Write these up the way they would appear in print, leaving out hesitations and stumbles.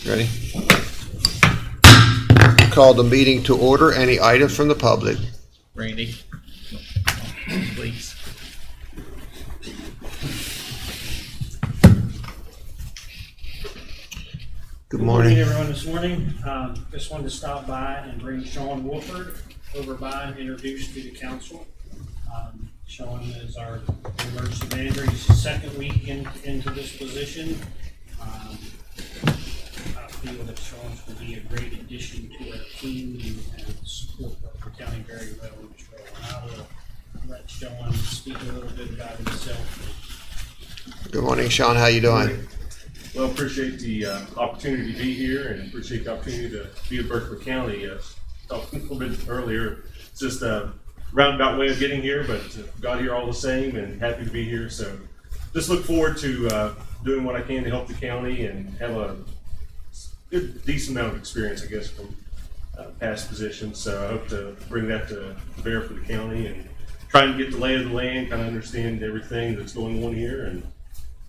Ready? Call the meeting to order. Any items from the public? Randy, please. Good morning. Everyone this morning. Just wanted to stop by and bring Sean Wolford over by and introduce to the council. Sean is our emergency manager. He's his second week into this position. I feel that Sean's will be a great addition to our team and support the county very well in this role. And I will let Sean speak a little bit about himself. Good morning, Sean. How you doing? Well, appreciate the opportunity to be here and appreciate the opportunity to be at Berkeley County. Talked a little bit earlier. It's just a roundabout way of getting here, but got here all the same and happy to be here. So just look forward to doing what I can to help the county and have a good, decent amount of experience, I guess, from past positions. So I hope to bring that to bear for the county and try and get the lay of the land, kind of understand everything that's going on here and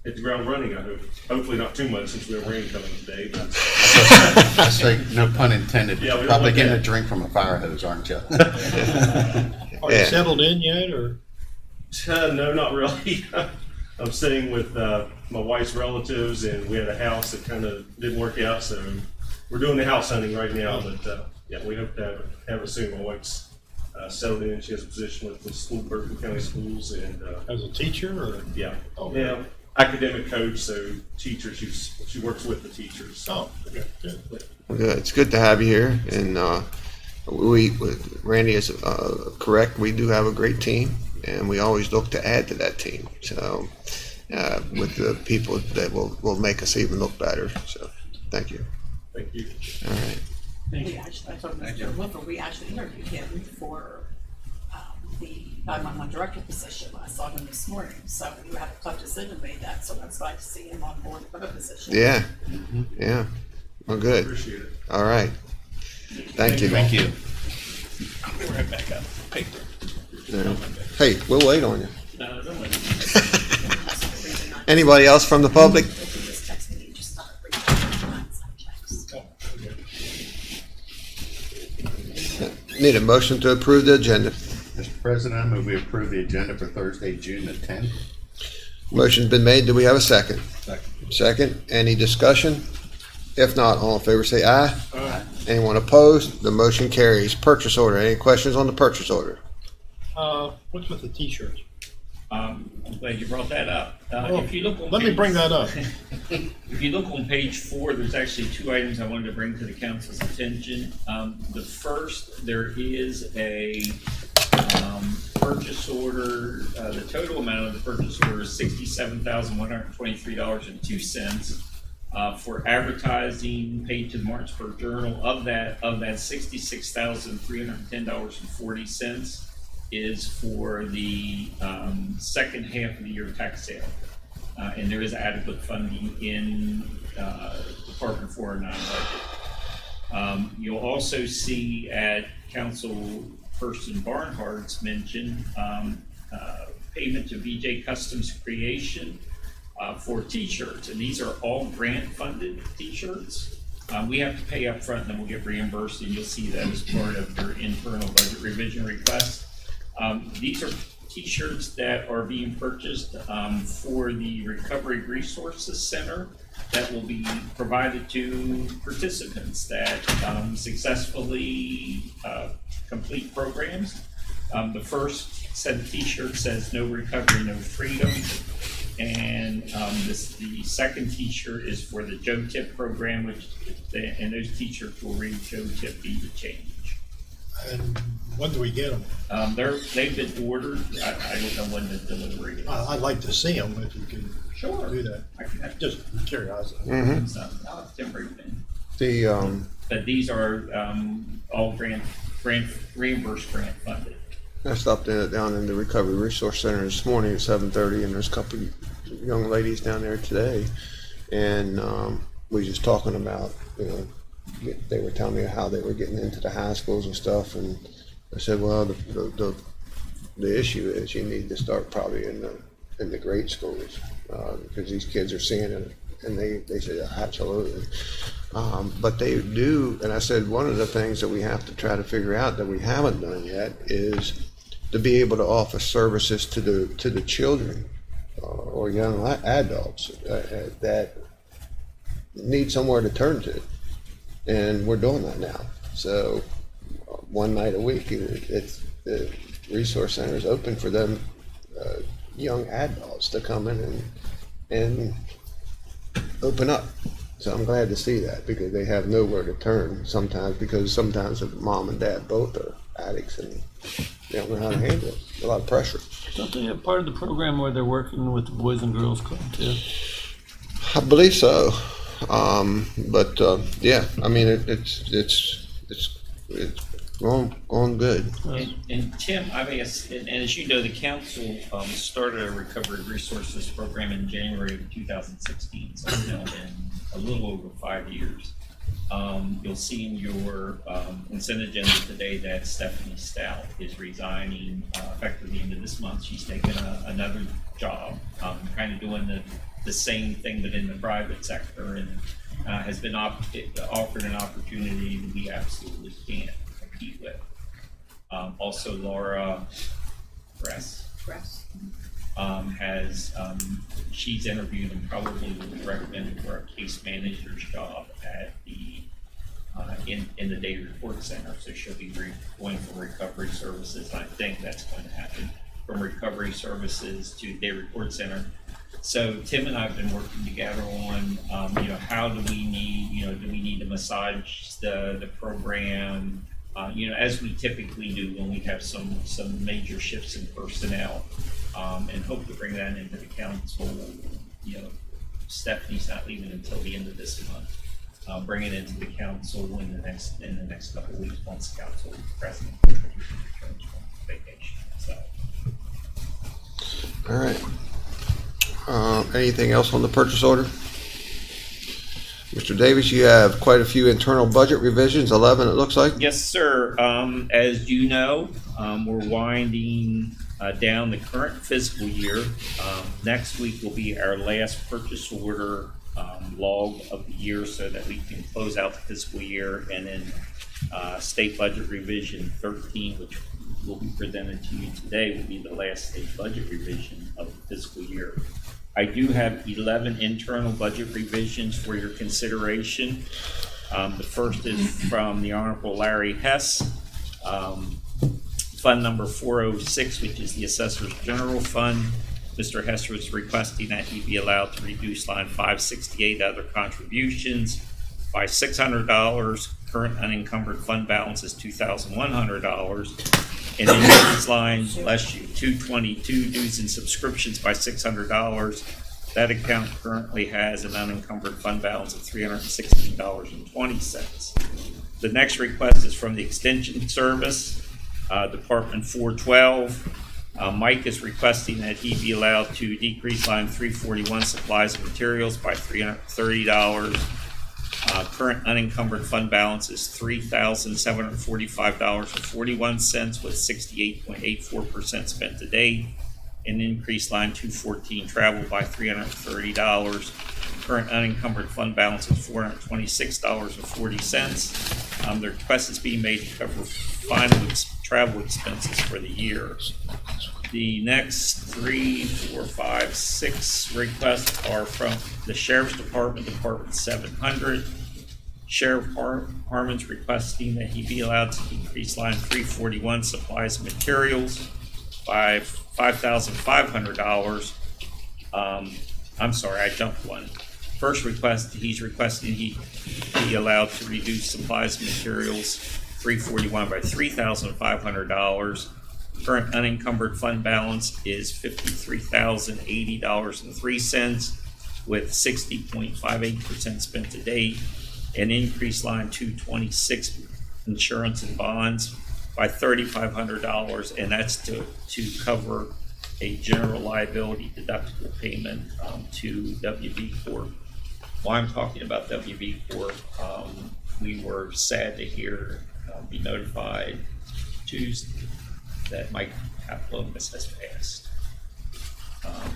hit the ground running, I hope. Hopefully not too much since we have rain coming today. But I say no pun intended. Yeah, we don't Probably want getting that. a drink from a fire hose, aren't you? Are you settled in yet, or? No, not really. I'm staying with my wife's relatives, and we had a house that kind of didn't work out, so we're doing the house hunting right now. But yeah, we hope to have it soon. My wife's settled in. She has a position with the school, Berkeley County Schools, and As a teacher, or? yeah, Okay. yeah, academic coach. So teacher, she works with the teachers. So. Oh, okay, good. Good. It's good to have you here. And Randy is correct. We do have a great team, and we always look to add to that team. So with the people that will make us even look better. So thank you. Thank you. All right. We actually, I told Mr. Wilford, we actually interviewed him for the 911 director position. I saw him this morning, so you had a tough decision made that, so that's glad to see him on board for the position. Yeah. Yeah. Well, good. Appreciate it. All right. Thank you. Thank you. I'll be right back up. Paper. Yeah. Hey, we'll wait on you. No, don't wait. Anybody else from the public? If you just text me, you just start bringing checks. Oh, okay. Need a motion to approve the agenda. Mr. President, I move we approve the agenda for Thursday, June the 10th. Motion's been made. Do we have a second? Second. Second. Any discussion? If not, all in favor say aye. Aye. Anyone opposed? The motion carries. Purchase order. Any questions on the purchase order? What's with the t-shirts? I'm glad you brought that up. If you look on Let me page- bring that up. If you look on page 4, there's actually 2 items I wanted to bring to the council's attention. The first, there is a purchase order. The total amount of the purchase order is $67,123.02 for advertising paid to the Martinsburg Journal. Of that $66,310.40 is for the second half of the year tax sale. And there is adequate funding in Department 409 budget. You'll also see at Councilperson Barnhart's mention payment to VJ Customs Creation for t-shirts, and these are all grant-funded t-shirts. We have to pay up front, and then we'll get reimbursed, and you'll see that as part of your internal budget revision request. These are t-shirts that are being purchased for the Recovery Resources Center that will be provided to participants that successfully complete programs. The first set of t-shirts says "No Recovery, No Freedom," and the second t-shirt is for the Joe Tip program, and those t-shirts will read "Joe Tip, Be the Change." And when do we get them? They've been ordered. I don't know when the delivery is. I'd like to see them if you can Sure. do that. I can Just curiosity. Mm-hmm. I'll have Tim bring it in. The But these are all reimbursed grant funded. I stopped down in the Recovery Resource Center this morning at 7:30, and there's a couple of young ladies down there today, and we were just talking about, they were telling me how they were getting into the high schools and stuff, and I said, well, the issue is you need to start probably in the grade schools because these kids are seeing it, and they said absolutely. But they do, and I said one of the things that we have to try to figure out that we haven't done yet is to be able to offer services to the children or young adults that need somewhere to turn to, and we're doing that now. So one night a week, it's the resource center is open for them young adults to come in and open up. So I'm glad to see that, because they have nowhere to turn sometimes, because sometimes mom and dad both are addicts and they don't know how to handle it. A lot of pressure. Don't they have part of the program where they're working with the Boys and Girls Club too? I believe so. Yeah, I mean, it's going good. And Tim, I've asked, and as you know, the council started a recovery resources program in January of 2016, so it's now been a little over 5 years. You'll see in your consent agenda today that Stephanie Stout is resigning effective the end of this month. She's taken another job, kind of doing the same thing but in the private sector, and has been offered an opportunity that we absolutely can't compete with. Also, Laura Gress she's interviewed and probably will be recommended for a case manager's job at the in the day report center. So she'll be going from recovery services, and I think that's going to happen from recovery services to day report center. So Tim and I have been working together on, how do we need to massage the program, as we typically do when we have some major shifts in personnel, and hope to bring that into the council. Stephanie's not leaving until the end of this month. Bring it into the council in the next couple of weeks once the council president returns from vacation. So. All right. Anything else on the purchase order? Mr. Davis, you have quite a few internal budget revisions, 11 it looks like. Yes, sir. As you know, we're winding down the current fiscal year. Next week will be our last purchase order log of the year, so that we can close out the fiscal year, and then state budget revision 13, which will be presented to you today, will be the last state budget revision of the fiscal year. I do have 11 internal budget revisions for your consideration. The first is from the Honorable Larry Hess, Fund number 406, which is the Assessor's General Fund. Mr. Hess was requesting that he be allowed to reduce line 568 other contributions by $600. Current unencumbered fund balance is $2,100. And then this line, bless you, 222 dues and subscriptions by $600. That account currently has an unencumbered fund balance of $316.20. The next request is from the Extension Service, Department 412. Mike is requesting that he be allowed to decrease line 341 supplies and materials by $330. Current unencumbered fund balance is $3,745.41 with 68.84% spent to date. An increased line 214 travel by $330. Current unencumbered fund balance is $426.40. The request is being made to cover final travel expenses for the year. The next 3, 4, 5, 6 requests are from the Sheriff's Department, Department 700. Sheriff Harmon's requesting that he be allowed to decrease line 341 supplies and materials by $5,500. I'm sorry, I jumped one. First request, he's requesting he be allowed to reduce supplies and materials 341 by $3,500. Current unencumbered fund balance is $53,080.03 with 60.58% spent to date. An increased line 226 insurance and bonds by $3,500, and that's to cover a general liability deductible payment to WB Corp. While I'm talking about WB Corp, we were sad to be notified Tuesday that Mike Papalomas has passed.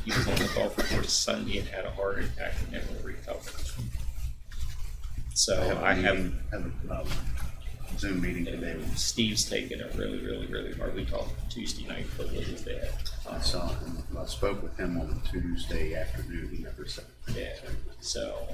He was on the golf course Sunday and had a heart attack and never recovered. So I have, Have a Zoom meeting today. Steve's taking it really, really, really hard. We talked Tuesday night for a little bit. I saw him, I spoke with him on Tuesday afternoon, he never said. Yeah, so,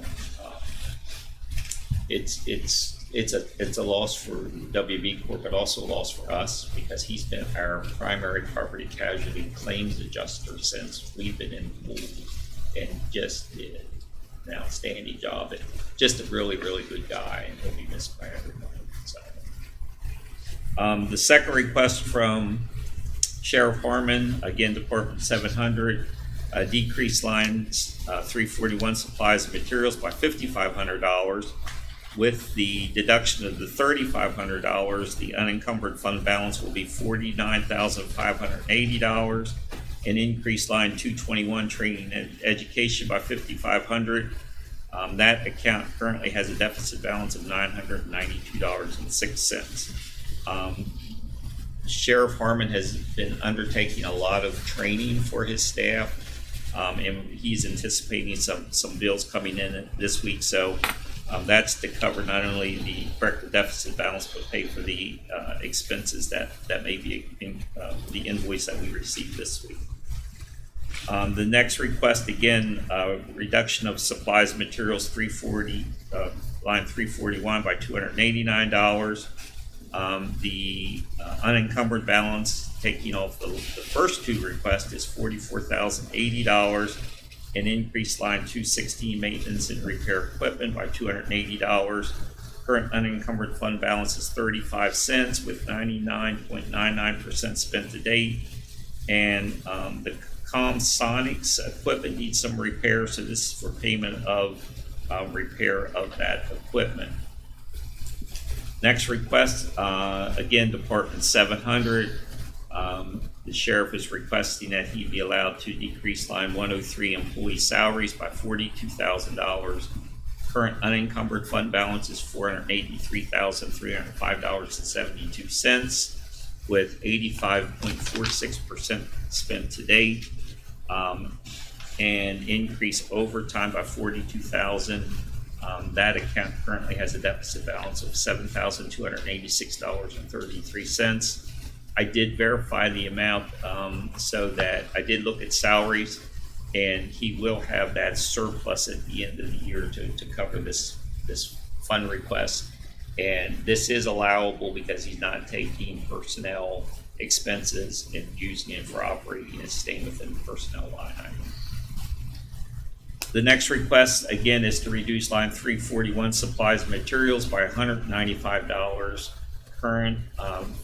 it's a loss for WB Corp, but also a loss for us because he's been our primary property casualty claims adjuster since we've been in the pool and just did an outstanding job. And just a really, really good guy, and he'll be missed by everyone. So, the second request from Sheriff Harmon, again, Department 700, decreased lines 341 supplies and materials by $5,500. With the deduction of the $3,500, the unencumbered fund balance will be $49,580. An increased line 221 training and education by $5,500. That account currently has a deficit balance of $992.06. Sheriff Harmon has been undertaking a lot of training for his staff, and he's anticipating some bills coming in this week. So that's to cover not only the correct deficit balance, but pay for the expenses that may be in the invoice that we received this week. The next request, again, reduction of supplies and materials 340, line 341 by $289. The unencumbered balance, taking off the first two requests, is $44,080. An increased line 216 maintenance and repair equipment by $280. Current unencumbered fund balance is 35 cents with 99.99% spent to date. And the Comsonics equipment needs some repair, so this is for payment of repair of that equipment. Next request, again, Department 700. The sheriff is requesting that he be allowed to decrease line 103 employee salaries by $42,000. Current unencumbered fund balance is $483,305.72 with 85.46% spent to date. And increase overtime by $42,000. That account currently has a deficit balance of $7,286.33. I did verify the amount so that I did look at salaries, and he will have that surplus at the end of the year to cover this fund request. And this is allowable because he's not taking personnel expenses and using it for operating and staying within the personnel line item. The next request, again, is to reduce line 341 supplies and materials by $195. Current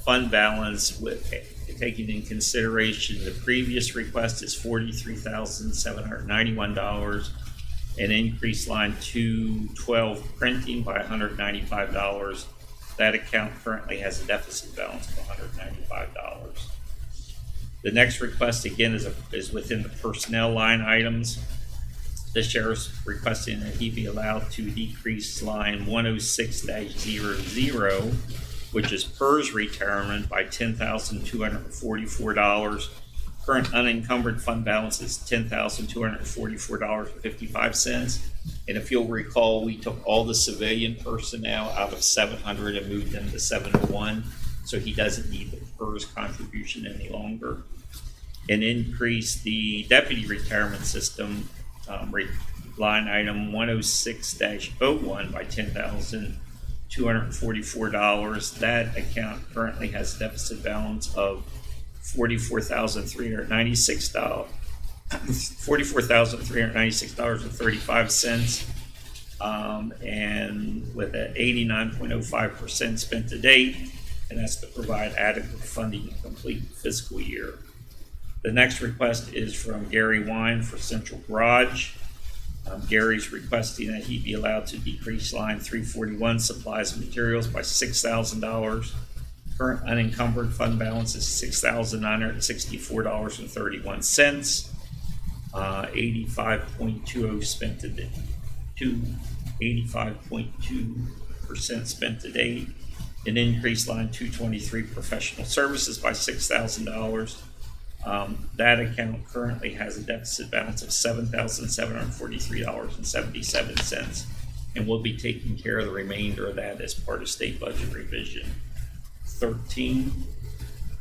fund balance, with taking in consideration the previous request, is $43,791. An increased line 212 printing by $195. That account currently has a deficit balance of $195. The next request, again, is within the personnel line items. The sheriff's requesting that he be allowed to decrease line 106-00, which is PERS retirement, by $10,244. Current unencumbered fund balance is $10,244.55. And if you'll recall, we took all the civilian personnel out of 700 and moved them to 701. So he doesn't need the PERS contribution any longer. And increase the deputy retirement system line item 106-01 by $10,244. That account currently has a deficit balance of $44,396. $44,396.35, and with an 89.05% spent to date, and that's to provide adequate funding to complete the fiscal year. The next request is from Gary Wine for Central Garage. Gary's requesting that he be allowed to decrease line 341 supplies and materials by $6,000. Current unencumbered fund balance is $6,964.31. 85.20 spent to date, 85.2% spent to date. An increased line 223 professional services by $6,000. That account currently has a deficit balance of $7,743.77. and we'll be taking care of the remainder of that as part of state budget revision 13.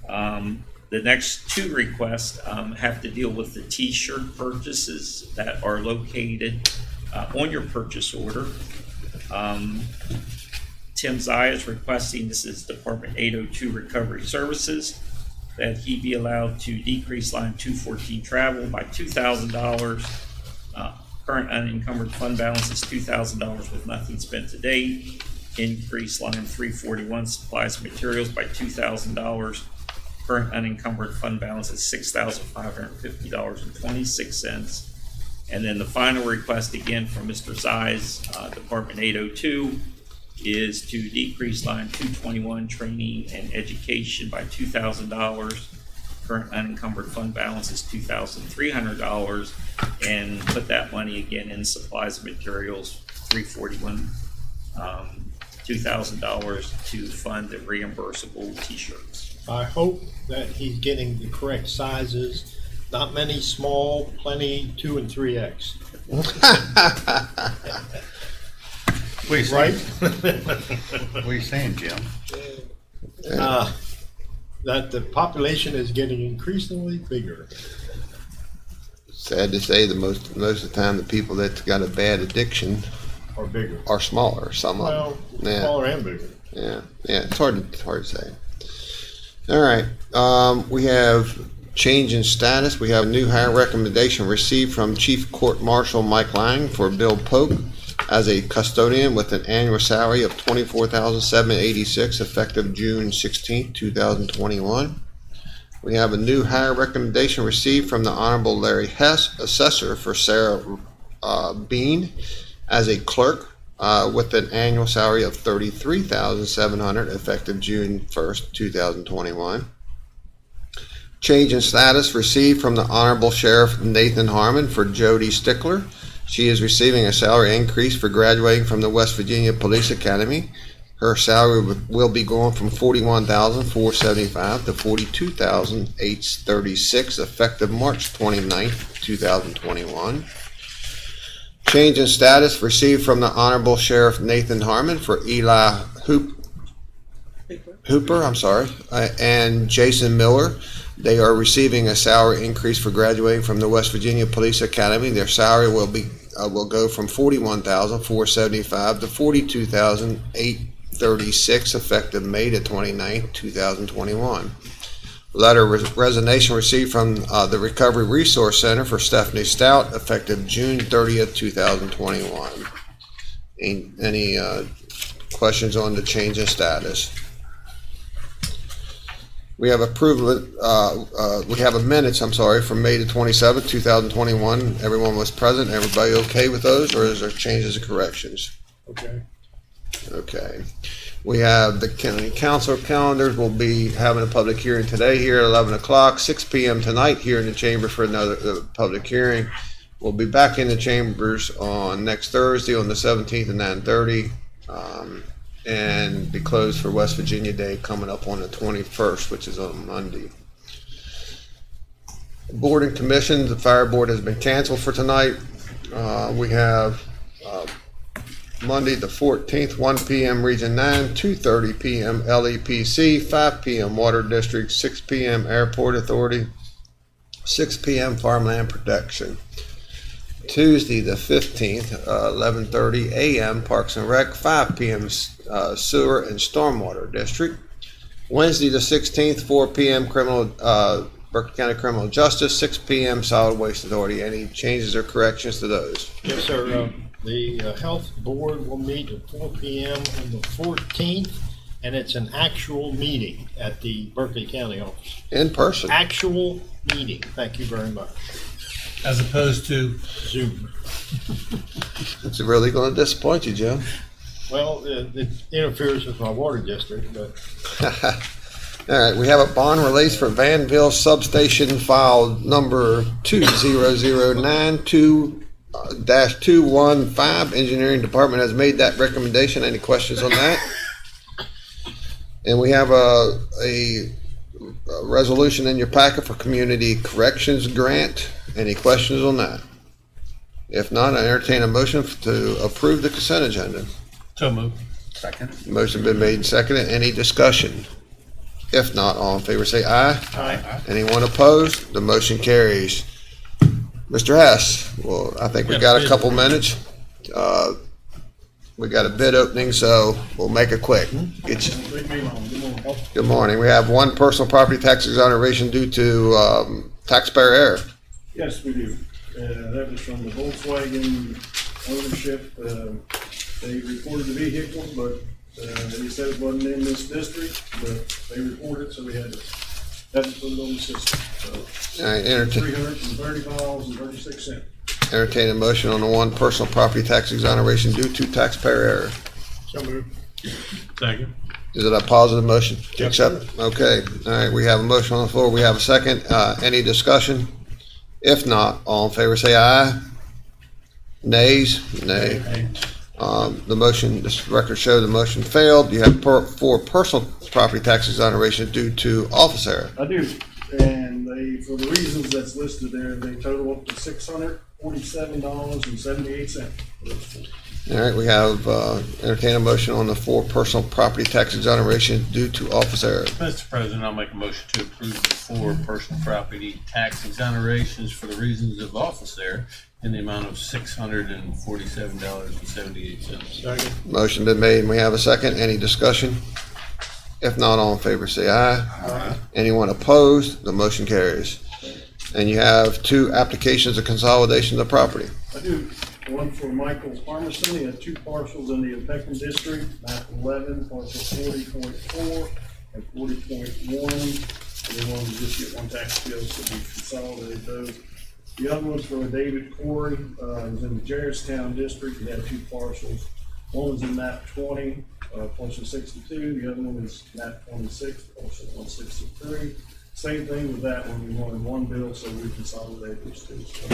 The next two requests have to deal with the T-shirt purchases that are located on your purchase order. Tim Zai is requesting, this is Department 802 Recovery Services, that he be allowed to decrease line 214 travel by $2,000. Current unencumbered fund balance is $2,000 with nothing spent to date. Increase line 341 supplies and materials by $2,000. Current unencumbered fund balance is $6,550.26. And then the final request again from Mr. Zai's Department 802 is to decrease line 221 training and education by $2,000. Current unencumbered fund balance is $2,300, and put that money again in supplies and materials, 341, $2,000 to fund the reimbursable T-shirts. I hope that he's getting the correct sizes. Not many small, plenty 2 and 3X. What are you Right? saying? What are you saying, Jim? That the population is getting increasingly bigger. Sad to say, most of the time, the people that's got a bad addiction Or bigger. are smaller. Some of Well, them. Yeah. smaller and bigger. Yeah, it's hard to say. All right, we have change in status. We have new hire recommendation received from Chief Court Marshal Mike Lang for Bill Polk as a custodian with an annual salary of $24,786 effective June 16, 2021. We have a new hire recommendation received from the Honorable Larry Hess, assessor for Sarah Bean as a clerk with an annual salary of $33,700 effective June 1st, 2021. Change in status received from the Honorable Sheriff Nathan Harmon for Jody Stickler. She is receiving a salary increase for graduating from the West Virginia Police Academy. Her salary will be going from $41,475 to $42,836 effective March 29th, 2021. Change in status received from the Honorable Sheriff Nathan Harmon for Eli Hooper, and Jason Miller. They are receiving a salary increase for graduating from the West Virginia Police Academy. Their salary will go from $41,475 to $42,836 effective May the 29th, 2021. Letter of resignation received from the Recovery Resource Center for Stephanie Stout effective June 30th, 2021. Any questions on the change in status? We have we have a minutes, from May the 27th, 2021. Everyone was present. Everybody okay with those, or is there changes or corrections? Okay. Okay. We have the county council calendars. We'll be having a public hearing today here at 11 o'clock, 6 p.m. tonight here in the chamber for another public hearing. We'll be back in the chambers on next Thursday on the 17th at 9:30. And be closed for West Virginia Day coming up on the 21st, which is on Monday. Board and commissions, the fire board has been canceled for tonight. We have Monday the 14th, 1 p.m. Region 9, 2:30 p.m. LEPC, 5 p.m. Water District, 6 p.m. Airport Authority, 6 p.m. Farmland Protection. Tuesday the 15th, 11:30 a.m. Parks and Rec, 5 p.m. Sewer and Stormwater District. Wednesday the 16th, 4 p.m. Berkeley County Criminal Justice, 6 p.m. Solid Waste Authority. Any changes or corrections to those? Yes, sir. The health board will meet at 4 p.m. on the 14th, and it's an actual meeting at the Berkeley County office. In person. Actual meeting. Thank you very much. As opposed to Zoom. It's really going to disappoint you, Jim. Well, it interferes with my water district, but All right, we have a bond release for Vanville Substation file number 20092-215. Engineering Department has made that recommendation. Any questions on that? And we have a resolution in your packet for Community Corrections Grant. Any questions on that? If not, I entertain a motion to approve the consent agenda. So moved. Second. Motion been made and seconded. Any discussion? If not, all in favor say aye. Aye. Anyone opposed? The motion carries. Mr. Hess, well, I think we got a couple minutes. We got a bid opening, so we'll make it quick. Get you. Good morning. We have one personal property tax exoneration due to taxpayer error. Yes, we do. That was from the Volkswagen ownership. They reported the vehicle, but they said it wasn't in this district, but they reported, so we had to put it on the system. So All right, entertain $330.36. a motion on the one personal property tax exoneration due to taxpayer error. So moved. Second. Is it a positive motion to accept? Okay, all right, we have a motion on the floor. We have a second. Any discussion? If not, all in favor say aye. Nays? Nay. The motion, this record show the motion failed. You have four personal property tax exoneration due to office error. I do, and they, for the reasons that's listed there, they total up to $647.78. All right, we have entertained a motion on the four personal property tax exoneration due to office error. Mr. President, I'll make a motion to approve the four personal property tax exonerations for the reasons of office error in the amount of $647.78. Second. Motion been made and we have a second. Any discussion? If not, all in favor say aye. Aye. Anyone opposed? The motion carries. And you have two applications of consolidation of property. I do. One for Michael Parmesan. He had two parcels in the Peckham district, map 11, parcel 40.4 and 40.1. They wanted to just get one tax bill, so we consolidated those. The other one's for David Corey. It was in the Jarrettstown district. He had two parcels. One was in map 20, parcel 62. The other one is map 26, parcel 163. Same thing with that one. We wanted one bill, so we consolidated those two. So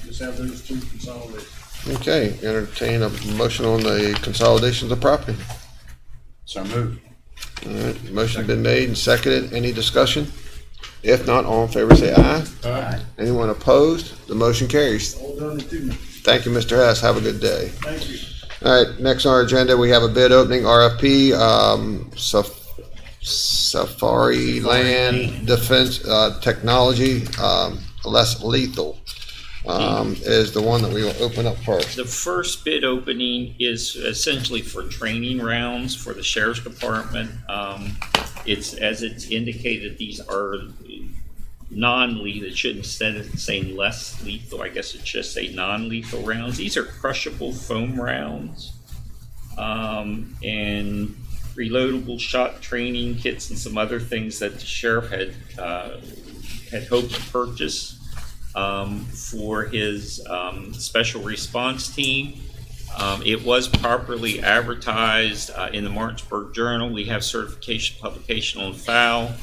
just have those two consolidated. Okay, entertain a motion on the consolidations of property. So moved. All right, motion been made and seconded. Any discussion? If not, all in favor say aye. Aye. Anyone opposed? The motion carries. All done in 2 minutes. Thank you, Mr. Hess. Have a good day. Thank you. All right, next on our agenda, we have a bid opening, RFP, Safari Land Defense Technology, less lethal, is the one that we will open up first. The first bid opening is essentially for training rounds for the sheriff's department. It's, as it's indicated, these are non-lethal. It shouldn't say less lethal. I guess it should say non-lethal rounds. These are crushable foam rounds, and reloadable shot training kits and some other things that the sheriff had hoped to purchase for his special response team. It was properly advertised in the Martinsburg Journal. We have certification publication on file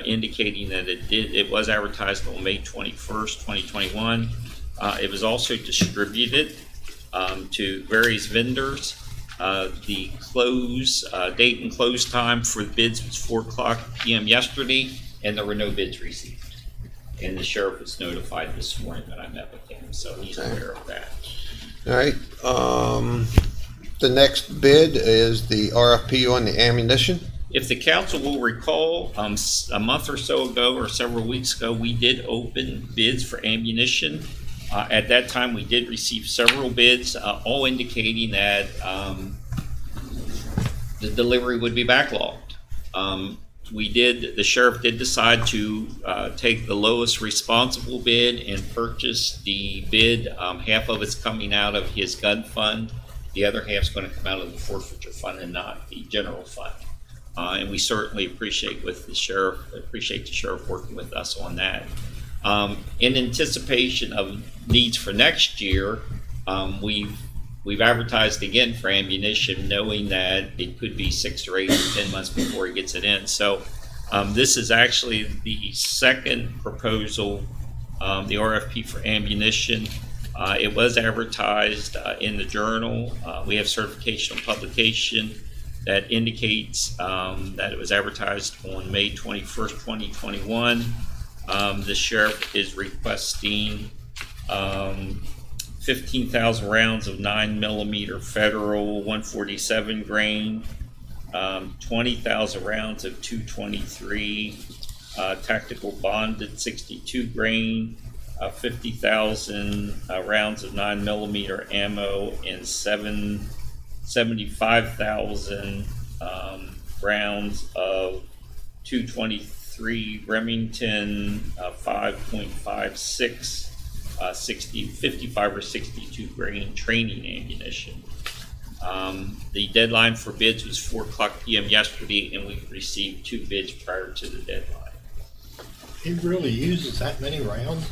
indicating that it was advertised on May 21st, 2021. It was also distributed to various vendors. The date and close time for the bids was 4:00 p.m. yesterday, and there were no bids received. And the sheriff was notified this morning that I met with him, so he's aware of that. All right, the next bid is the RFP on the ammunition. If the council will recall, a month or so ago or several weeks ago, we did open bids for ammunition. At that time, we did receive several bids, all indicating that the delivery would be backlogged. The sheriff did decide to take the lowest responsible bid and purchase the bid. Half of it's coming out of his gun fund. The other half's going to come out of the forfeiture fund and not the general fund. And we certainly appreciate the sheriff working with us on that. In anticipation of needs for next year, we've advertised again for ammunition, knowing that it could be 6 or 8 or 10 months before he gets it in. So this is actually the second proposal, the RFP for ammunition. It was advertised in the Journal. We have certification of publication that indicates that it was advertised on May 21st, 2021. The sheriff is requesting 15,000 rounds of 9mm Federal 147 grain, 20,000 rounds of 223 tactical bonded 62 grain, 50,000 rounds of 9mm ammo, and 75,000 rounds of 223 Remington 5.56 55 or 62 grain training ammunition. The deadline for bids was 4:00 p.m. yesterday, and we received 2 bids prior to the deadline. He really uses that many rounds?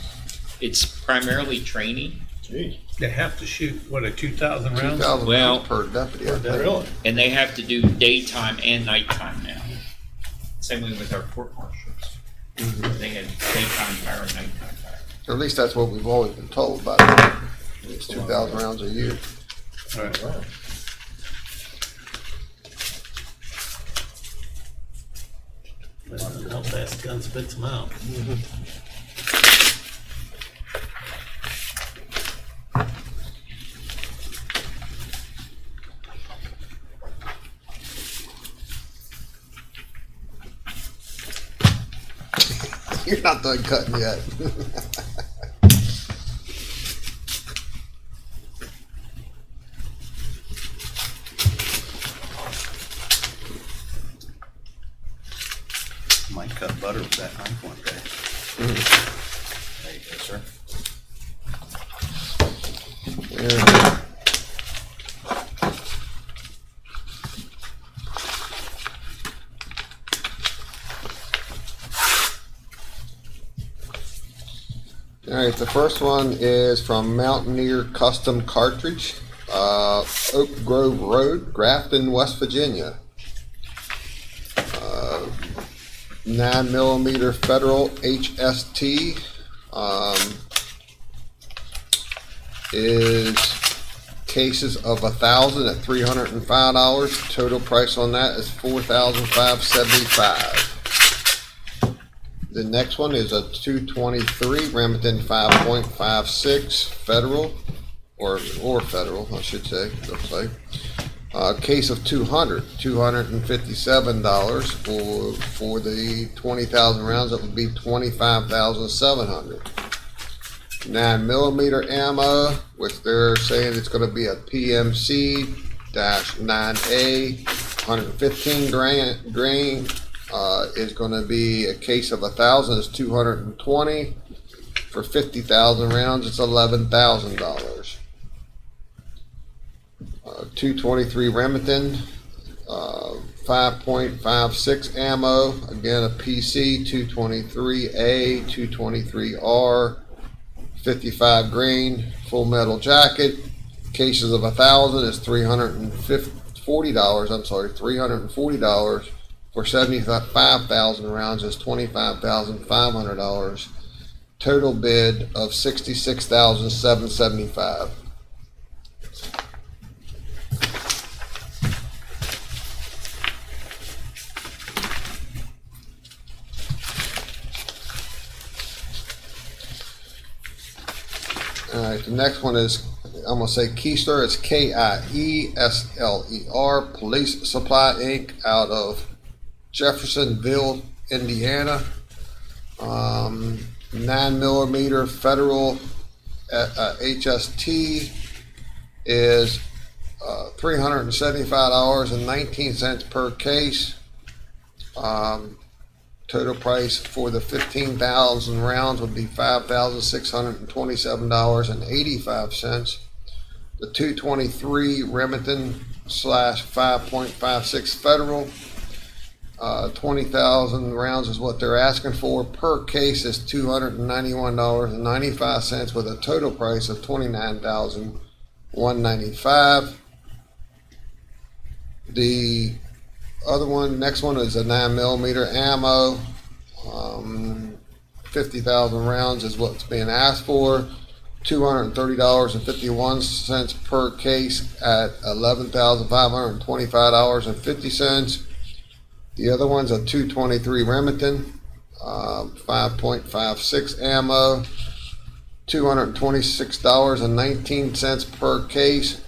It's primarily training, Jeez. They have to shoot, what, a 2,000 rounds? 2,000 Well- rounds per deputy. I think. Really? and they have to do daytime and nighttime now. Same way with our court martials. They had daytime fire and nighttime fire. Or at least that's what we've always been told by it's 2,000 rounds a year. Right. How fast gun spits them out. You're not done cutting yet. Might cut butter with that knife one day. There you go, sir. Yeah. All right, the first one is from Mountaineer Custom Cartridge, Oak Grove Road, Grafton, West Virginia. 9mm Federal HST is cases of 1,000 at $305. Total price on that is $4,575. The next one is a 223 Remington 5.56 Federal, or Federal, I should say. Looks like. Case of $257 for the 20,000 rounds. That would be 25,700. 9mm ammo, which they're saying it's going to be a PMC-9A, 115 grain. Is going to be a case of 1,000 is 220. For 50,000 rounds, it's $11,000. 223 Remington, 5.56 ammo. Again, a PC 223A, 223R, 55 grain, full metal jacket. Cases of 1,000 is $340. I'm sorry, $340. For 75,000 rounds is $25,500. Total bid of $66,775. All right, the next one is, I'm going to say Keysler. It's Kiesler, Police Supply Inc. out of Jeffersonville, Indiana. 9mm Federal HST is $375.19 per case. Total price for the 15,000 rounds would be $5,627.85. The 223 Remington / 5.56 Federal, 20,000 rounds is what they're asking for. Per case is $291.95 with a total price of $29,195. The other one, next one is a 9mm ammo. 50,000 rounds is what's being asked for. $230.51 per case at $11,525.50. The other one's a 223 Remington, 5.56 ammo. $226.19 per case.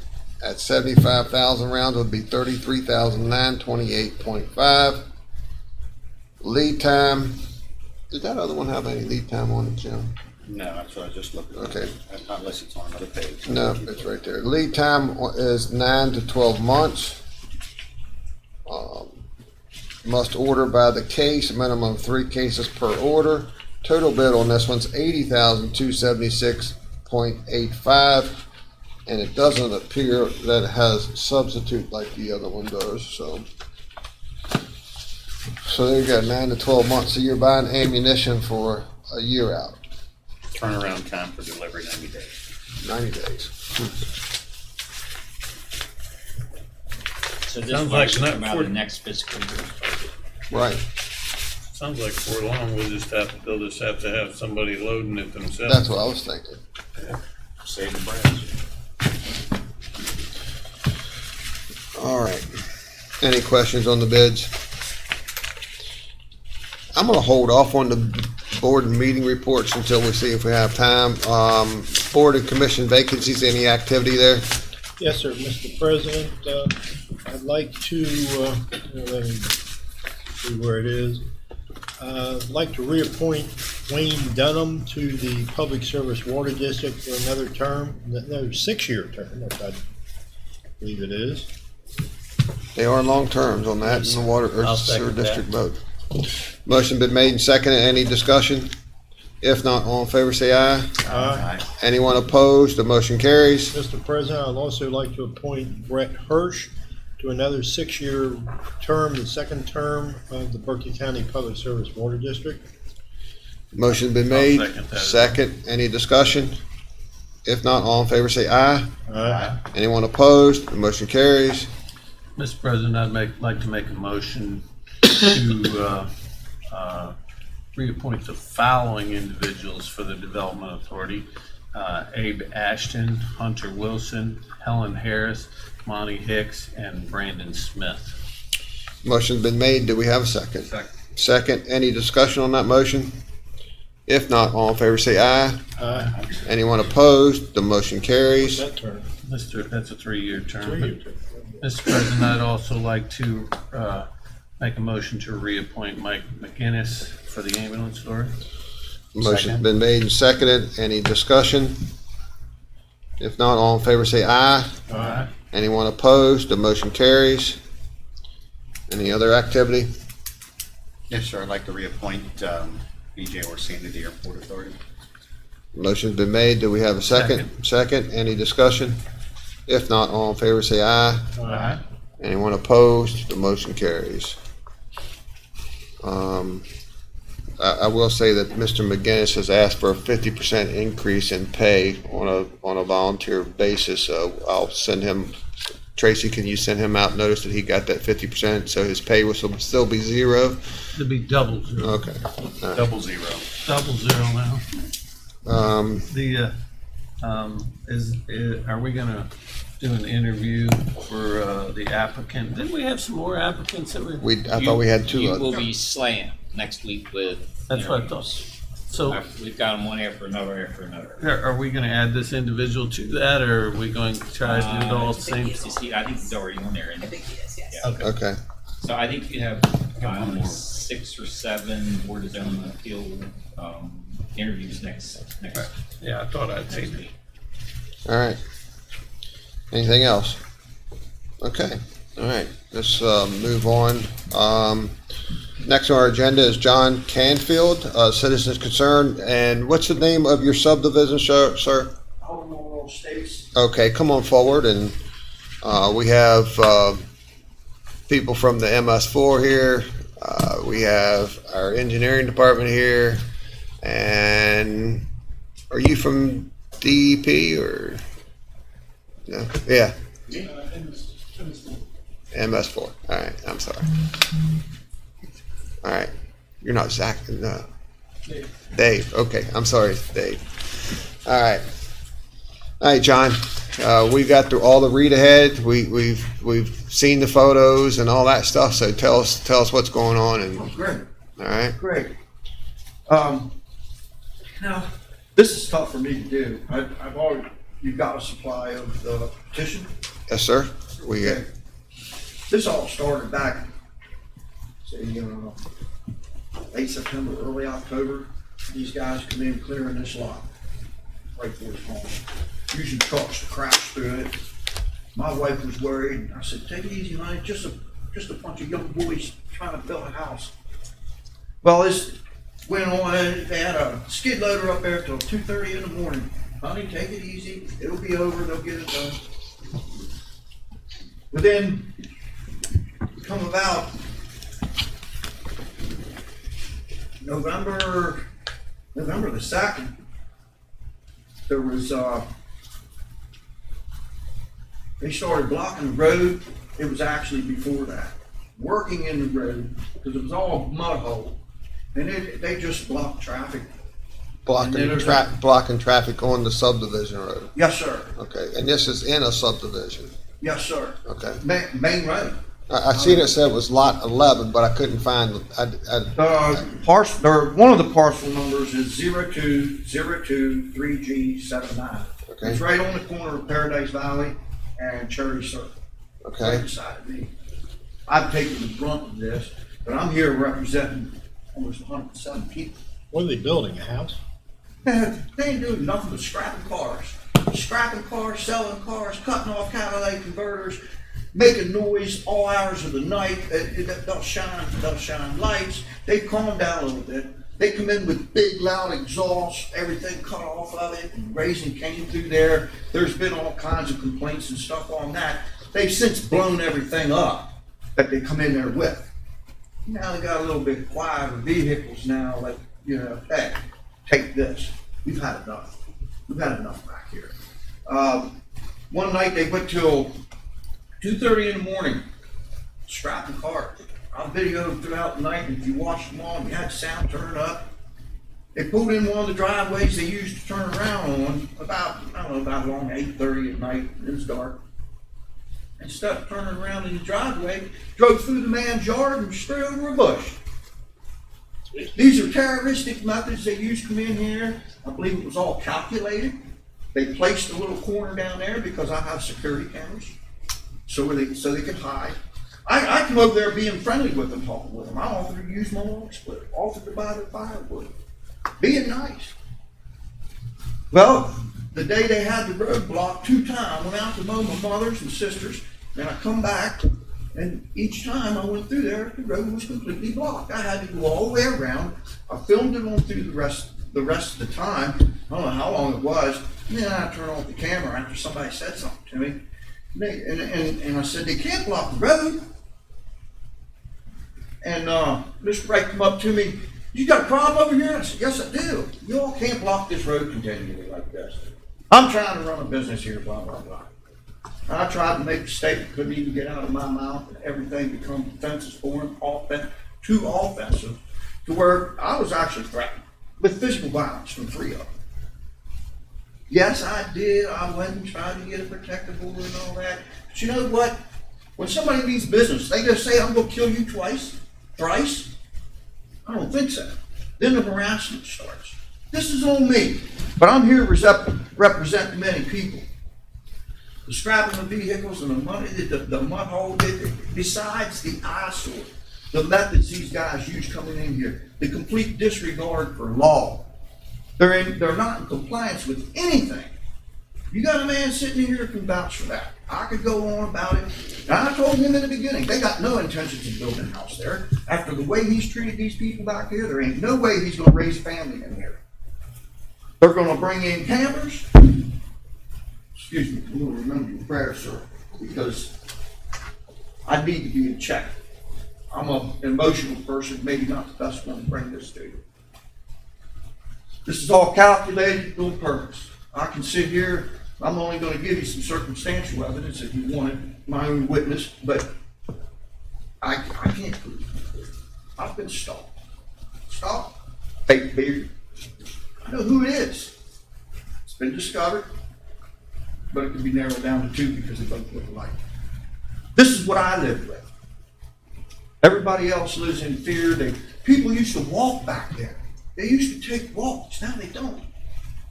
At 75,000 rounds would be 33,928.5. Lead time. Did that other one have any lead time on it, Jim? No, that's what I was just looking at. Okay. Unless it's on another page. No, it's right there. Lead time is 9 to 12 months. Must order by the case, a minimum of 3 cases per order. Total bid on this one's $80,276.85, and it doesn't appear that it has substitute like the other one does. So there you go, 9 to 12 months. So you're buying ammunition for a year out, Turnaround time for delivery 90 days. 90 days. So this Sounds one like should not come out for- of the next fiscal year. Right. Sounds like before long, they'll just have to have somebody loading it themselves. That's what I was thinking. Save the brands. All right. Any questions on the bids? I'm going to hold off on the board and meeting reports until we see if we have time. Board and commission vacancies, any activity there? Yes, sir, Mr. President, I'd like to, let me see where it is. I'd like to reappoint Wayne Dunham to the Public Service Water District for another term, another 6-year term, which I believe it is. They are long terms on that in the water or I'll sewer second that. district vote. Motion been made and seconded. Any discussion? If not, all in favor say aye. Aye. Anyone opposed? The motion carries. Mr. President, I'd also like to appoint Brett Hirsch to another 6-year term, the second term of the Berkeley County Public Service Water District. Motion been made. second that. Second. Any discussion? If not, all in favor say aye. Aye. Anyone opposed? The motion carries. Mr. President, I'd like to make a motion to reappoint the following individuals for the Development Authority. Abe Ashton, Hunter Wilson, Helen Harris, Monty Hicks, and Brandon Smith. Motion's been made. Do we have a second? Second. Second. Any discussion on that motion? If not, all in favor say aye. Aye. Anyone opposed? The motion carries. That term, That's a 3-year term. 3-year term. Mr. President, I'd also like to make a motion to reappoint Mike McGinnis for the ambulance authority. Motion's Second. been made and seconded. Any discussion? If not, all in favor say aye. Aye. Anyone opposed? The motion carries. Any other activity? Yes, sir, I'd like to reappoint BJ Orsini to the Airport Authority. Motion's been made. Do we have a second? Second. Any discussion? If not, all in favor say aye. Aye. Anyone opposed? The motion carries. I will say that Mr. McGinnis has asked for a 50% increase in pay on a volunteer basis. So I'll send him, Tracy, can you send him out notice that he got that 50% so his pay will still be zero? It'd be double zero. Okay. All right. Double zero. Double zero now. Are we gonna do an interview for the applicant? Didn't we have some more applicants that I thought we had two You others. will be slammed next week with. That's what I interviews. thought. So We've got them one after another after another. are we gonna add this individual to that, or are we going to try to do it all at the same? Yes. I think he's already on there. I think he is, yes. Yeah. Okay. So I think you have 6 or 7 Board of Zoning Appeal interviews next. Yeah, I thought I'd seen it. All right. Anything else? Okay. All right. Let's move on. Next on our agenda is John Canfield, Citizens Concerned. And what's the name of your subdivision, sir? Alamo States. Okay, come on forward. And we have people from the MS4 here. We have our engineering department here. And are you from DEP or? No? Yeah. MS4. All right. I'm sorry. All right. You're not Zach. No. Dave. Okay. I'm sorry, Dave. All right. All right, John. We got through all the read ahead. We've seen the photos and all that stuff. So tell us what's going on. And Great, all right. great. Now, This is tough for me to do. I've already, you've got a supply of the petition. Yes, sir. We, This all started back, say, late September, early October. These guys come in clearing this lot right before the home, using trucks to crash through it. My wife was worried. I said, take it easy, honey. Just a bunch of young boys trying to build a house. Well, this went on. They had a skid loader up there till 2:30 in the morning. Honey, take it easy. It'll be over. They'll get it done. But then, come about November the 2nd, there was, they started blocking the road. It was actually before that. Working in the road, because it was all mud hole. And they just blocked traffic. blocking traffic on the subdivision road. Yes, sir. Okay, and this is in a subdivision. Yes, sir. Okay. Main road. I seen it said it was lot 11, but I couldn't find, One of the parcel numbers is 02023G79. Okay. It's right on the corner of Paradise Valley and Cherry Circle. okay. Right beside me. I've taken the brunt of this, but I'm here representing almost 107 people. What are they building, a house? They ain't doing nothing but scrapping cars. Scrapping cars, selling cars, cutting off catalytic converters, making noise all hours of the night. They'll shine lights. They calm down a little bit. They come in with big, loud exhausts, everything cut off of it, and raising cane through there. There's been all kinds of complaints and stuff on that. They've since blown everything up that they come in there with. Now they got a little bit quieter vehicles now, like, hey, take this. We've had enough. We've had enough back here. One night they went till 2:30 in the morning, scrapping cars. I videoed throughout the night, and if you watched them all, you had sound turned up. They pulled in one of the driveways they used to turn around on about, I don't know, about along 8:30 at night. It was dark. Instead of turning around in the driveway, drove through the man's yard and straight over a bush. These are terroristic methods they used to come in here. I believe it was all calculated. They placed a little corner down there because I have security cameras, so they could hide. I come over there being friendly with them, talking with them. I offered to use my log splitter, offered to buy their firewood, being nice. Well, the day they had the road blocked 2 times, I went out to mow my mothers and sisters, and I come back, and each time I went through there, the road was completely blocked. I had to go all the way around. I filmed it on through the rest of the time. I don't know how long it was. And then I turned off the camera after somebody said something to me. And I said, they can't block the road. And Mr. Wright come up to me, you got a problem over here? I said, yes, I do. You all can't block this road continually like this. I'm trying to run a business here, blah, blah, blah. I tried to make a statement, couldn't even get out of my mouth, and everything become defensive for him, too offensive, to where I was actually threatened with physical violence from 3 of them. Yes, I did. I went and tried to get a protective order and all that. But you know what? When somebody means business, they just say, I'm going to kill you twice, thrice. I don't think so. Then the harassment starts. This is on me, but I'm here representing many people. The scrapping of vehicles and the money, the mud hole, besides the eyesore, the methods these guys use coming in here, the complete disregard for law. They're not in compliance with anything. You got a man sitting here who can vouch for that. I could go on about it. And I told him in the beginning, they got no intentions of building a house there. After the way he's treated these people back here, there ain't no way he's going to raise a family in here. They're going to bring in campers. Excuse me, I'm going to remember your prayer, sir, because I need to be in check. I'm an emotional person, maybe not the best one to bring this to you. This is all calculated on purpose. I can sit here, I'm only going to give you some circumstantial evidence if you want it, my own witness, but I can't prove it. I've been stalked. Stalked? Fake beard. I know who it is. It's been discovered, but it can be narrowed down to 2 because they both look alike. This is what I live with. Everybody else lives in fear. People used to walk back there. They used to take walks. Now they don't.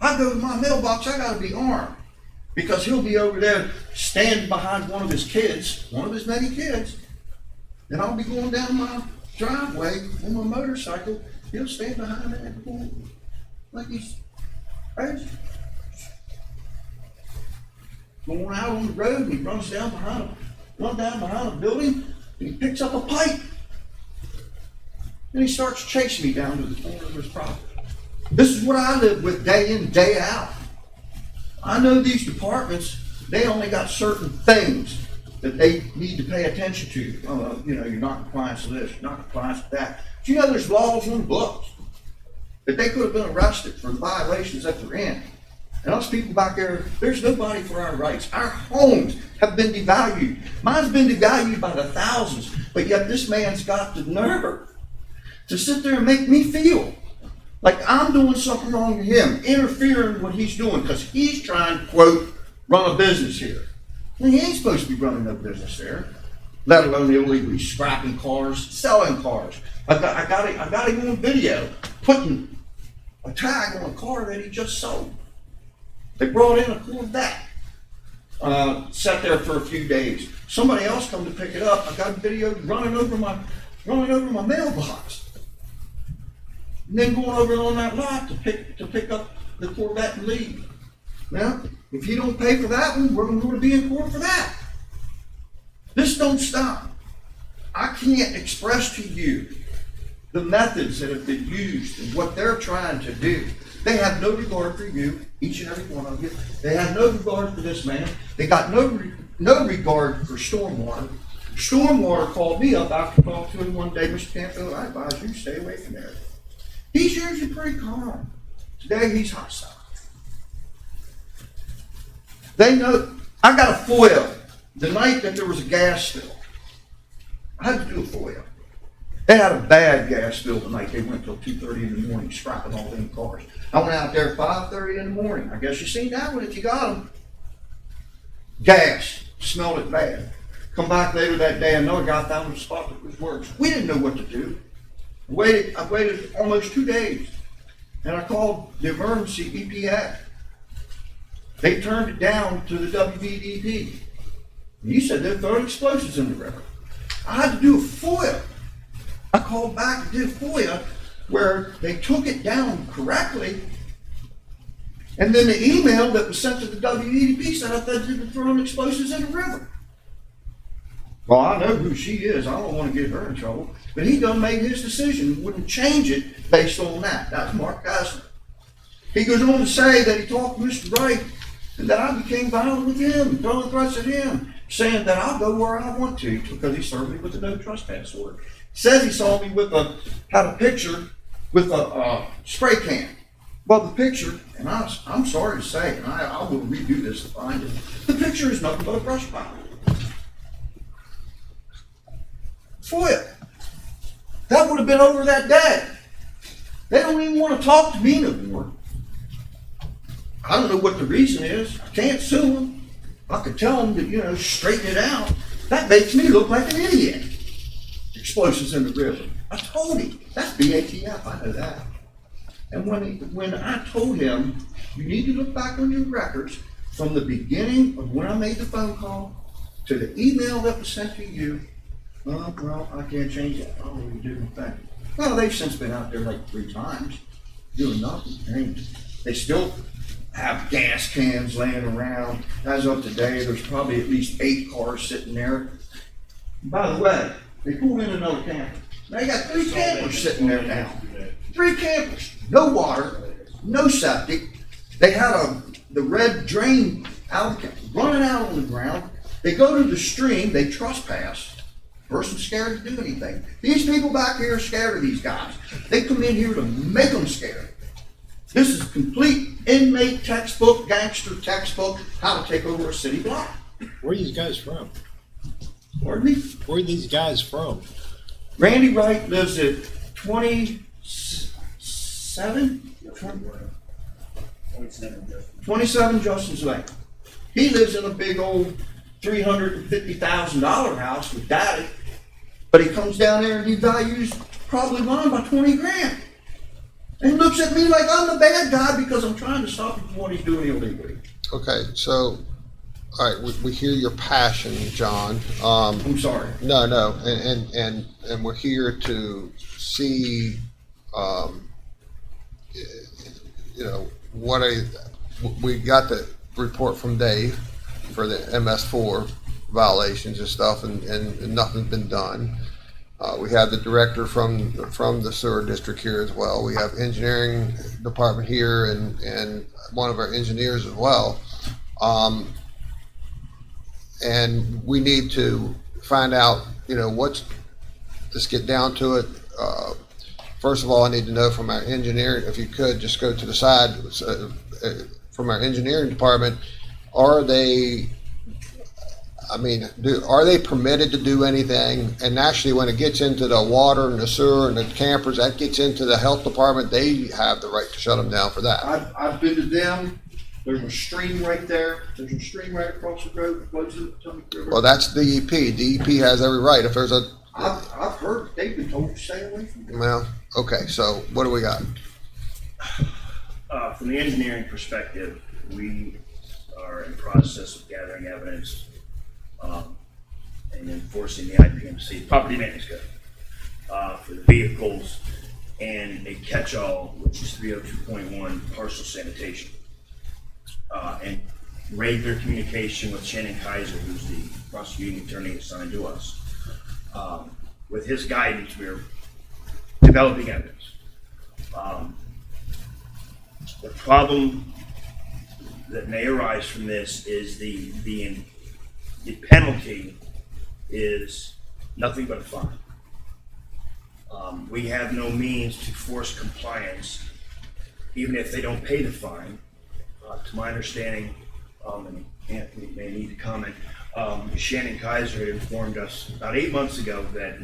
I go to my mailbox, I gotta be armed. Because he'll be over there standing behind one of his kids, one of his many kids, and I'll be going down my driveway on my motorcycle. He'll stand behind that door like he's crazy. Going out on the road and he runs down behind a building and he picks up a pipe. And he starts chasing me down to the corner of his property. This is what I live with day in, day out. I know these departments, they only got certain things that they need to pay attention to. You're not compliant to this, you're not compliant to that. But you know there's laws on the books that they could have been arrested for the violations that they're in. And us people back there, there's nobody for our rights. Our homes have been devalued. Mine's been devalued by the thousands, but yet this man's got the nerve to sit there and make me feel like I'm doing something wrong to him, interfering in what he's doing, because he's trying to, quote, run a business here. Well, he ain't supposed to be running no business there, let alone illegally scrapping cars, selling cars. I got him on video putting a tag on a car that he just sold. They brought in a Corvette, sat there for a few days. Somebody else come to pick it up. I got a video running over my mailbox. And then going over on that lot to pick up the Corvette and leave. Now, if you don't pay for that one, we're going to be in court for that. This don't stop. I can't express to you the methods that have been used and what they're trying to do. They have no regard for you, each and every one of you. They have no regard for this man. They got no regard for Stormwater. Stormwater called me up after talking to him one day, Mr. Campbell, I advise you stay away from there. He's usually pretty calm. Today he's hostile. They know, I got a FOIA the night that there was a gas spill. I had to do a FOIA. They had a bad gas spill the night they went till 2:30 in the morning scrapping all them cars. I went out there at 5:30 in the morning. I guess you seen that one if you got them. Gas. Smelled it bad. Come back later that day, another guy found the spot that was worse. We didn't know what to do. I waited almost 2 days. And I called the emergency EPA. They turned it down to the WVDP. And you said they're throwing explosives in the river. I had to do a FOIA. I called back and did a FOIA where they took it down correctly. And then the email that was sent to the WVDP said I thought they were throwing explosives in the river. Well, I know who she is. I don't want to get her in trouble. But he done made his decision, wouldn't change it based on that. That's Mark Geisler. He goes on to say that he talked to Mr. Wright and that I became violent with him, throwing threats at him, saying that I'll go where I want to because he served me with a no trespass order. Says he saw me had a picture with a spray can. Well, the picture, and I'm sorry to say, and I will redo this to find it, the picture is nothing but a brush pile. FOIA. That would have been over that day. They don't even want to talk to me no more. I don't know what the reason is. I can't sue them. I could tell them to, straighten it out. That makes me look like an idiot. Explosives in the river. I told him. That's BATF. I know that. And when I told him, you need to look back on your records from the beginning of when I made the phone call to the email that was sent to you, well, I can't change that. I don't even do anything. Well, they've since been out there like 3 times doing nothing. And they still have gas cans laying around. As of today, there's probably at least 8 cars sitting there. By the way, they pulled in another camper. They got 3 campers sitting there now. 3 campers. No water, no septic. They had the red drain out, running out on the ground. They go to the stream, they trespass. Person's scared to do anything. These people back here are scared of these guys. They come in here to make them scared. This is complete inmate textbook, gangster textbook, how to take over a city block. Where are these guys from? Pardon me? Where are these guys from? Randy Wright lives at 27 Justin's Lane. He lives in a big old $350,000 house with Daddy, but he comes down there and he values probably mine by 20 grand. and looks at me like I'm the bad guy because I'm trying to stop him from what he's doing illegally. Okay, so, all right, we hear your passion, John. I'm sorry. No, and we're here to see, you know, we got the report from Dave for the MS4 violations and stuff, and nothing's been done. We have the director from the sewer district here as well. We have engineering department here and one of our engineers as well. And we need to find out, you know, let's get down to it. First of all, I need to know from our engineering, if you could just go to the side, from our engineering department, are they permitted to do anything? And actually, when it gets into the water and the sewer and the campers, that gets into the health department, they have the right to shut them down for that. I've been to them. There's a stream right there. There's a stream right across the road that flows into the Potomac River. Well, that's DEP. DEP has every right. If there's a, I've heard they've been told to stay away from it. well, okay, so what do we got? From the engineering perspective, we are in process of gathering evidence and enforcing the IPMC property maintenance code for the vehicles and a catch-all, which is 302.1 partial sanitation. And regular communication with Shannon Kaiser, who's the prosecuting attorney assigned to us. With his guidance, we're developing evidence. The problem that may arise from this is the penalty is nothing but a fine. We have no means to force compliance, even if they don't pay the fine. To my understanding, and Anthony may need to comment, Shannon Kaiser had informed us about 8 months ago that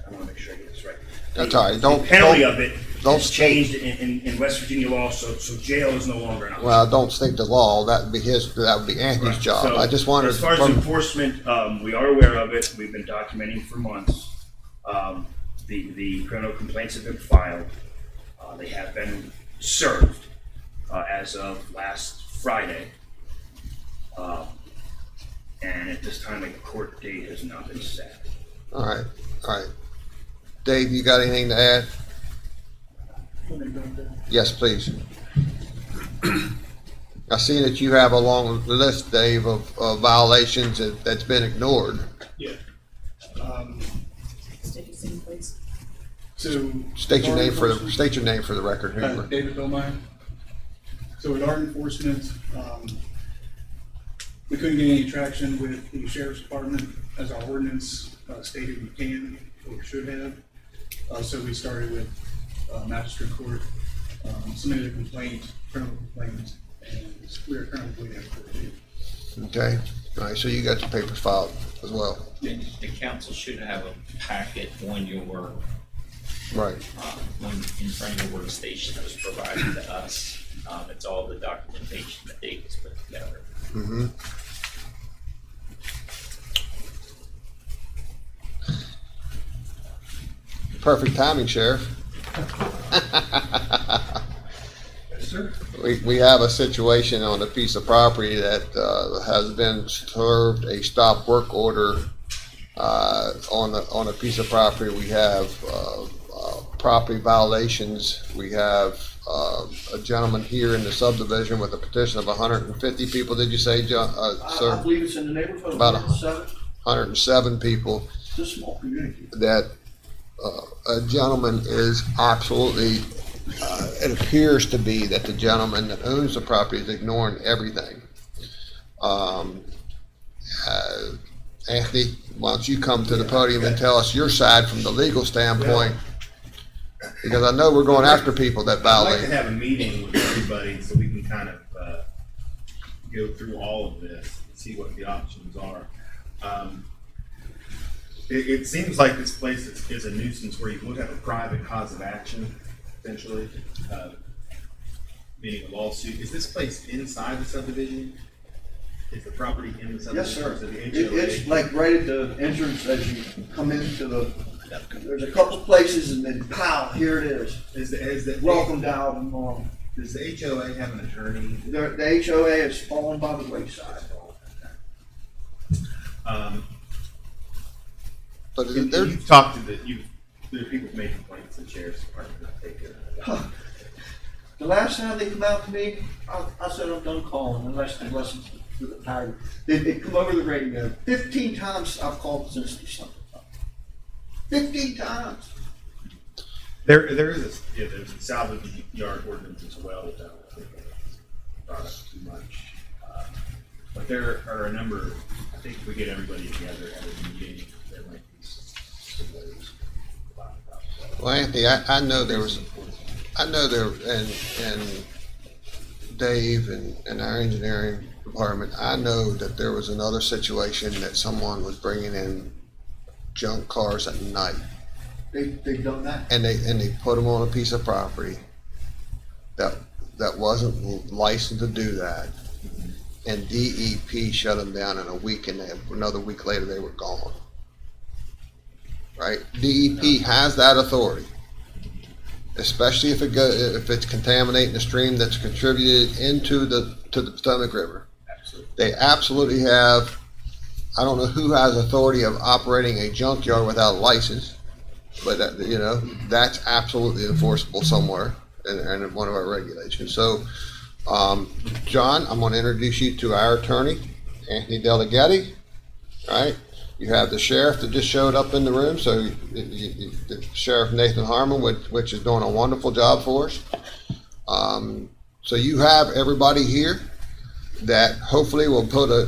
I want to make sure I get this right. That's all right. The penalty of it has changed in West Virginia law, so jail is no longer an option. Well, I don't think the law, that would be Anthony's job. So, I just wanted. as far as enforcement, we are aware of it. We've been documenting for months. The criminal complaints have been filed. They have been served as of last Friday. And at this time, a court date has not been set. All right. Dave, you got anything to add? Yes, please. I see that you have a long list, Dave, of violations that's been ignored. Yeah. State your name, please. So State your name for the record. David Billmeyer. So with our enforcement, we couldn't get any traction with the sheriff's department as our ordinance stated we can or should have. So we started with magistrate court, submitted a complaint, criminal complaint, and we are currently waiting for review. Okay. All right. So you got the papers filed as well. The council should have a packet on your Right. in front of your workstation that was provided to us. It's all the documentation that Dave has put together. Mm-hmm. Perfect timing, Sheriff. Yes, sir. We have a situation on a piece of property that has been served a stop work order on a piece of property. We have property violations. We have a gentleman here in the subdivision with a petition of 150 people. Did you say, John? Sir? I believe it's in the neighborhood. About 107. people. It's a small community. That a gentleman is absolutely, it appears to be that the gentleman that owns the property is ignoring everything. Anthony, why don't you come to the podium and tell us your side from the legal standpoint? Because I know we're going after people that I'd violate. like to have a meeting with everybody so we can kind of go through all of this and see what the options are. It seems like this place is a nuisance where you would have a private cause of action, essentially, meaning a lawsuit. Is this place inside the subdivision? Is the property in the subdivision? Yes, sir. Or is it the HOA? It's like right at the entrance as you come into the There's a couple places and then pow, here it is. Is the Welcome to Alvin Mall. Does the HOA have an attorney? The HOA is fallen by the wayside. But You've talked to there are people who made complaints to the sheriff's department not taking it. The last time they come out to me, I said I'm done calling unless they listen to the tiger. They come over the radio. 15 times I've called since December. 15 times. There's a salvage yard ordinance as well that I don't think I brought up too much. But there are a number, I think if we get everybody together at a meeting, there might be some ways to talk about that. Well, Anthony, I know there, and Dave and our engineering department, I know that there was another situation that someone was bringing in junk cars at night. They've done that. And they put them on a piece of property that wasn't licensed to do that. And DEP shut them down in a week, and another week later they were gone. Right? DEP has that authority, especially if it's contaminating the stream that's contributed to the Potomac River. Absolutely. They absolutely have. I don't know who has authority of operating a junkyard without a license, but that's absolutely enforceable somewhere in one of our regulations. So, John, I'm going to introduce you to our attorney, Anthony Deleghetti. Right? You have the sheriff that just showed up in the room, so the Sheriff Nathan Harmon, which is doing a wonderful job for us. So you have everybody here that hopefully will put a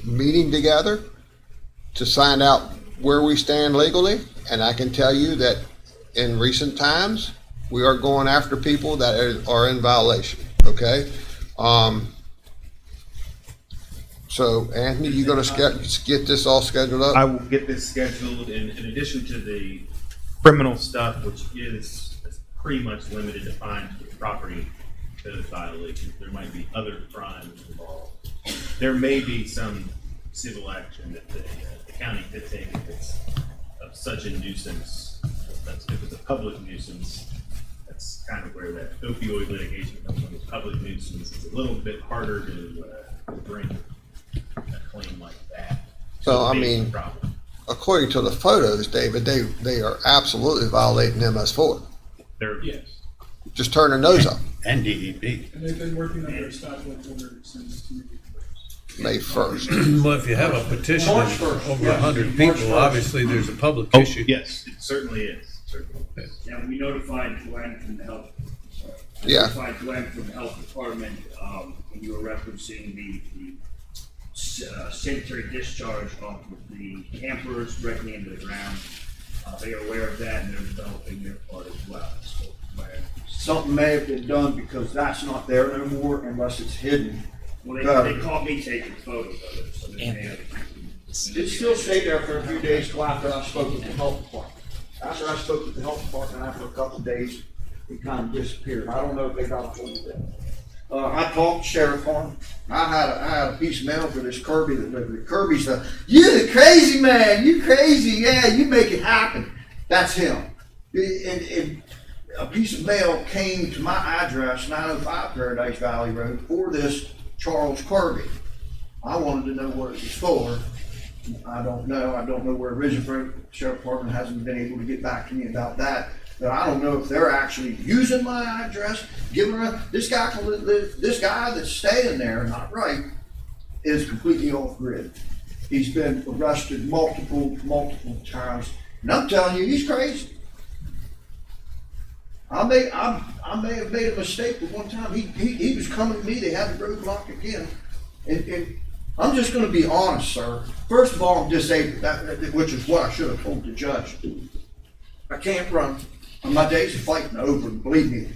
meeting together to find out where we stand legally. And I can tell you that in recent times, we are going after people that are in violation. Okay. So Anthony, you going to get this all scheduled up? I will get this scheduled in addition to the criminal stuff, which is pretty much limited to fines for property code violations. There might be other crimes involved. There may be some civil action that the county could take if it's of such a nuisance. If it's a public nuisance, that's kind of where that opioid litigation comes from. It's public nuisance. It's a little bit harder to bring a claim like that. So I mean, according to the photos, David, they are absolutely violating MS4. Yes. Just turn their nose up. And DEP. And they've been working on their stop work order since May 1st. Well, if you have a petition March of 1st, over yes. 100 March people, 1st. obviously there's a public Oh, issue. yes, it certainly is. Certainly is. Yeah, we notified Glenn from the health. Yeah. Notified Glenn from the health department, when you were referencing the sanitary discharge off of the campers directly into the ground. They are aware of that and they're developing their part as well. So, Something may have been done because that's not there no more unless it's hidden. well, they caught me taking photos of it, so they may have. It still stayed there for a few days till after I spoke with the health department. After I spoke with the health department, after a couple of days, it kind of disappeared. I don't know if they got a hold of it. I talked to Sheriff Horn. I had a piece of mail for this Kirby that lived there. Kirby's you the crazy man, you crazy, yeah, you make it happen. That's him. And a piece of mail came to my address, 905 Paradise Valley Road, for this Charles Kirby. I wanted to know what it was for. I don't know. I don't know where it originated from. The Sheriff Department hasn't been able to get back to me about that. But I don't know if they're actually using my address, giving her this guy that's staying there, not right, is completely off grid. He's been arrested multiple times, and I'm telling you, he's crazy. I may have made a mistake, but one time he was coming to me. They had the roadblock again, and I'm just going to be honest, sir. First of all, I'm disabled, which is what I should have told the judge. I can't run. My days of fighting are over, believe me.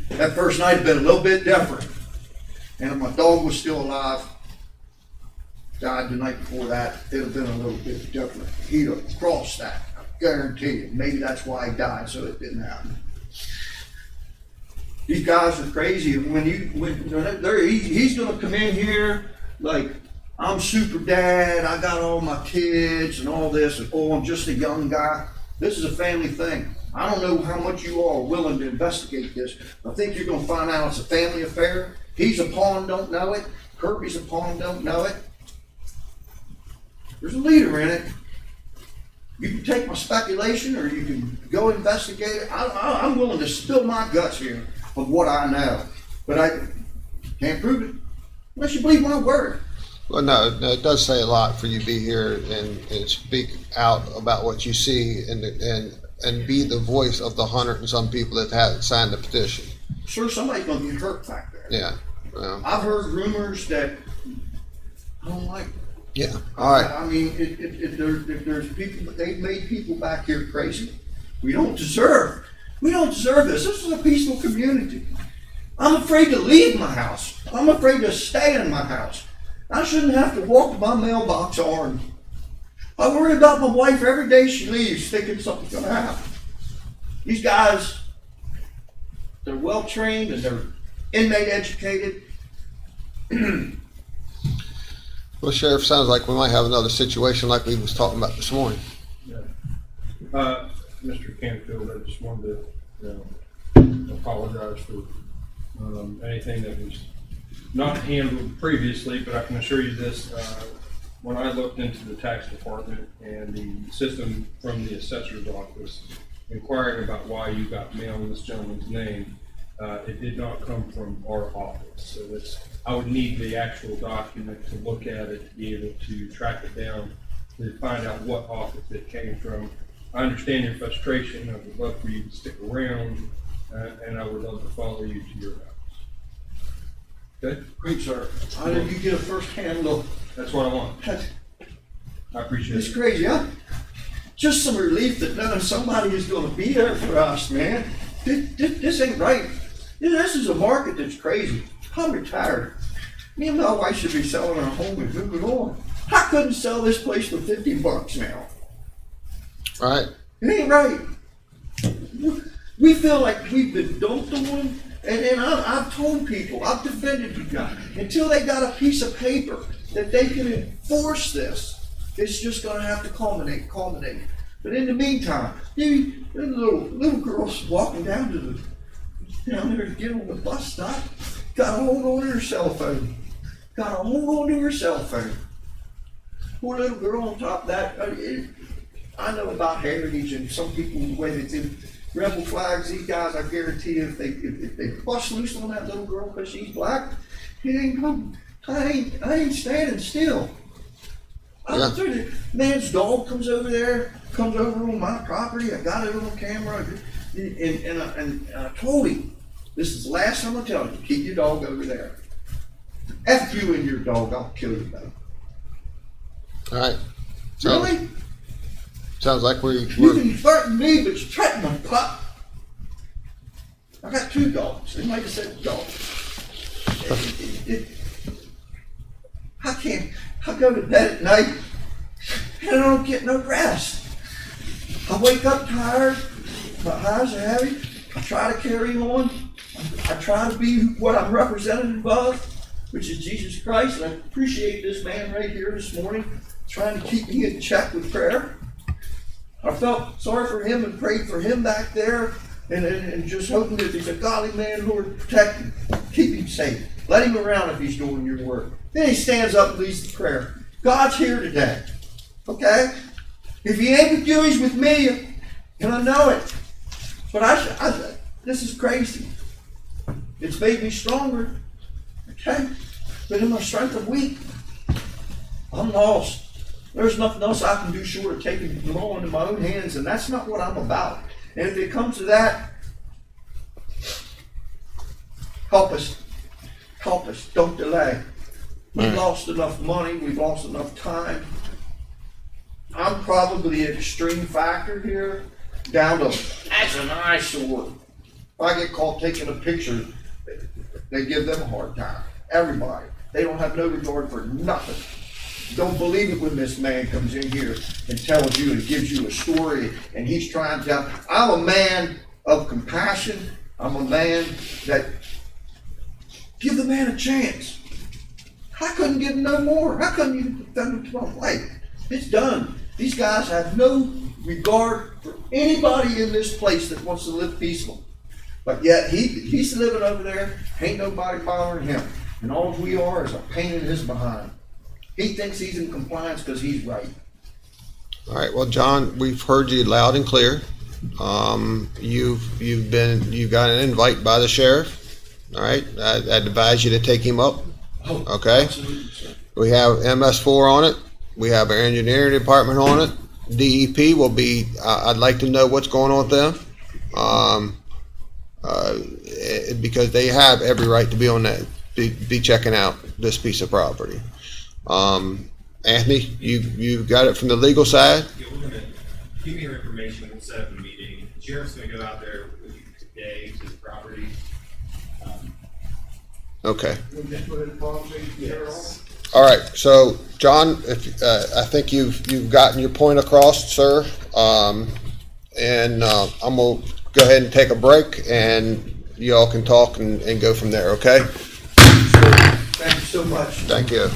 That first night had been a little bit different. And if my dog was still alive, died the night before that, it would have been a little bit different. He'd have crossed that, I guarantee you. Maybe that's why he died, so it didn't happen. These guys are crazy. He's gonna come in here like I'm super dad, I got all my kids and all this, and oh, I'm just a young guy. This is a family thing. I don't know how much you all are willing to investigate this. I think you're gonna find out it's a family affair. He's a pawn, don't know it. Kirby's a pawn, don't know it. There's a leader in it. You can take my speculation or you can go investigate it. I'm willing to spill my guts here of what I know, but I can't prove it unless you believe my word. Well, no, it does say a lot for you to be here and speak out about what you see and be the voice of the 100 and some people that haven't signed the petition. Sure, somebody's gonna get hurt back there. Yeah. Well, I've heard rumors that I don't like. yeah. All right. I mean, if there's people, they've made people back here crazy. We don't deserve this. This is a peaceful community. I'm afraid to leave my house. I'm afraid to stay in my house. I shouldn't have to walk to my mailbox armed. I worry about my wife every day she leaves, thinking something's gonna happen. These guys, they're well trained and they're inmate educated. Well, Sheriff, sounds like we might have another situation like we was talking about this morning. Mr. Canfield, I just wanted to, apologize for anything that was not handled previously, but I can assure you this, when I looked into the tax department and the system from the assessor's office, inquiring about why you got mail in this gentleman's name, it did not come from our office. So I would need the actual document to look at it, to be able to track it down, to find out what office it came from. I understand your frustration. I would love for you to stick around, and I would love to follow you to your house. Okay? Great, sir. How did you get a first-hand look? That's what I want. I appreciate It's it. crazy, huh? Just some relief that knowing somebody is going to be there for us, man. This ain't right. This is a market that's crazy. I'm retired. Me and my wife should be selling our home and moving on. I couldn't sell this place for $50 now. All right. It ain't right. We feel like we've been dumped on, and I've told people, I've defended you guys, until they got a piece of paper that they can enforce this, it's just gonna have to culminate. But in the meantime, the little girl's walking down there to get on the bus stop, got a hold on to her cell phone. Poor little girl on top of that. I know about heritage and some people, the way they do rebel flags, these guys, I guarantee you, if they bust loose on that little girl because she's black, it ain't come. I ain't standing still. Yeah. The man's dog comes over on my property. I got it on camera, and I told him, this is the last time I'm telling you, keep your dog over there. F you and your dog, I'll kill you though. All right. Really? Sounds like You we're can threaten me, but you threaten my pup. I got 2 dogs. They might have said dogs. I go to bed at night and I don't get no rest. I wake up tired, my eyes are heavy, I try to carry on, I try to be what I'm representative of, which is Jesus Christ, and I appreciate this man right here this morning trying to keep me in check with prayer. I felt sorry for him and prayed for him back there, and just hoping that he's a godly man, Lord, protect him, keep him safe. Let him around if he's doing your work. Then he stands up and leads the prayer. God's here today, okay? If he ain't with you, he's with me, and I know it. But this is crazy. It's made me stronger, okay? But in my strength, I'm weak. I'm lost. There's nothing else I can do short of taking the law into my own hands, and that's not what I'm about. And if it comes to that, help us. Don't delay. We've lost enough money. We've lost enough time. I'm probably an extreme factor here, down to, that's an eyesore. If I get caught taking a picture, they give them a hard time. Everybody. They don't have no regard for nothing. Don't believe it when this man comes in here and tells you and gives you a story and he's trying to tell. I'm a man of compassion. I'm a man that give the man a chance. I couldn't give them no more. I couldn't even defend them to my life. It's done. These guys have no regard for anybody in this place that wants to live peaceful. But yet he's living over there, ain't nobody bothering him. And all we are is a pain in his behind. He thinks he's in compliance because he's right. All right, well, John, we've heard you loud and clear. You've got an invite by the sheriff. All right, I'd advise you to take him up. Okay. Absolutely, sir. We have MS4 on it. We have our engineering department on it. DEP will be. I'd like to know what's going on with them, because they have every right to be on that, be checking out this piece of property. Anthony, you got it from the legal side. Yeah, we're gonna give me your information. We'll set up a meeting. The sheriff's gonna go out there with you today to the property. Okay. Yes. All right. So, John, if I think you've gotten your point across, sir. And I'm gonna go ahead and take a break, and you all can talk and go from there. Okay. Thank you so much. Thank you.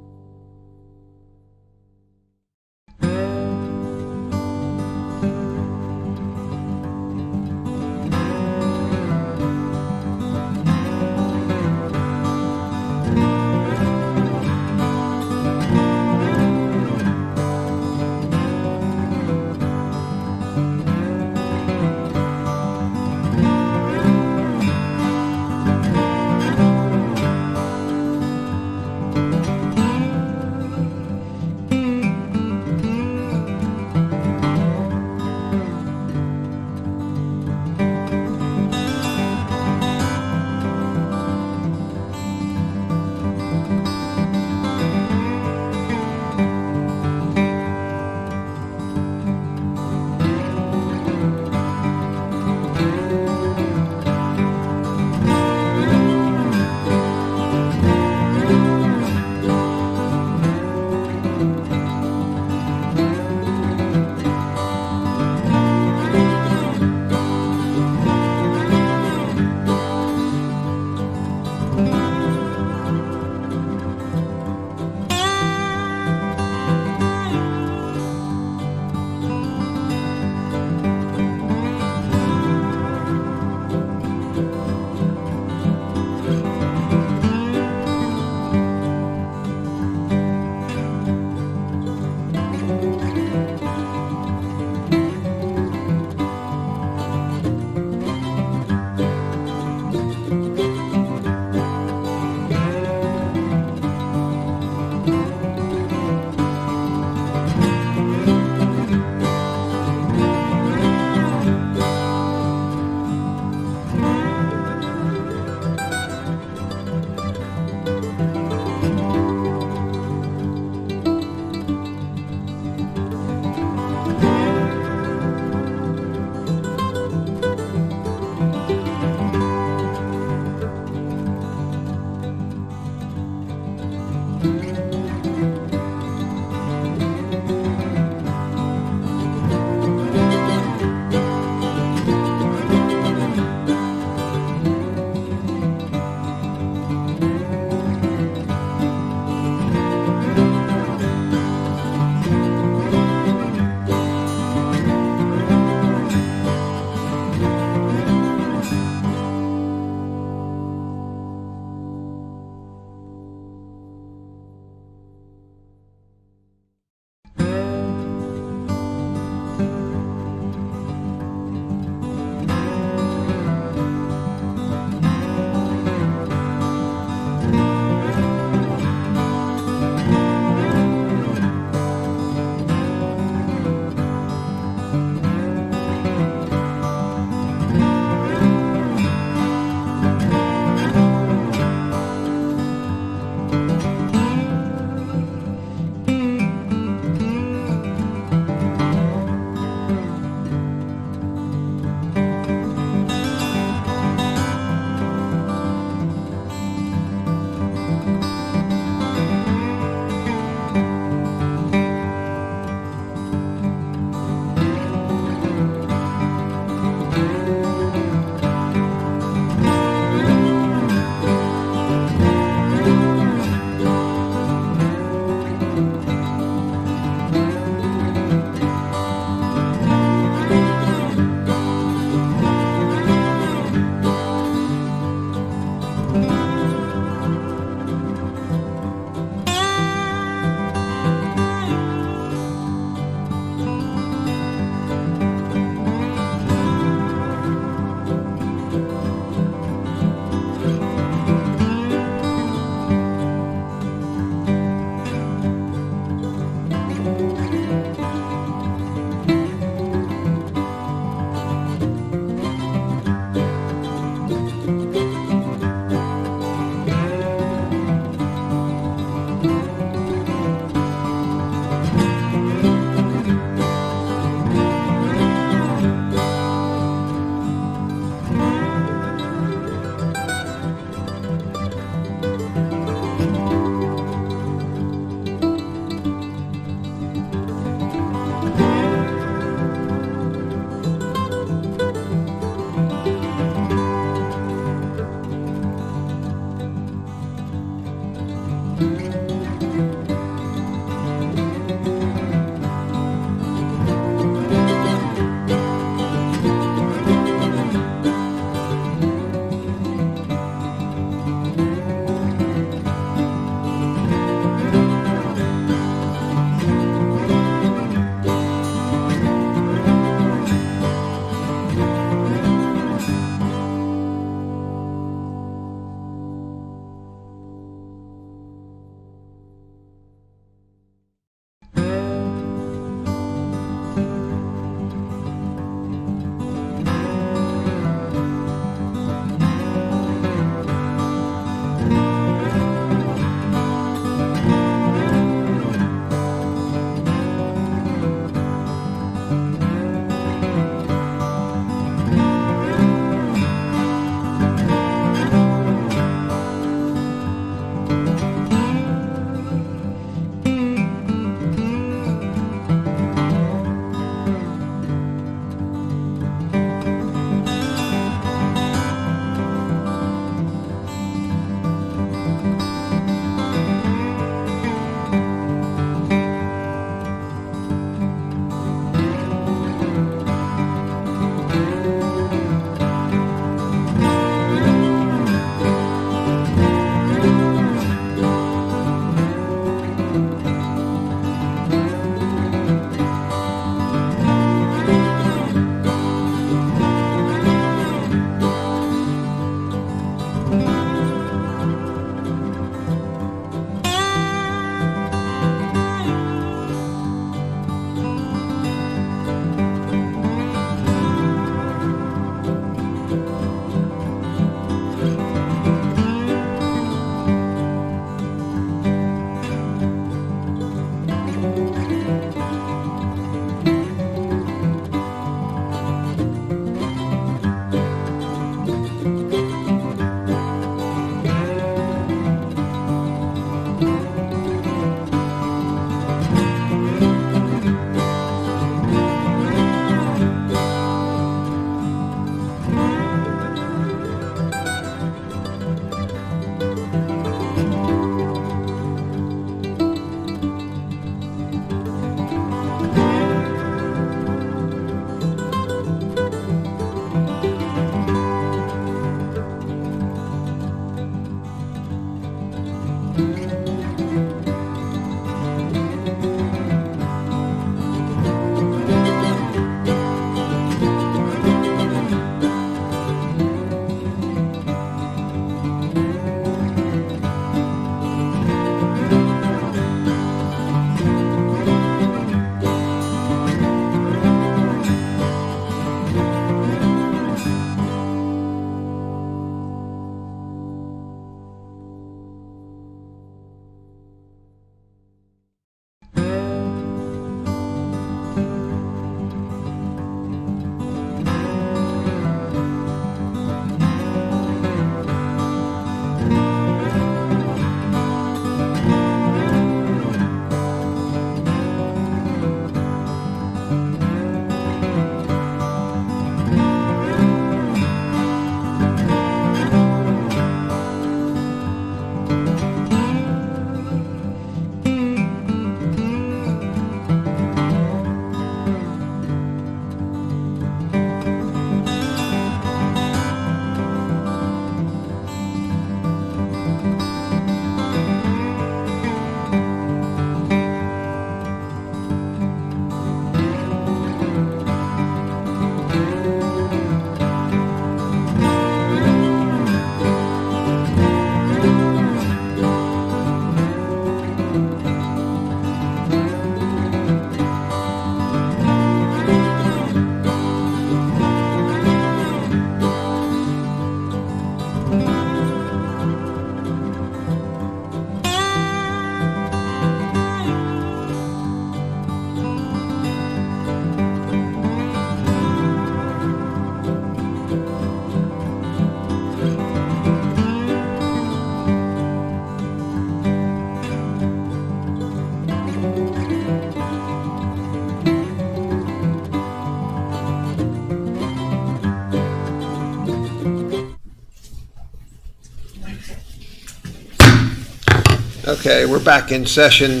Okay, we're back in session.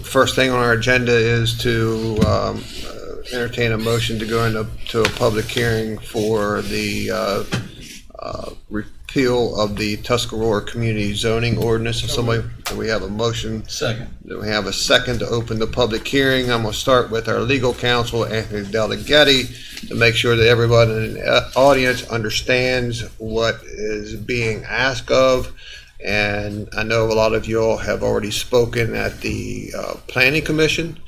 First thing on our agenda is to entertain a motion to go into a public hearing for the repeal of the Tuscarora Community Zoning Ordinance. If somebody, do we have a motion? Second. Do we have a second to open the public hearing? I'm going to start with our legal counsel, Anthony Delligatti, to make sure that everybody in the audience understands what is being asked of. And I know a lot of you all have already spoken at the Planning Commission.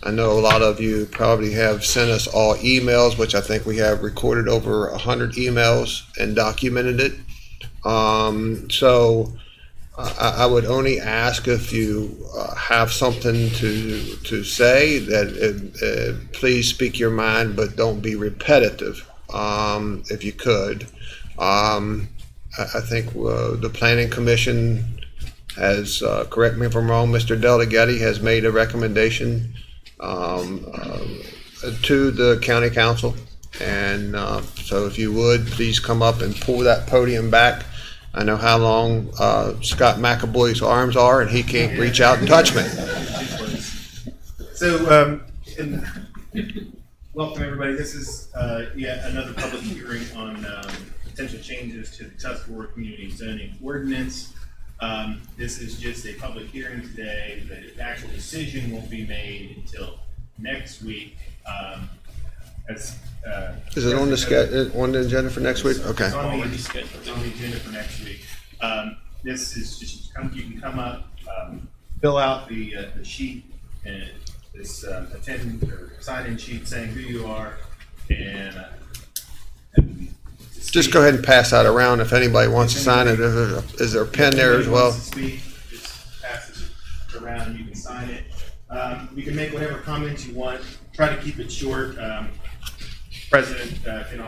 I know a lot of you probably have sent us all emails, which I think we have recorded over 100 emails and documented it. So I would only ask if you have something to say that please speak your mind, but don't be repetitive if you could. I think the Planning Commission has, correct me if I'm wrong, Mr. Delligatti has made a recommendation to the County Council. And so if you would, please come up and pull that podium back. I know how long Scott McAvoy's arms are, and he can't reach out and touch me. So, welcome everybody. This is yet another public hearing on potential changes to the Tuscarora Community Zoning Ordinance. This is just a public hearing today. The actual decision won't be made until next week. Is it on the agenda for next week? Okay. It's on the agenda for next week. This is just, you can come up, fill out the sheet, and this attend or sign-in sheet saying who you are, and just go ahead and pass that around if anybody wants to sign it. Is there a pen there as well? Just pass it around and you can sign it. You can make whatever comments you want. Try to keep it short. President can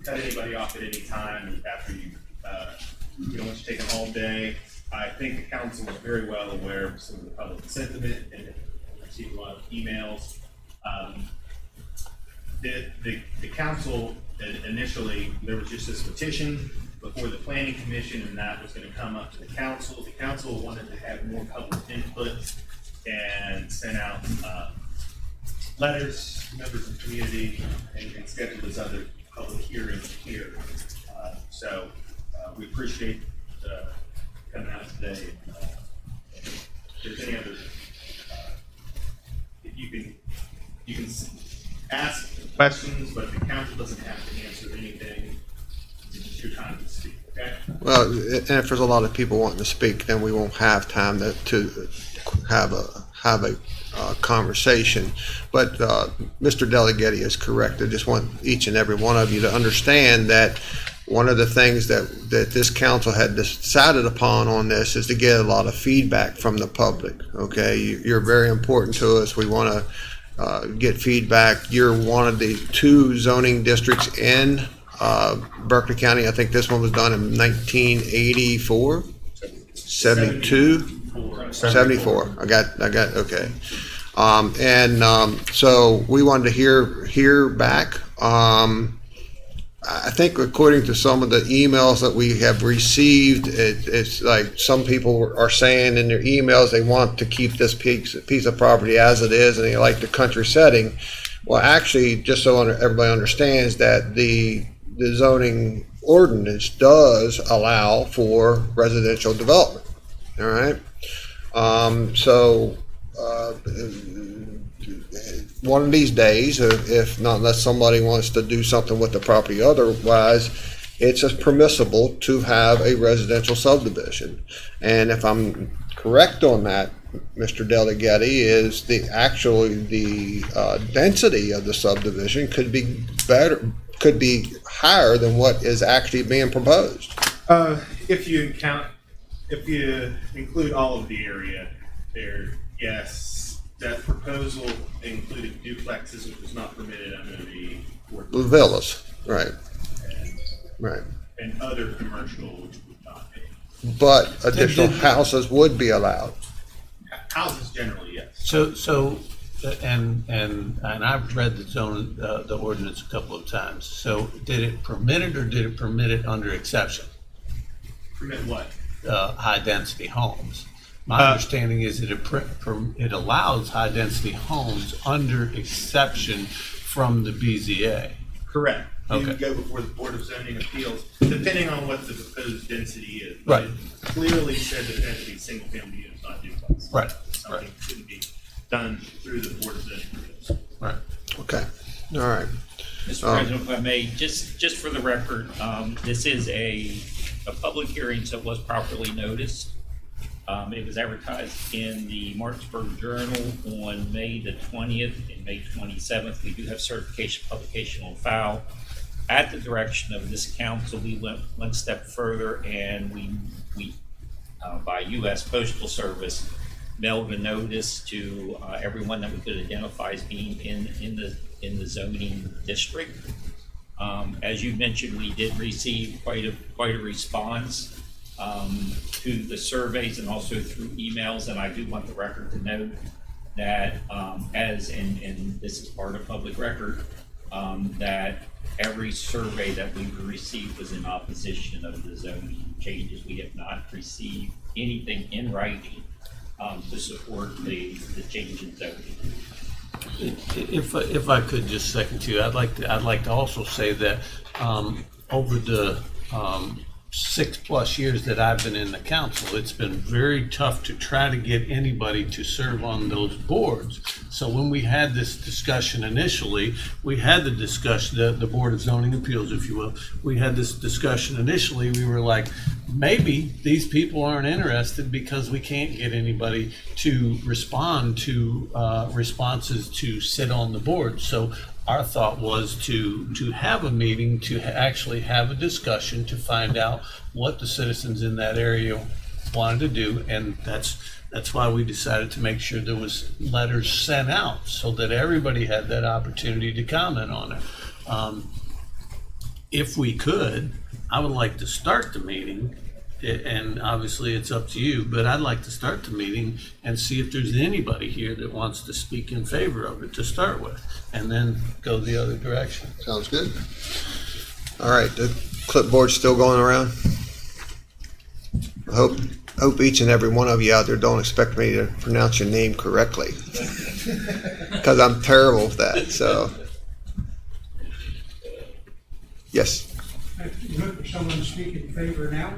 cut anybody off at any time after you don't want you taking all day. I think the council is very well aware of some of the public sentiment and received a lot of emails. The council initially, there was just this petition before the Planning Commission, and that was going to come up to the council. The council wanted to have more public input and sent out letters to members of the community and schedule this other public hearing here. So we appreciate coming out today. If there's any other, you can ask questions, but the council doesn't have to answer anything. It's your time to speak. Okay. Well, and if there's a lot of people wanting to speak, then we won't have time to have a conversation. But Mr. Delligatti is correct. I just want each and every one of you to understand that one of the things that this council had decided upon on this is to get a lot of feedback from the public. Okay, you're very important to us. We want to get feedback. You're one of the 2 zoning districts in Berkeley County. I think this one was done in 1984, 72. 74. I got okay. So we wanted to hear back. I think according to some of the emails that we have received, it's like some people are saying in their emails they want to keep this piece of property as it is, and they like the country setting. Well, actually, just so everybody understands that the zoning ordinance does allow for residential development. All right. One of these days, if not, unless somebody wants to do something with the property otherwise, it's just permissible to have a residential subdivision. And if I'm correct on that, Mr. Delligatti, is the density of the subdivision could be higher than what is actually being proposed. If you include all of the area there, yes. That proposal included duplexes, which was not permitted under the ordinance. Villas, right. Right. And other commercial, which would not be. But additional houses would be allowed. Houses generally, yes. So, and I've read the ordinance a couple of times. So, did it permit it, or did it permit it under exception? Permit what? High density homes. My understanding is that it allows high-density homes under exception from the BZA. Correct. You Okay. would go before the Board of Zoning Appeals, depending on what the proposed density is. Right. It clearly said that it had to be single-family units, not duplex. Right, Something couldn't be done through the Board of Zoning Appeals. right. Okay, all right. Mr. President, if I may, just for the record, this is a public hearing, so it was properly noticed. It was advertised in the Martinsburg Journal on May the 20th and May 27th. We do have certification publication on file. At the direction of this council, we went one step further and we by U.S. Postal Service, mailed a notice to everyone that we could identify as being in the zoning district. As you mentioned, we did receive quite a response to the surveys and also through emails, and I do want the record to note that and this is part of public record, that every survey that we received was in opposition of the zoning changes. We have not received anything in writing to support the change in zoning. If I could just second you, I'd like to also say that over the 6+ years that I've been in the council, it's been very tough to try to get anybody to serve on those boards. So when we had this discussion initially, we had the discussion, the Board of Zoning Appeals, if you will, we had this discussion initially, we were like, maybe these people aren't interested because we can't get anybody to respond to responses to sit on the board. So our thought was to have a meeting, to actually have a discussion, to find out what the citizens in that area wanted to do, and that's why we decided to make sure there was letters sent out so that everybody had that opportunity to comment on it. If we could, I would like to start the meeting, and obviously it's up to you, but I'd like to start the meeting and see if there's anybody here that wants to speak in favor of it to start with, and then go the other direction. Sounds good. All right, the clipboard's still going around. I hope each and every one of you out there don't expect me to pronounce your name correctly, because I'm terrible with that. So, yes. You look for someone to speak in favor now?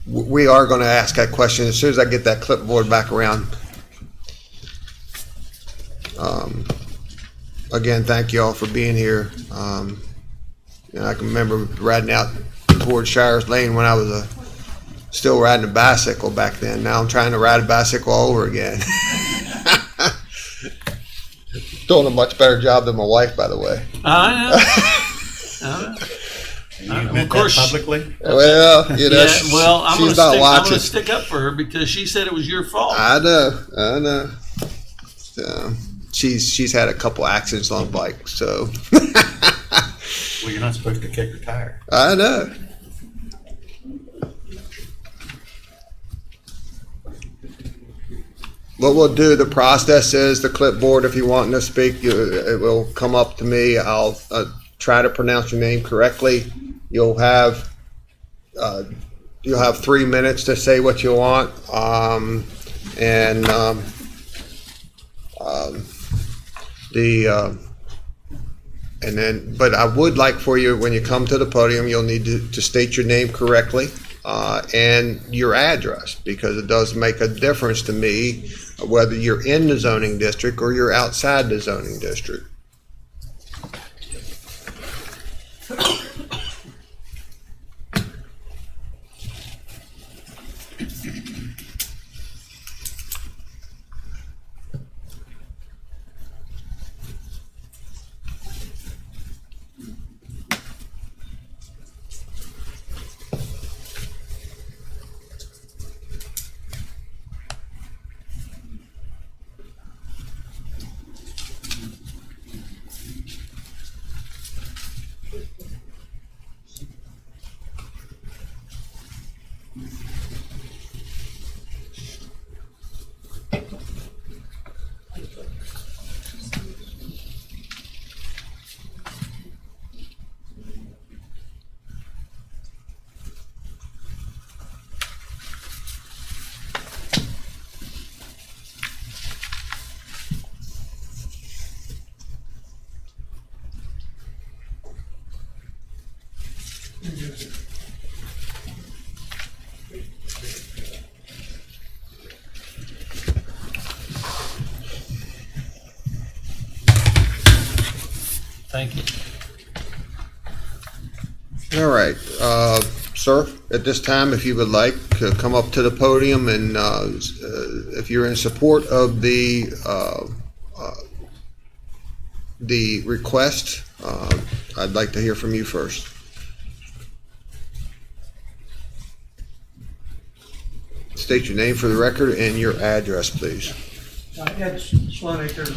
We are going to ask that question as soon as I get that clipboard back around. Again, thank you all for being here. I can remember riding out toward Shires Lane when I was still riding a bicycle back then. Now I'm trying to ride a bicycle all over again. Doing a much better job than my wife, by the way. Of course, publicly. Well, you know, yeah, well, she's not watching. I'm going to stick up for her because she said it was your fault. I know. She's had a couple accidents on bikes, so. Well, you're not supposed to kick her tire. I know. What we'll do, the process is the clipboard, if you want to speak, it will come up to me. I'll try to pronounce your name correctly. You'll have 3 minutes to say what you want, but I would like for you, when you come to the podium, you'll need to state your name correctly and your address, because it does make a difference to me whether you're in the zoning district or you're outside the zoning district. Thank you. All right, sir, at this time, if you would like to come up to the podium and if you're in support of the request, I'd like to hear from you first. State your name for the record and your address, please. Ed Sloanaker,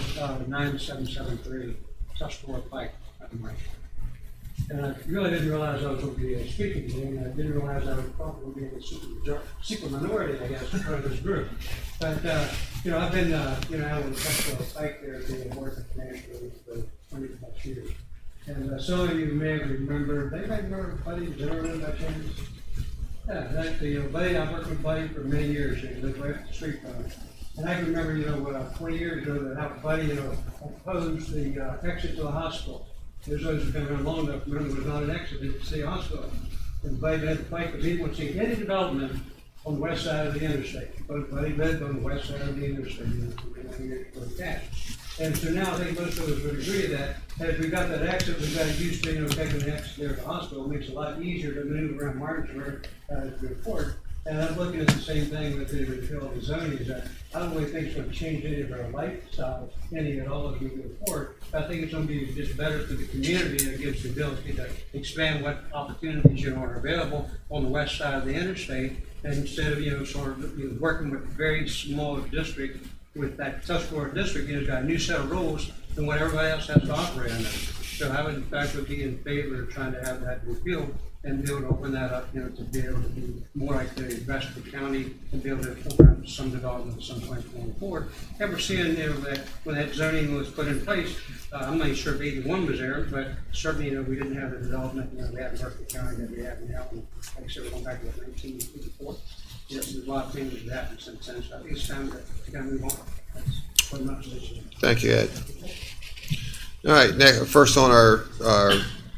9773, Tuscarora Pike. And I really didn't realize I was going to be speaking today, and I didn't realize I would probably be in the super minority, I guess, part of this group. But, I've been, out in Tuscarora Pike there, being working financially for 20 plus years. And some of you may remember, they may remember Buddy Zimmerman by chance? Yeah, Buddy, I've worked with Buddy for many years, and he lived right up the street from me. And I can remember, 20 years ago, that how Buddy, opposed the exit to the hospital. There's those who've been around long enough to remember there was not an exit to the city hospital. And Buddy had to fight because he didn't want to see any development on the west side of the interstate. But Buddy lived on the west side of the interstate, for the cash. And so now I think most of us would agree that as we got that exit, we got used to, taking the exit there at the hospital. It makes it a lot easier to move around Martinsburg to the port. And I'm looking at the same thing with the repeal of the zoning, is that I don't really think it's going to change any of our lifestyle, any at all as we go forward. I think it's going to be just better for the community, and it gives the ability to expand what opportunities, are available on the west side of the interstate. And instead of, working with a very small district, with that Tuscarora district, it's got a new set of rules than what everybody else has to operate under. So I would, in fact, would be in favor of trying to have that repealed and be able to open that up, to be able to be more like the rest of the county and be able to program some development at some point going forward. And we're seeing, that when that zoning was put in place, I'm not sure if 81 was there, but certainly, we didn't have the development, we have in Berkeley County that we have now. And like I said, we're going back to 1954. Yes, there's a lot of things that have happened since then, so I think it's time to move on. That's pretty much it. Thank you, Ed. All right, next, first on our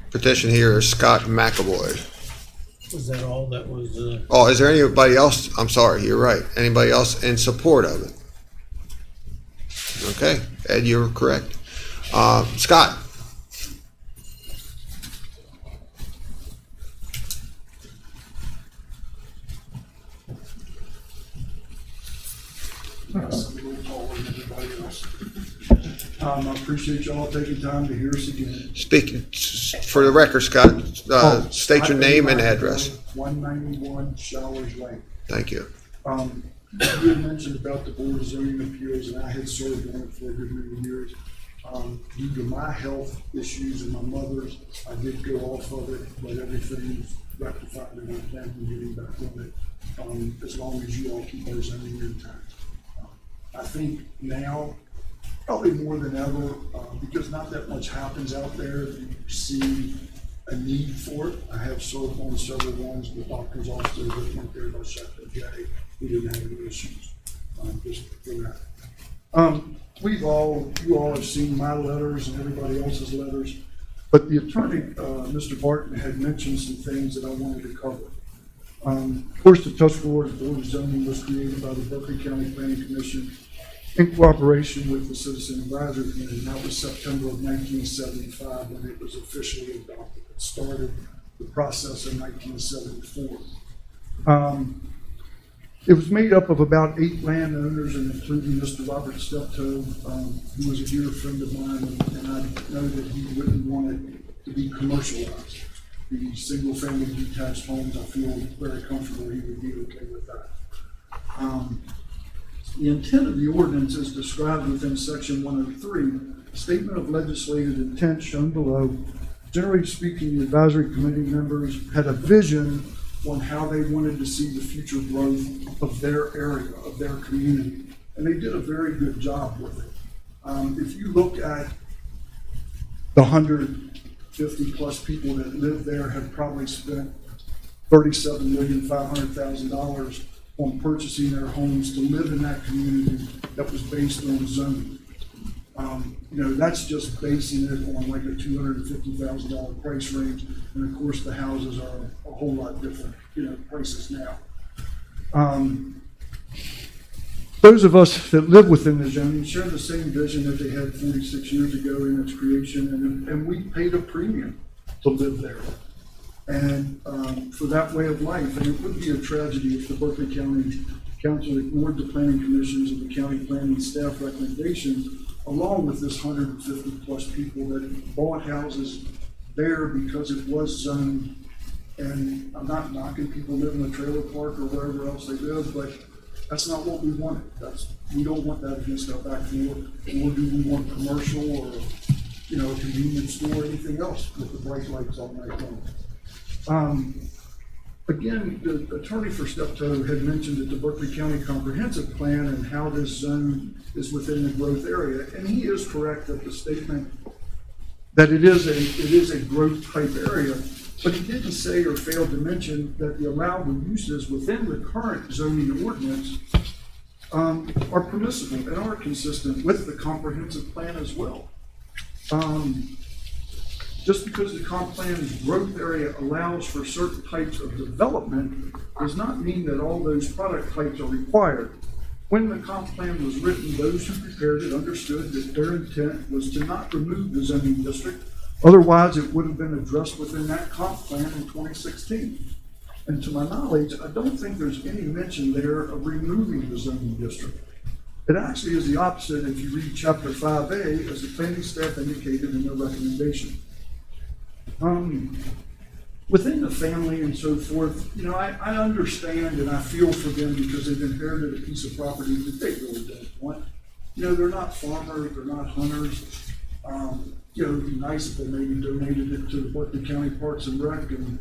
petition here is Scott McAvoy. Was that all that was? Oh, is there anybody else? I'm sorry, you're right. Anybody else in support of it? Okay, Ed, you're correct. Scott. I appreciate y'all taking time to hear us again. Speaking for the record, Scott, state your name and address. 191 Showers Lane. Thank you. You had mentioned about the Board of Zoning Appeals, and I had served on it for a good many years. Due to my health issues and my mother's, I did go off of it, but everything's rectified and I plan on getting back on it, as long as you all keep our zoning intact. I think now, probably more than ever, because not that much happens out there, you see a need for it. I have served on several ones with doctors also that went there by Sheffield J. We didn't have any issues, just for that. You all have seen my letters and everybody else's letters, but the attorney, Mr. Barton, had mentioned some things that I wanted to cover. Of course, the Tuscarora Board of Zoning was created by the Berkeley County Planning Commission in cooperation with the Citizen Advisory Committee. That was September of 1975 when it was officially adopted. It started the process in 1974. It was made up of about 8 landowners, and including Mr. Robert Steptoe, who was a dear friend of mine, and I know that he wouldn't want it to be commercialized. The single-family detached homes, I feel very comfortable he would be okay with that. The intent of the ordinance is described within section 103, statement of legislative intent shown below. Generally speaking, the advisory committee members had a vision on how they wanted to see the future growth of their area, of their community, and they did a very good job with it. If you look at the 150 plus people that live there, have probably spent $37,500,000 on purchasing their homes to live in that community that was based on zoning. That's just basing it on like a $250,000 price range. And of course, the houses are a whole lot different, prices now. Those of us that live within the zoning share the same vision that they had 46 years ago in its creation, and we paid a premium to live there. And for that way of life, and it would be a tragedy if the Berkeley County Council ignored the planning commissions and the county planning staff recommendations, along with this 150 plus people that bought houses there because it was zoned. And I'm not knocking people live in a trailer park or wherever else they live, but that's not what we wanted. We don't want that against our back door, nor do we want commercial or, a convenience store or anything else with the bright lights all night long. Again, the attorney for Steptoe had mentioned that the Berkeley County Comprehensive Plan and how this zone is within the growth area. And he is correct that the statement that it is a growth type area, but he didn't say or failed to mention that the allowable uses within the current zoning ordinance are permissible and are consistent with the comprehensive plan as well. Just because the comp plan's growth area allows for certain types of development does not mean that all those product types are required. When the comp plan was written, those who prepared it understood that their intent was to not remove the zoning district. Otherwise, it would have been addressed within that comp plan in 2016. And to my knowledge, I don't think there's any mention there of removing the zoning district. It actually is the opposite if you read chapter 5A, as the planning staff indicated in their recommendation. Within the family and so forth, I understand and I feel for them because they've inherited a piece of property that they really don't want. They're not farmers, they're not hunters. It'd be nice if they maybe donated it to the Berkeley County Parks and Rec, and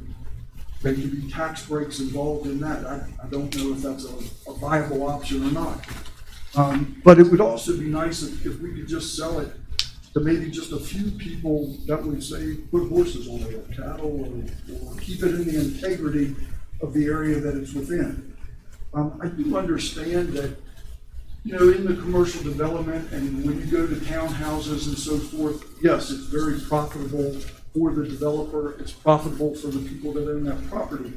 there could be tax breaks involved in that. I don't know if that's a viable option or not. But it would also be nice if we could just sell it to maybe just a few people that would say put horses on it or cattle or keep it in the integrity of the area that it's within. I do understand that, in the commercial development and when you go to townhouses and so forth, yes, it's very profitable for the developer. It's profitable for the people that own that property.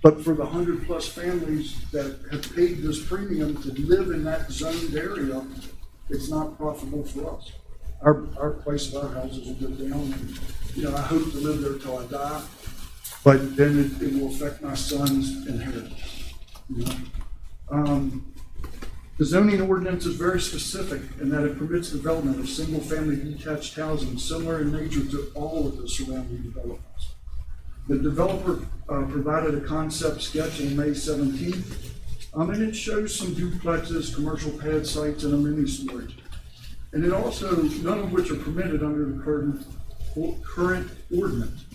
But for the 100 plus families that have paid this premium to live in that zoned area, it's not profitable for us. Our price of our houses will go down, and I hope to live there till I die, but then it will affect my son's inheritance. The zoning ordinance is very specific in that it permits development of single-family detached housing similar in nature to all of the surrounding developments. The developer provided a concept sketch on May 17th, and it shows some duplexes, commercial pad sites, and a mini storage. And it also, none of which are permitted under the current ordinance.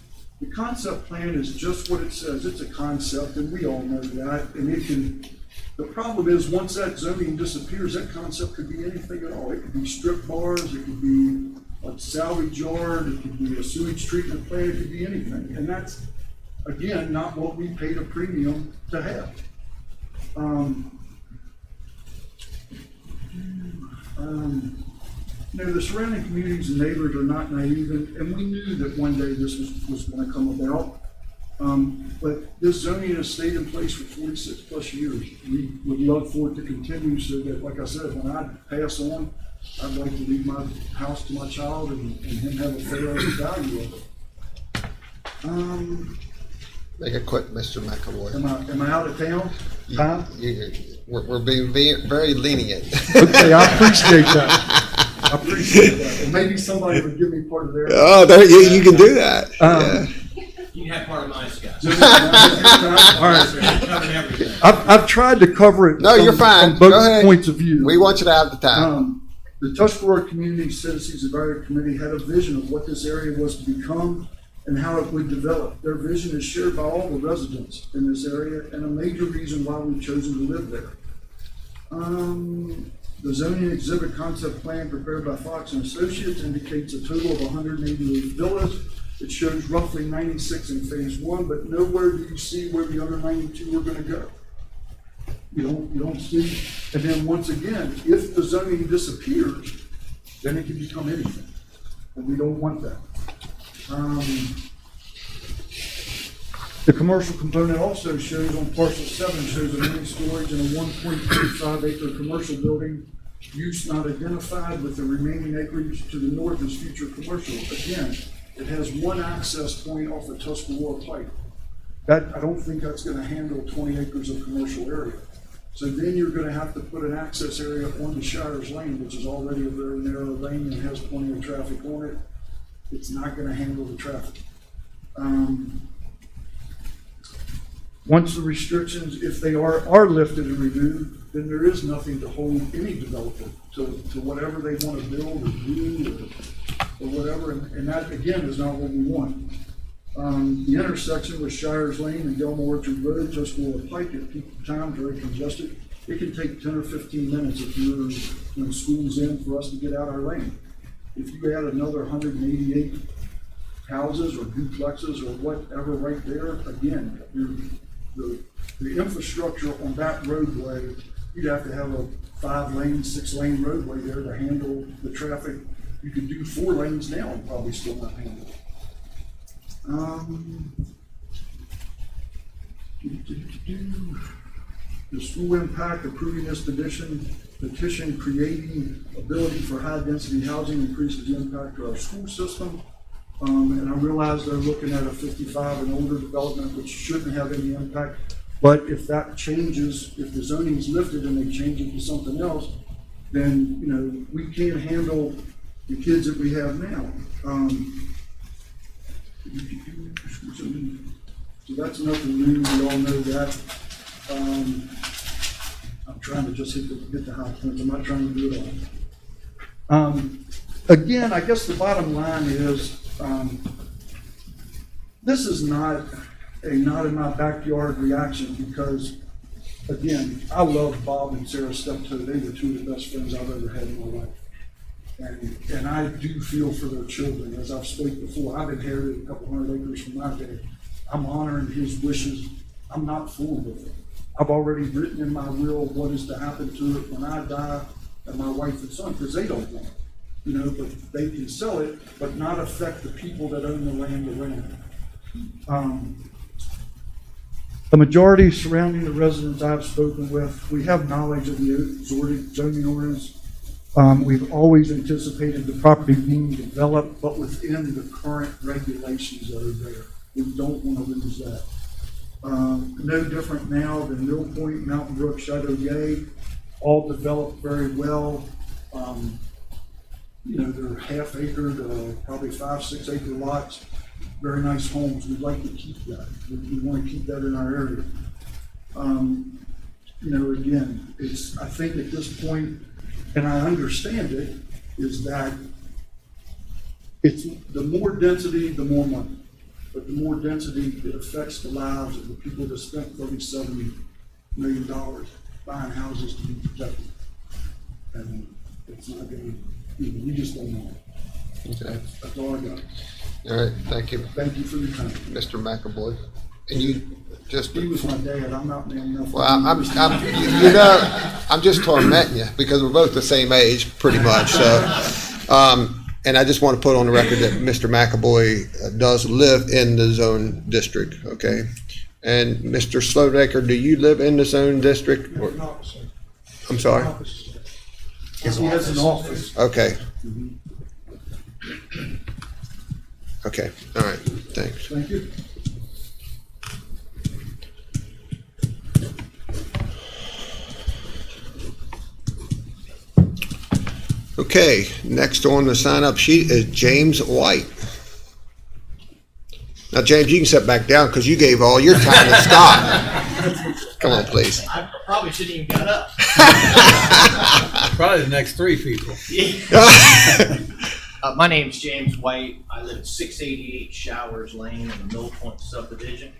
The concept plan is just what it says. It's a concept, and we all know that. And the problem is, once that zoning disappears, that concept could be anything at all. It could be strip bars, it could be a salvage yard, it could be a sewage treatment plant, it could be anything. And that's, again, not what we paid a premium to have. The surrounding communities and neighbors are not naive, and we knew that one day this was going to come about. But this zoning has stayed in place for 46 plus years. We would love for it to continue so that, like I said, when I pass on, I'd like to leave my house to my child and him have a fair value of it. Make it quick, Mr. McAvoy. Am I out of town? Huh? We're being very lenient. Okay, I appreciate that. And maybe somebody would give me part of their. Oh, you can do that. You can have part of my sketch. All right. I've tried to cover it. No, you're fine. From both Go ahead. points of view. We want you to have the time. The Tuscarora Community Citizens Advisory Committee had a vision of what this area was to become and how it would develop. Their vision is shared by all the residents in this area and a major reason why we've chosen to live there. The zoning exhibit concept plan prepared by Fox and Associates indicates a total of 188 villas. It shows roughly 96 in phase 1, but nowhere do you see where the other 92 are going to go. You don't see. And then once again, if the zoning disappears, then it can become anything, and we don't want that. The commercial component also shows on parcel 7, shows a mini storage in a 1.35 acre commercial building, use not identified, with the remaining acreage to the north as future commercial. Again, it has one access point off of Tuscarora Pike. That, I don't think that's gonna handle 20 acres of commercial area. So then you're gonna have to put an access area onto Shires Lane, which is already a very narrow lane and has plenty of traffic on it. It's not gonna handle the traffic. Once the restrictions, if they are lifted and removed, then there is nothing to hold any developer to whatever they want to build or do or whatever, and that, again, is not what we want. The intersection with Shires Lane and Delmore Orchard Road, Tuscarora Pike, at peak times, very congested. It can take 10 or 15 minutes if you're, when school's in, for us to get out our lane. If you add another 188 houses or duplexes or whatever right there, again, the infrastructure on that roadway, you'd have to have a 5-lane, 6-lane roadway there to handle the traffic. You could do 4 lanes now and probably still not handle it. The school impact, approving this petition creating ability for high-density housing increases the impact to our school system. And I realize they're looking at a 55 and older development, which shouldn't have any impact. But if that changes, if the zoning is lifted and they change it to something else, then, you know, we can't handle the kids that we have now. So that's nothing new. We all know that. I'm trying to just hit the high points. I'm not trying to do it all. Again, I guess the bottom line is, this is not a not in my backyard reaction, because, again, I love Bob and Sarah Steptoe. They were 2 of the best friends I've ever had in my life. And I do feel for their children. As I've spoken before, I've inherited a couple 100 acres from my dad. I'm honoring his wishes. I'm not fooling with it. I've already written in my will what is to happen to it when I die, and my wife and son, because they don't want it. You know, but they can sell it, but not affect the people that own the land around it. The majority surrounding the residents I've spoken with, we have knowledge of the zoning ordinance. We've always anticipated the property being developed, but within the current regulations that are there. We don't want to lose that. No different now than Mill Point, Mountain Brook, Shadow Gay, all developed very well. You know, they're half-acre to probably 5-6 acre lots. Very nice homes. We'd like to keep that. We want to keep that in our area. You know, again, I think at this point, and I understand it, is that it's the more density, the more money. But the more density, it affects the lives of the people that spent $37 million buying houses to be protected. And it's not going to, we just don't know. Okay. That's all I got. All right, thank you. Thank you for your time. Mr. McAvoy. And you just. He was my dad. I'm not man enough. Well, you know, I'm just tormenting you because we're both the same age, pretty much. So, and I just want to put on the record that Mr. McAvoy does live in the zone district, okay? And Mr. Slovaker, do you live in the zone district? Or, I'm sorry? He has an office. Okay. Okay, all right, thanks. Thank you. Okay, next on the sign-up sheet is James White. Now, James, you can sit back down because you gave all your time to Scott. Come on, please. I probably shouldn't even got up. Probably the next 3 people. My name's James White. I live at 688 Showers Lane in the Mill Point subdivision.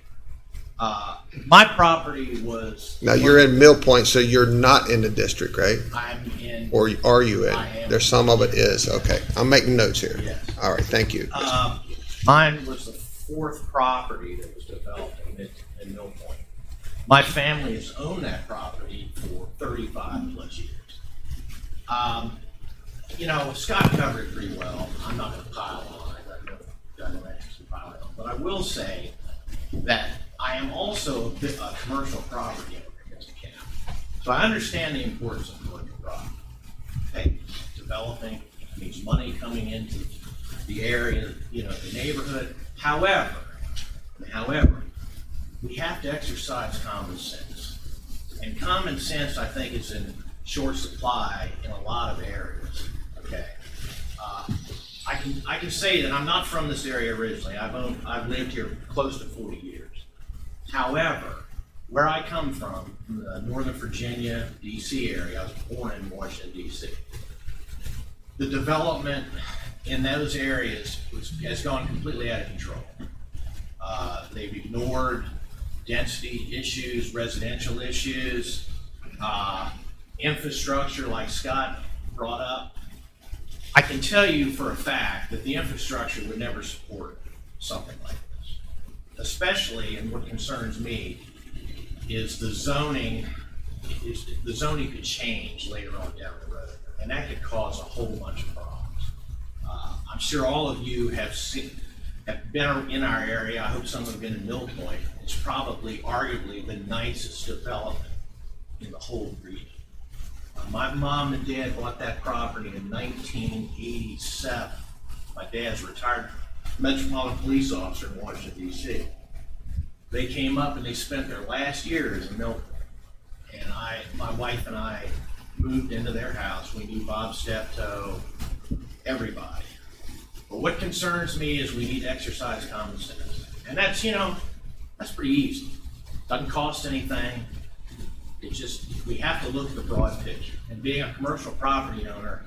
My property was... Now, you're in Mill Point, so you're not in the district, right? I'm in... Or are you in? I am. There's some of it is. Okay, I'm making notes here. Yes. All right, thank you. Mine was the 4th property that was developed in Mill Point. My family has owned that property for 35 plus years. you know, Scott covered it pretty well. I'm not gonna pile on. I've got no interest in piling on. But I will say that I am also a commercial property owner in the county. So I understand the importance of commercial property. Hey, developing means money coming into the area, you know, the neighborhood. However, we have to exercise common sense. And common sense, I think, is in short supply in a lot of areas, okay? I can say that I'm not from this area originally. I've lived here close to 40 years. However, where I come from the Northern Virginia, DC area, I was born in Washington, DC. The development in those areas has gone completely out of control. They've ignored density issues, residential issues, infrastructure like Scott brought up. I can tell you for a fact that the infrastructure would never support something like this. Especially, and what concerns me, is the zoning could change later on down the road. And that could cause a whole bunch of problems. I'm sure all of you have been in our area. I hope some have been in Mill Point. It's probably arguably the nicest development in the whole region. My mom and dad bought that property in 1987. My dad's a retired Metropolitan Police officer in Washington, D.C. They came up and they spent their last years in Mill Point. And my wife and I moved into their house. We knew Bob Steptoe, everybody. But what concerns me is we need to exercise common sense. And that's, you know, that's pretty easy. Doesn't cost anything. It just, we have to look at the broad picture. And being a commercial property owner,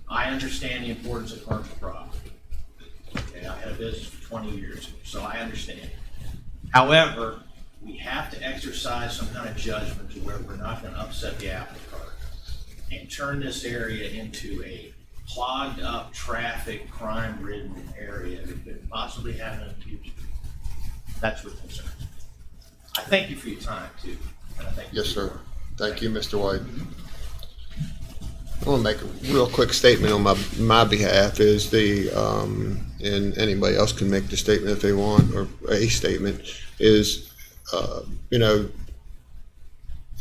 I understand the importance of commercial property. Okay, I had a business for 20 years, so I understand. However, we have to exercise some kind of judgment to where we're not going to upset the apple cart and turn this area into a clogged up, traffic, crime-ridden area that could possibly happen in the future. That's what concerns me. I thank you for your time, too. And I thank you. Yes, sir. Thank you, Mr. White. I want to make a real quick statement on my behalf. Is and anybody else can make the statement if they want, or a statement is, you know,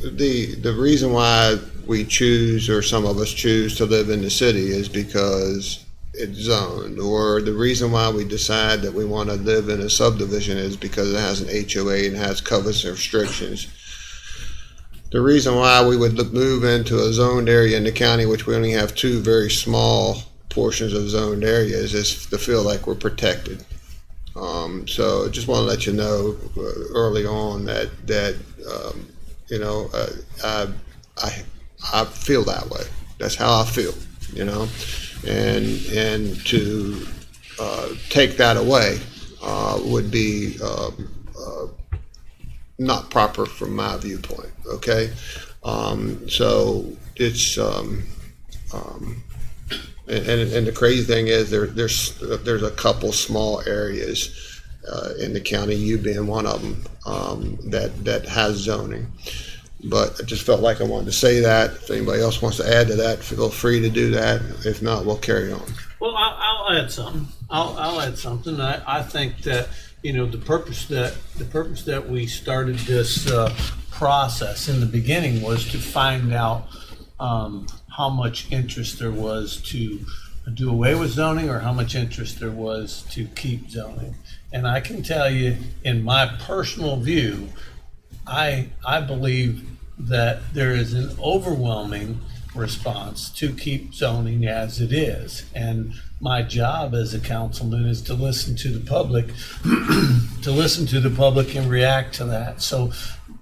the reason why we choose, or some of us choose, to live in the city is because it's zoned, or the reason why we decide that we want to live in a subdivision is because it has an HOA and has covers and restrictions. The reason why we would move into a zoned area in the county, which we only have two very small portions of zoned areas, is to feel like we're protected. So just want to let you know early on that you know, I feel that way. That's how I feel, you know, and to take that away would be not proper from my viewpoint. Okay, so it's and the crazy thing is there's a couple small areas in the county, you being one of them, that has zoning. But I just felt like I wanted to say that. If anybody else wants to add to that, feel free to do that. If not, we'll carry on. Well, I'll add something. I'll add something. I think that, you know, the purpose that we started this process in the beginning was to find out how much interest there was to do away with zoning, or how much interest there was to keep zoning. And I can tell you, in my personal view, I believe that there is an overwhelming response to keep zoning as it is. And my job as a councilman is to listen to the public, and react to that. So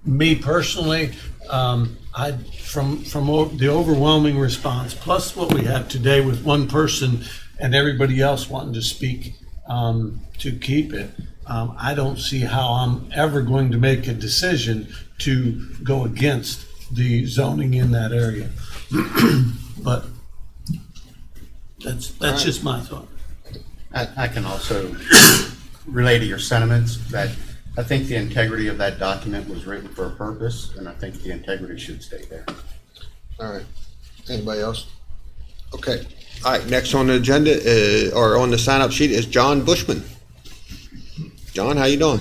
me personally, from the overwhelming response, plus what we have today with one person and everybody else wanting to speak to keep it, I don't see how I'm ever going to make a decision to go against the zoning in that area. But that's just my thought. I can also relay to your sentiments that I think the integrity of that document was written for a purpose, and I think the integrity should stay there. All right. Anybody else? Okay. All right, next on the agenda, or on the sign-up sheet is John Bushman. John, how you doing?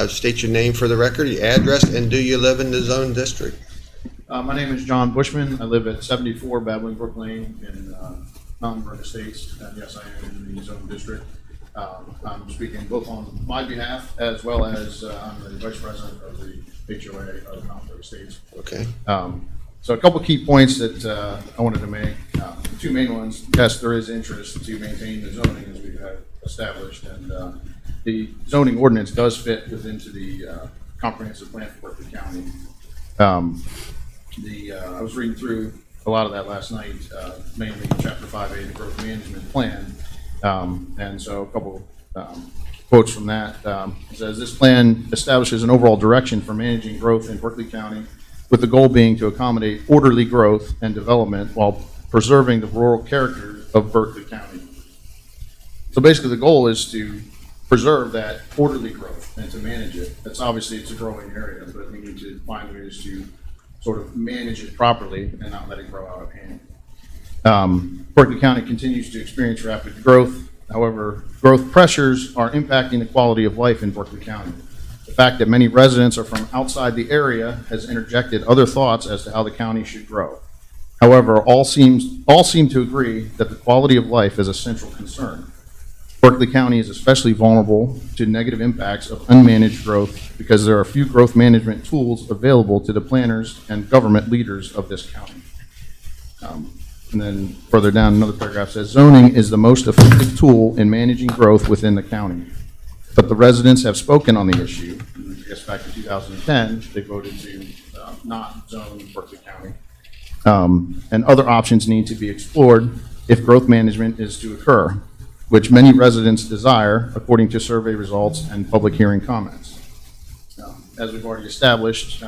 State your name for the record, your address, and do you live in the zone district? My name is John Bushman. I live at 74 Bablingbrook Lane in Mountain Brook Estates. And yes, I am in the zone district. I'm speaking both on my behalf as well as I'm the vice president of the HOA of Mountain Brook Estates. Okay. So a couple key points that I wanted to make. The two main ones: yes, there is interest to maintain the zoning as we've had established, and the zoning ordinance does fit within the comprehensive plan for Berkeley County. I was reading through a lot of that last night, mainly Chapter 5A, the Growth Management Plan, and so a couple quotes from that. It says, this plan establishes an overall direction for managing growth in Berkeley County, with the goal being to accommodate orderly growth and development while preserving the rural character of Berkeley County. So basically the goal is to preserve that orderly growth and to manage it. It's a growing area, but we need to find ways to sort of manage it properly and not let it grow out of hand. Berkeley County continues to experience rapid growth. However, growth pressures are impacting the quality of life in Berkeley County. The fact that many residents are from outside the area has interjected other thoughts as to how the county should grow. However, all seem to agree that the quality of life is a central concern. Berkeley County is especially vulnerable to negative impacts of unmanaged growth because there are few growth management tools available to the planners and government leaders of this county. And then further down, another paragraph says, zoning is the most effective tool in managing growth within the county. But the residents have spoken on the issue. I guess back in 2010, they voted to not zone Berkeley County. And other options need to be explored if growth management is to occur, which many residents desire, according to survey results and public hearing comments. As we've already established,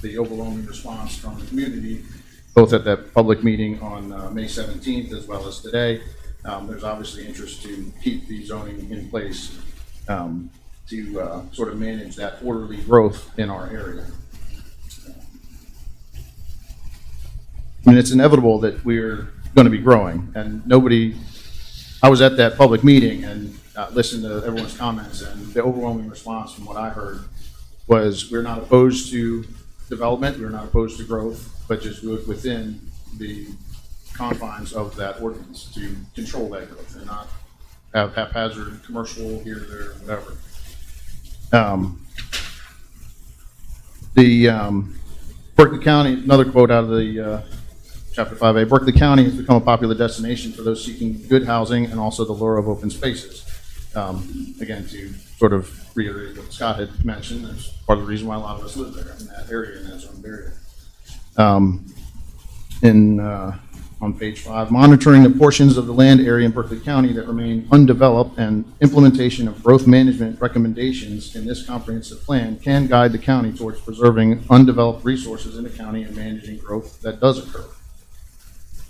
the overwhelming response from the community, both at that public meeting on May 17th as well as today, there's obviously interest to keep the zoning in place to sort of manage that orderly growth in our area. I mean, it's inevitable that we're going to be growing, and I was at that public meeting and listened to everyone's comments, and the overwhelming response from what I heard was we're not opposed to development, we're not opposed to growth, but just do it within the confines of that ordinance to control that growth and not have haphazard commercial here, there, whatever. Berkeley County, another quote out of the Chapter 5A, Berkeley County has become a popular destination for those seeking good housing and also the lure of open spaces. Again, to sort of reiterate what Scott had mentioned, that's part of the reason why a lot of us live there in that area, in that zone area. On page 5, monitoring the portions of the land area in Berkeley County that remain undeveloped and implementation of growth management recommendations in this comprehensive plan can guide the county towards preserving undeveloped resources in the county and managing growth that does occur.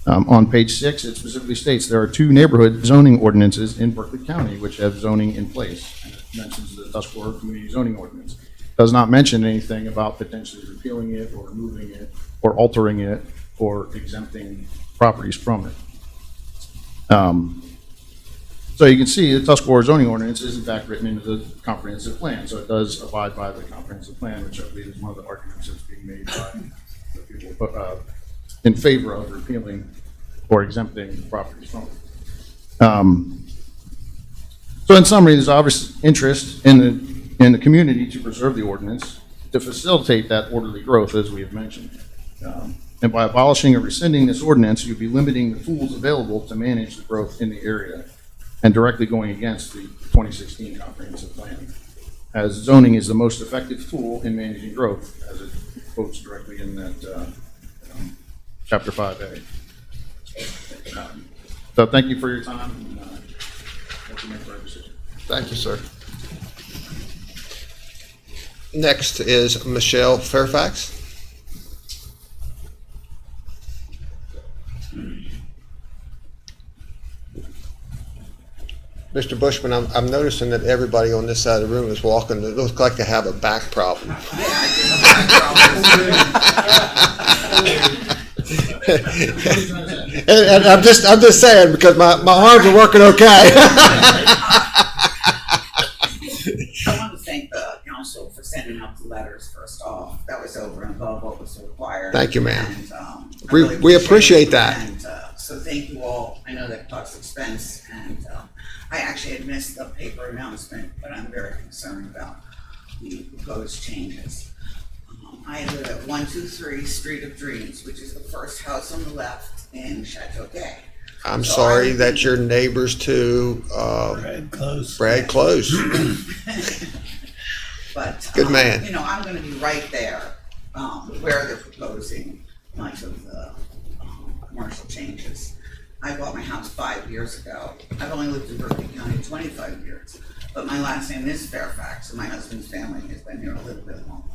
On page 6, it specifically states there are 2 neighborhood zoning ordinances in Berkeley County which have zoning in place. And it mentions the Tuscarora Community Zoning Ordinance. It does not mention anything about potentially repealing it or removing it or altering it or exempting properties from it. So you can see the Tuscarora zoning ordinance is in fact written into the comprehensive plan, so it does abide by the comprehensive plan, which I believe is one of the arguments that's being made by the people in favor of repealing or exempting properties from it. So in summary, there's obvious interest in the community to preserve the ordinance to facilitate that orderly growth, as we have mentioned. And by abolishing or rescinding this ordinance, you'd be limiting the tools available to manage the growth in the area and directly going against the 2016 comprehensive plan, as zoning is the most effective tool in managing growth, as it quotes directly in that Chapter 5A. So thank you for your time. And, hope you make the right decision. Thank you, sir. Next is Michelle Fairfax. Mr. Bushman, I'm noticing that everybody on this side of the room is walking. It looks like they have a back problem. And I'm just saying, because my arms are working okay. I want to thank the council for sending out the letters first off. That was over and above what was required. Thank you, ma'am. And, I We- really we appreciate that. And, so thank you all. I know that costs expense, and I actually had missed the paper announcement, but I'm very concerned about the proposed changes. I live at 123 Street of Dreams, which is the first house on the left in Chateau Gay. I'm So sorry I'm that your neighbors to Brad Close. But Good man. You know, I'm going to be right there where they're proposing much of the commercial changes. I bought my house 5 years ago. I've only lived in Berkeley County 25 years, but my last name is Fairfax, and my husband's family has been here a little bit longer.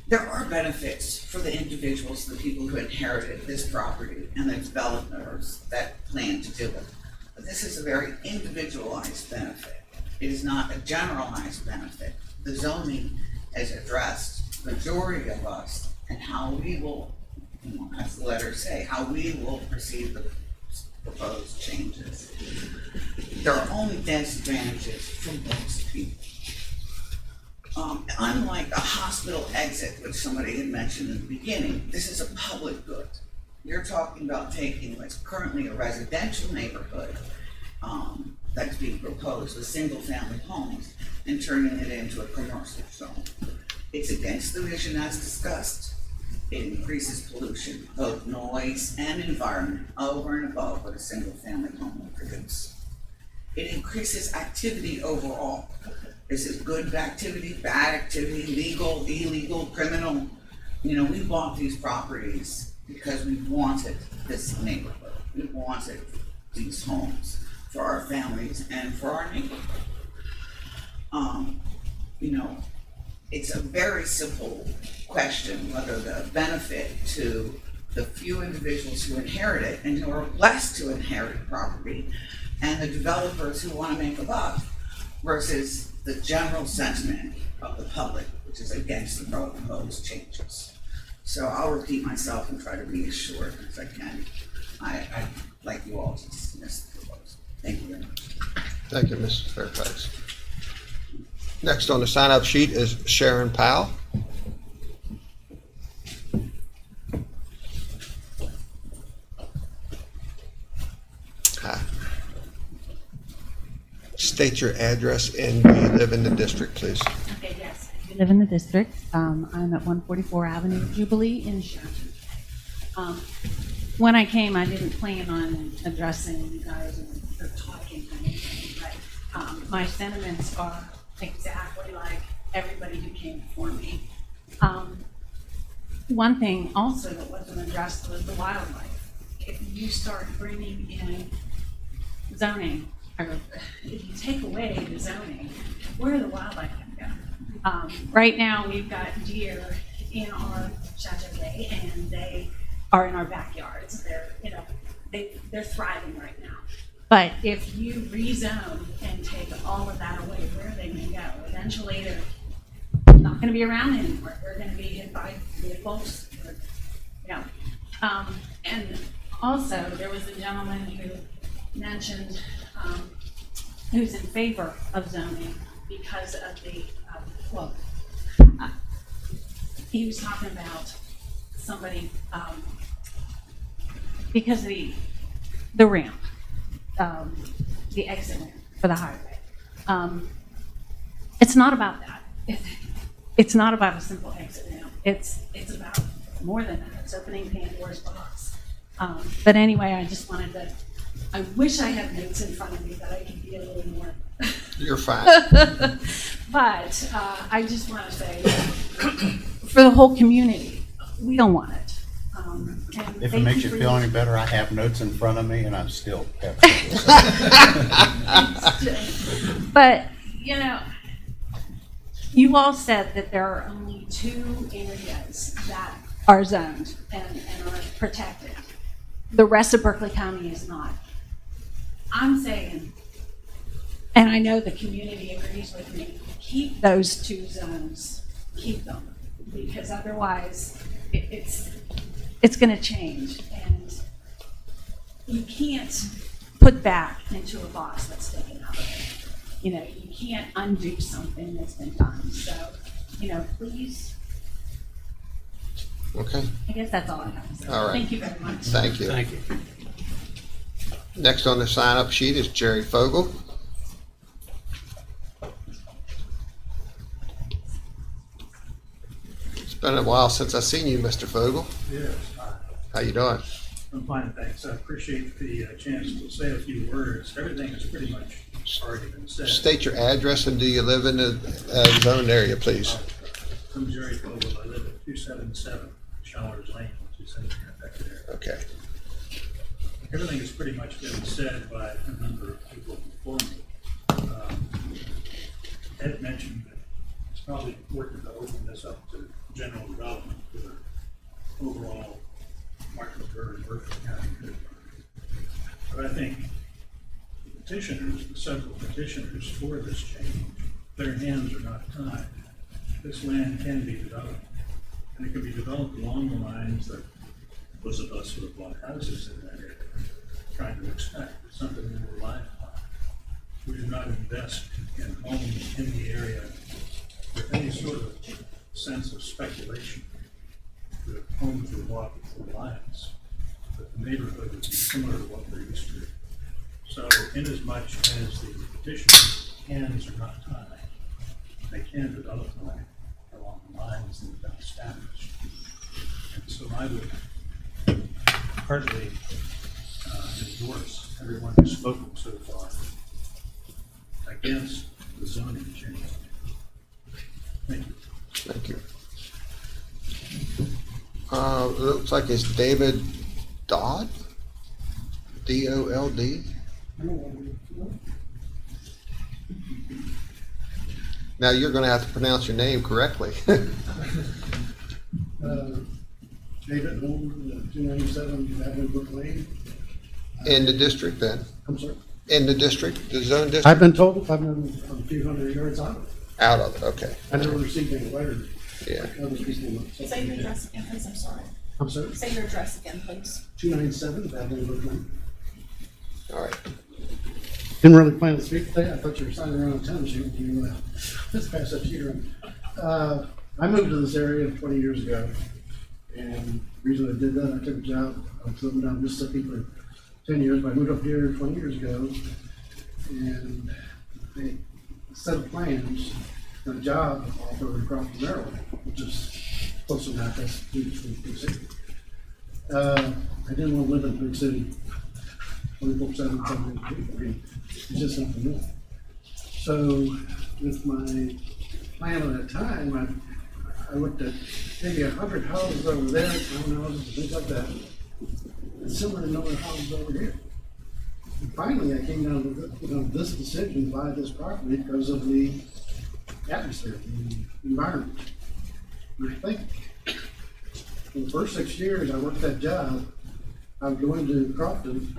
There are benefits for the individuals, the people who inherited this property, and the developers that plan to do it. But this is a very individualized benefit. It is not a generalized benefit. The zoning has addressed the majority of us and how we will, you know, as the letters say, how we will perceive the proposed changes. There are only disadvantages for most people. Unlike a hospital exit, which somebody had mentioned in the beginning, this is a public good. You're talking about taking what's currently a residential neighborhood that's being proposed with single-family homes and turning it into a commercial zone. It's against the vision as discussed. It increases pollution, both noise and environment, over and above what a single-family home would produce. It increases activity overall. This is good activity, bad activity, legal, illegal, criminal. You know, we bought these properties because we wanted this neighborhood. We wanted these homes for our families and for our neighborhood. You know, it's a very simple question whether the benefit to the few individuals who inherit it and who are blessed to inherit property and the developers who want to make a buck versus the general sentiment of the public, which is against the proposed changes. So I'll repeat myself and try to be as short as I can. I'd like you all to dismiss the proposal. Thank you very much. Thank you, Mrs. Fairfax. Next on the sign-up sheet is Sharon Powell. Hi. State your address and do you live in the district, please? Okay, yes, I do live in the district. I'm at 144 Avenue Jubilee in Sharon. When I came, I didn't plan on addressing you guys or talking or anything, but my sentiments are exactly like everybody who came before me. One thing also that wasn't addressed was the wildlife. If you start bringing in zoning, or if you take away the zoning, where are the wildlife going to go? Right now, we've got deer in our Chateau Bay, and they are in our backyards. They're, you know, they're thriving right now. But if you rezone and take all of that away, where are they going to go? Eventually, they're not going to be around anymore. They're going to be hit by vehicles. Or, you know. And also, there was a gentleman who mentioned who's in favor of zoning because of the, he was talking about somebody, because of the ramp, the exit ramp for the highway. It's not about that. It's not about a simple exit ramp. It's about more than that. It's opening Pandora's box. But anyway, I just wanted to, I wish I had notes in front of me that I could be a little more. You're fine. But I just want to say, for the whole community, we don't want it. If it makes you feel any better, I have notes in front of me and I'm still have. But, you know, you all said that there are only 2 areas that are zoned and are protected. The rest of Berkeley County is not. I'm saying, and I know the community agrees with me, keep those 2 zones, keep them, because otherwise it's it's gonna change, and you can't put back into a box that's taken out of it. You know, you can't undo something that's been done, so, you know, please, Okay, I guess that's all I have to say. all right. Thank you very much. Thank you. Thank you. Next on the sign-up sheet is Jerry Fogel. It's been a while since I've seen you, Mr. Fogel. Yes, How you doing? I'm fine, thanks. I appreciate the chance to say a few words. Everything has pretty much already been said. State your address and do you live in the zoned area, please? I'm Jerry Fogel. I live at 277 Showers Lane, which is in that area. Okay. Everything has pretty much been said by a number of people before me. Ed mentioned that it's probably important to open this up to general development for overall Martinsburg and Berkeley County. But I think the petitioners, the several petitioners for this change, their hands are not tied. This land can be developed, and it can be developed along the lines that those of us who have bought houses in that area trying to expect. It's something we rely upon. We do not invest in homes in the area with any sort of sense of speculation that homes were bought with reliance, that the neighborhood would be similar to what we're used to. So inasmuch as the petitioner's hands are not tied, they can develop land along the lines that have been established. And so I would heartily endorse everyone who's spoken so far against the zoning change. Thank you. Thank you. Looks like it's David Dodd, D-O-L-D. Now you're gonna have to pronounce your name correctly. David Holmes, 297 Avenue Brook Lane. In the district then? I'm sorry? In the district, the zone district? I've been told I've been a few hundred yards out of it. Out of it, okay. I never received any letters. Yeah. Other people. Say your address again, please, I'm sorry. I'm sorry? Say your address again, please. 297 Avenue Brook Lane. All right. Didn't really plan to speak today. I thought you were signing around town sheet. Let's pass that to you. I moved to this area 20 years ago. And the reason I did that, I took a job. I was living down in Mississippi for 10 years, but I moved up here 20 years ago. And they set of plans and a job offer across Maryland, which is close enough. That's beautiful, big city. I didn't want to live in a big city. 24/7, 7 people. I mean, it's just not for me. So with my plan at that time, I looked at maybe 100 houses over there, townhouses, things like that. And similar to number of houses over here. And finally, I came down to this decision to buy this property because of the atmosphere, the environment. And I think for the first 6 years I worked that job, I would go into Crofton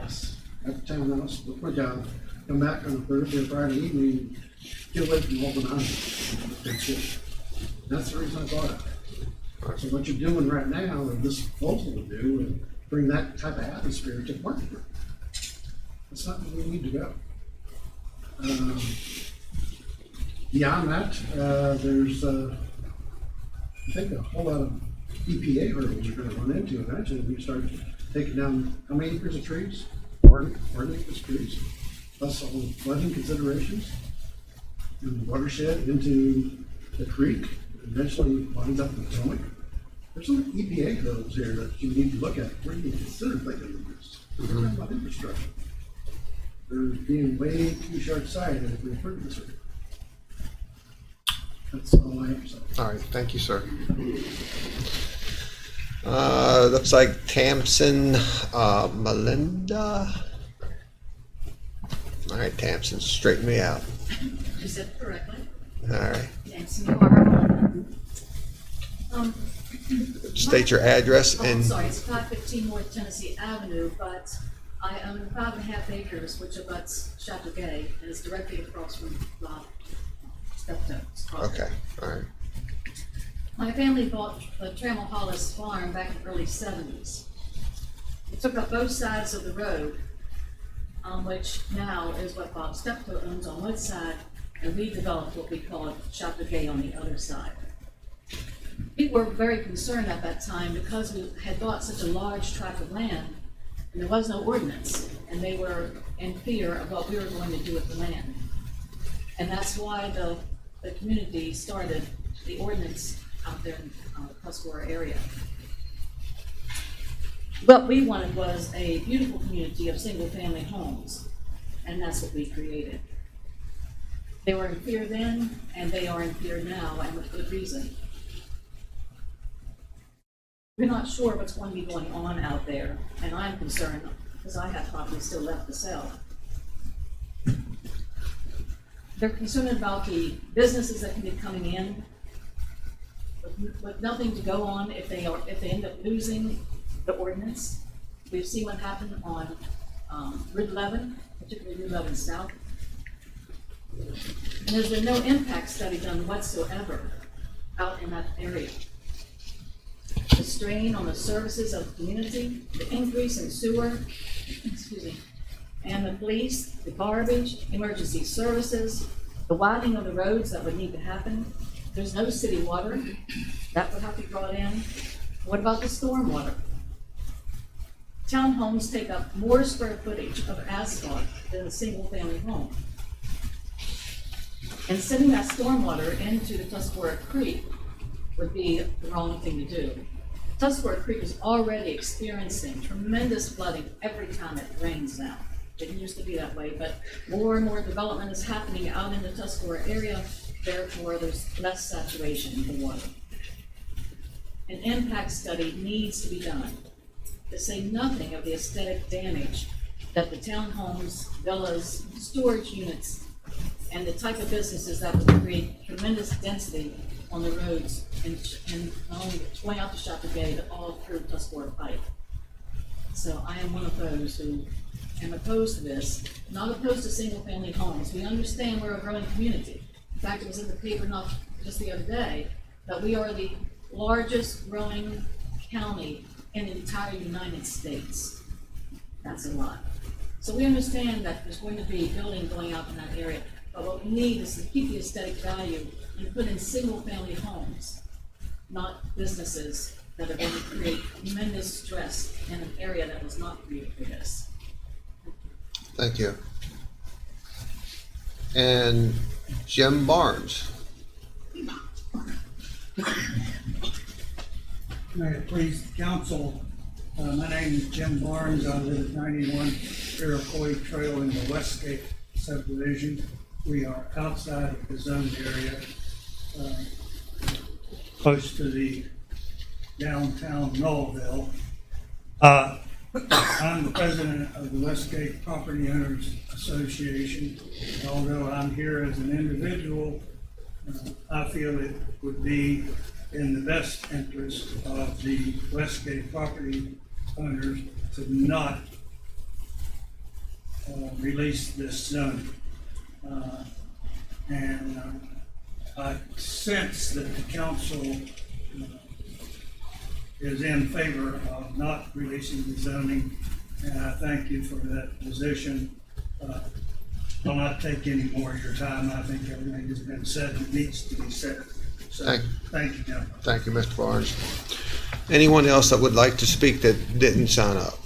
at the townhouse, look my job, come back on a Thursday or Friday evening, get away from all the houses. That's the reason I bought it. So what you're doing right now, and this proposal would do, is bring that type of atmosphere to Martinsburg. That's not where we need to go. Beyond that, there's, I think, a whole lot of EPA hurdles you're gonna run into eventually when you start taking down, how many acres of trees? 40 acres of trees, plus all the flooding considerations, and the watershed into the creek, eventually winds up in the Potomac. There's some EPA hurdles here that you need to look at before you consider thinking of this. We're talking about infrastructure. They're being way too short-sighted if we approve this. That's all I have to say. All right, thank you, sir. Looks like Tamsin, Melinda. All right, Tamsin, straighten me out. You said it correctly. All right. Yes, you are. State your address Oh, and. I'm sorry, it's 515 North Tennessee Avenue, but I own 5.5 acres, which abuts Chateauguay, and is directly across from Steptoe's property. Okay, all right. My family bought the Trammell Hollis farm back in the early 70s. It took up both sides of the road, which now is what Bob Steptoe owns on one side, and we developed what we call Chateauguay on the other side. People were very concerned at that time because we had bought such a large tract of land and there was no ordinance, and they were in fear of what we were going to do with the land. And that's why the community started the ordinance out there in the Tuscarora area. What we wanted was a beautiful community of single-family homes, and that's what we created. They were in fear then, and they are in fear now, and with good reason. We're not sure what's going to be going on out there, and I'm concerned because I have property still left to sell. They're concerned about the businesses that can be coming in with nothing to go on if they end up losing the ordinance. We've seen what happened on Route 11, particularly Route 11 South. And there's been no impact study done whatsoever out in that area. The strain on the services of the community, the increase in sewer, and the police, the garbage, emergency services, the widening of the roads that would need to happen. There's no city water. That would have to be brought in. What about the storm water? Townhomes take up more square footage of asphalt than a single-family home. And sending that stormwater into the Tuscarora Creek would be the wrong thing to do. Tuscarora Creek is already experiencing tremendous flooding every time it rains now. It didn't used to be that way, but more and more development is happening out in the Tuscarora area, therefore there's less saturation in the water. An impact study needs to be done, to say nothing of the aesthetic damage that the townhomes, villas, storage units, and the type of businesses that would create tremendous density on the roads and not only going out to Chateauguay, but all through Tuscarora Pike. So I am one of those who am opposed to this, not opposed to single-family homes. We understand we're a growing community. In fact, it was in the paper not just the other day that we are the largest growing county in the entire United States. That's a lot. So we understand that there's going to be building going up in that area, but what we need is to keep the aesthetic value and put in single-family homes, not businesses that are going to create tremendous stress in an area that was not created for this. Thank you. And Jim Barnes. May it please the council, my name is Jim Barnes. I live at 91 Iroquois Trail in the Westgate subdivision. We are outside of the zoned area, close to the downtown Nullville. I'm the president of the Westgate Property Owners Association. Although I'm here as an individual, I feel it would be in the best interest of the Westgate property owners to not release this zone. I sense that the council is in favor of not releasing the zoning, and I thank you for that position. I'll not take any more of your time. I think everything has been said that needs to be said. So, thank you, gentlemen. Thank you, Mr. Barnes. Anyone else that would like to speak that didn't sign up?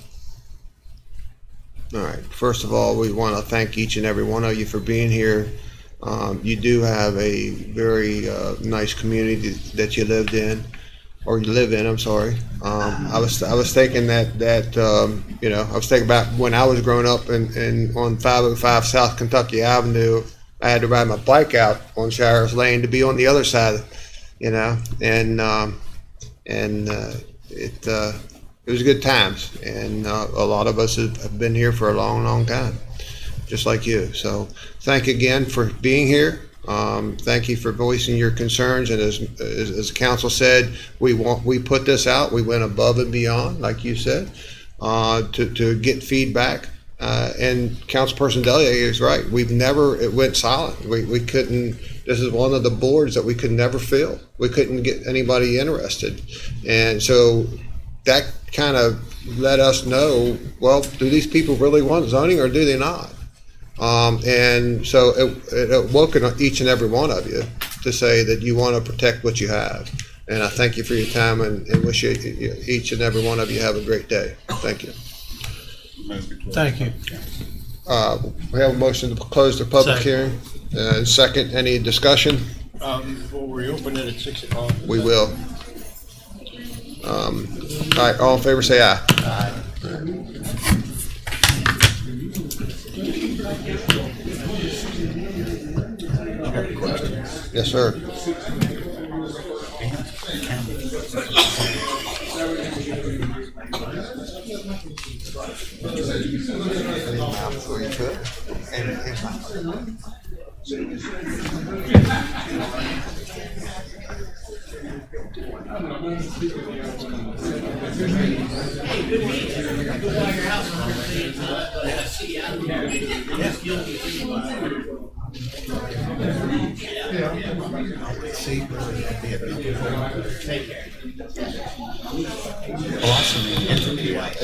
All right. First of all, we want to thank each and every one of you for being here. You do have a very nice community that you lived in, or you live in. I'm sorry. I was thinking that you know, I was thinking about when I was growing up in on 505 South Kentucky Avenue. I had to ride my bike out on Shires Lane to be on the other side, you know, and it was good times, and a lot of us have been here for a long, long time, just like you. So thank you again for being here. Thank you for voicing your concerns, and as the council said, we put this out. We went above and beyond, like you said, to get feedback. And Councilperson Delia is right. It went silent. We couldn't, this is one of the boards that we could never fill. We couldn't get anybody interested. And so that kind of let us know, well, do these people really want zoning or do they not? And so it awoke in each and every one of you to say that you want to protect what you have. And I thank you for your time and wish each and every one of you have a great day. Thank you. Thank you. We have a motion to close the public hearing. Second, any discussion? Will we open it at 6 o'clock? We will. All right, all in favor say aye. Aye. Yes, sir.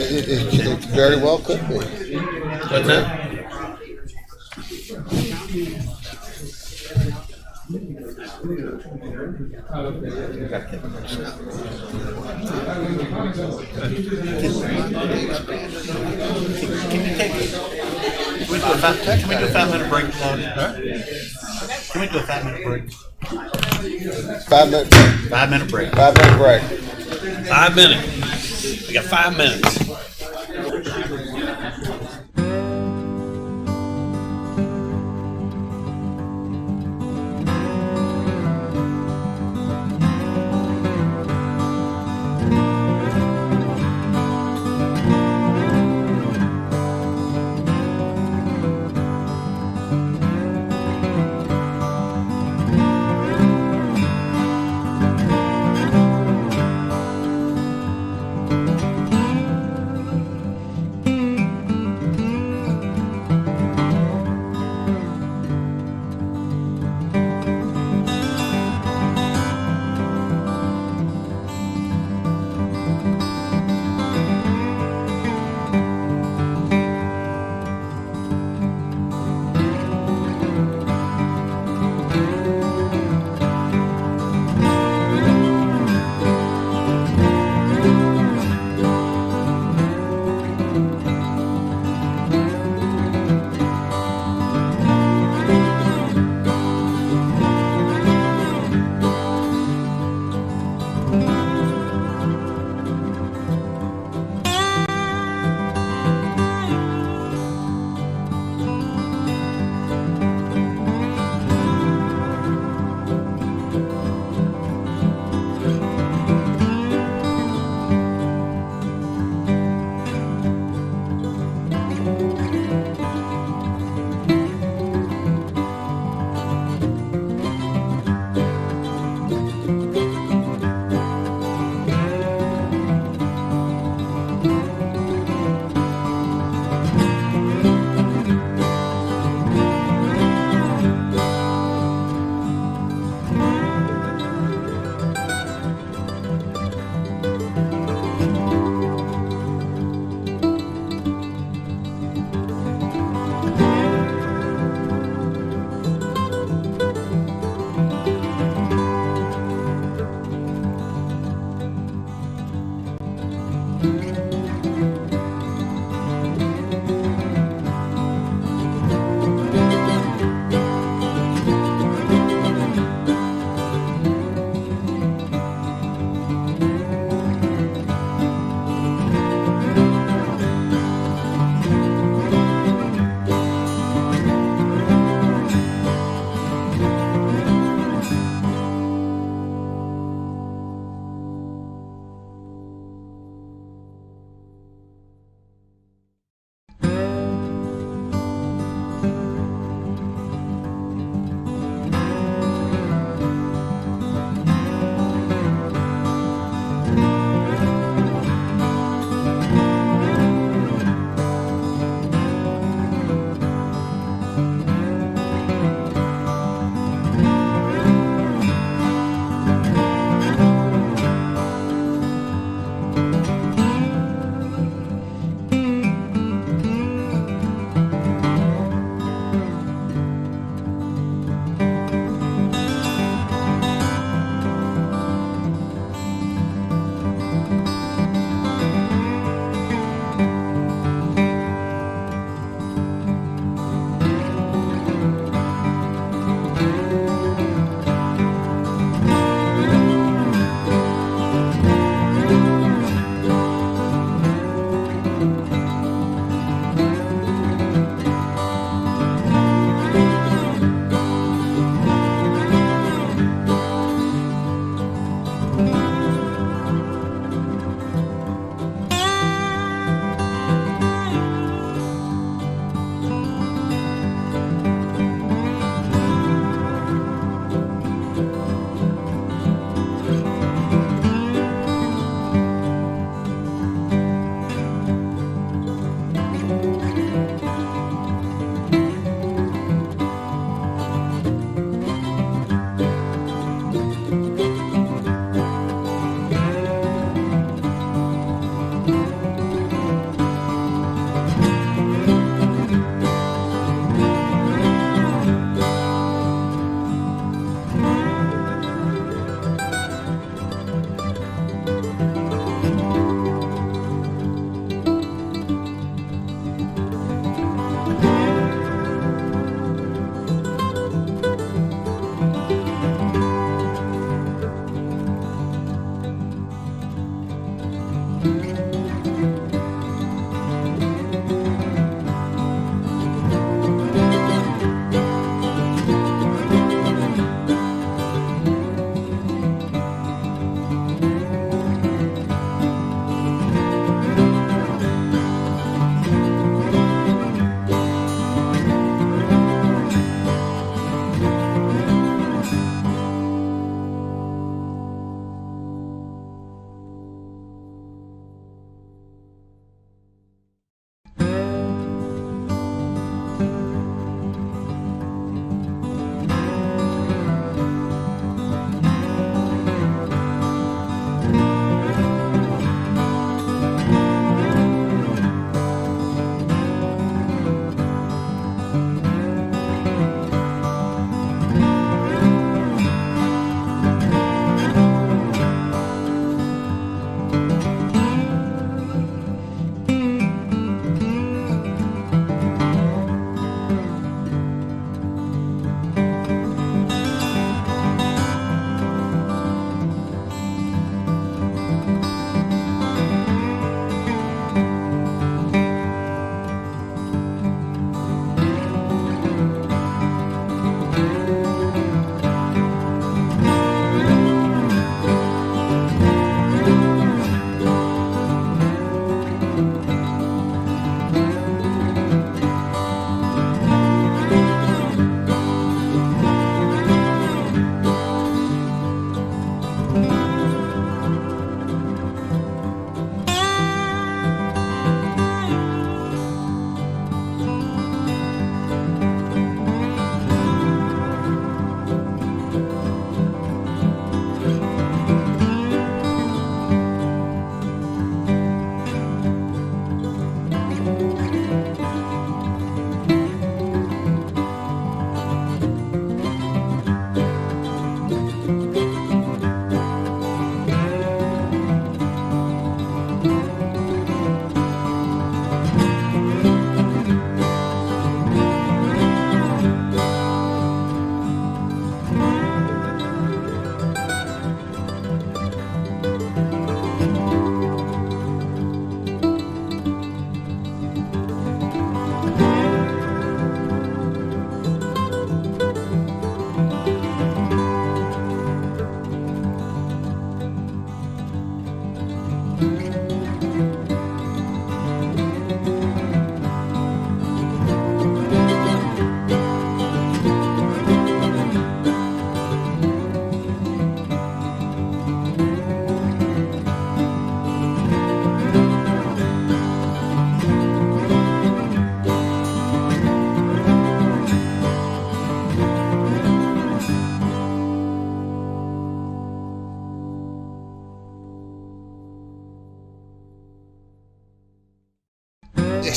It very well could be. What's that? Can we do a 5-minute break? Can we do a 5-minute break? 5 minute break. 5-minute break. 5 minute break. 5 minutes. We got 5 minutes.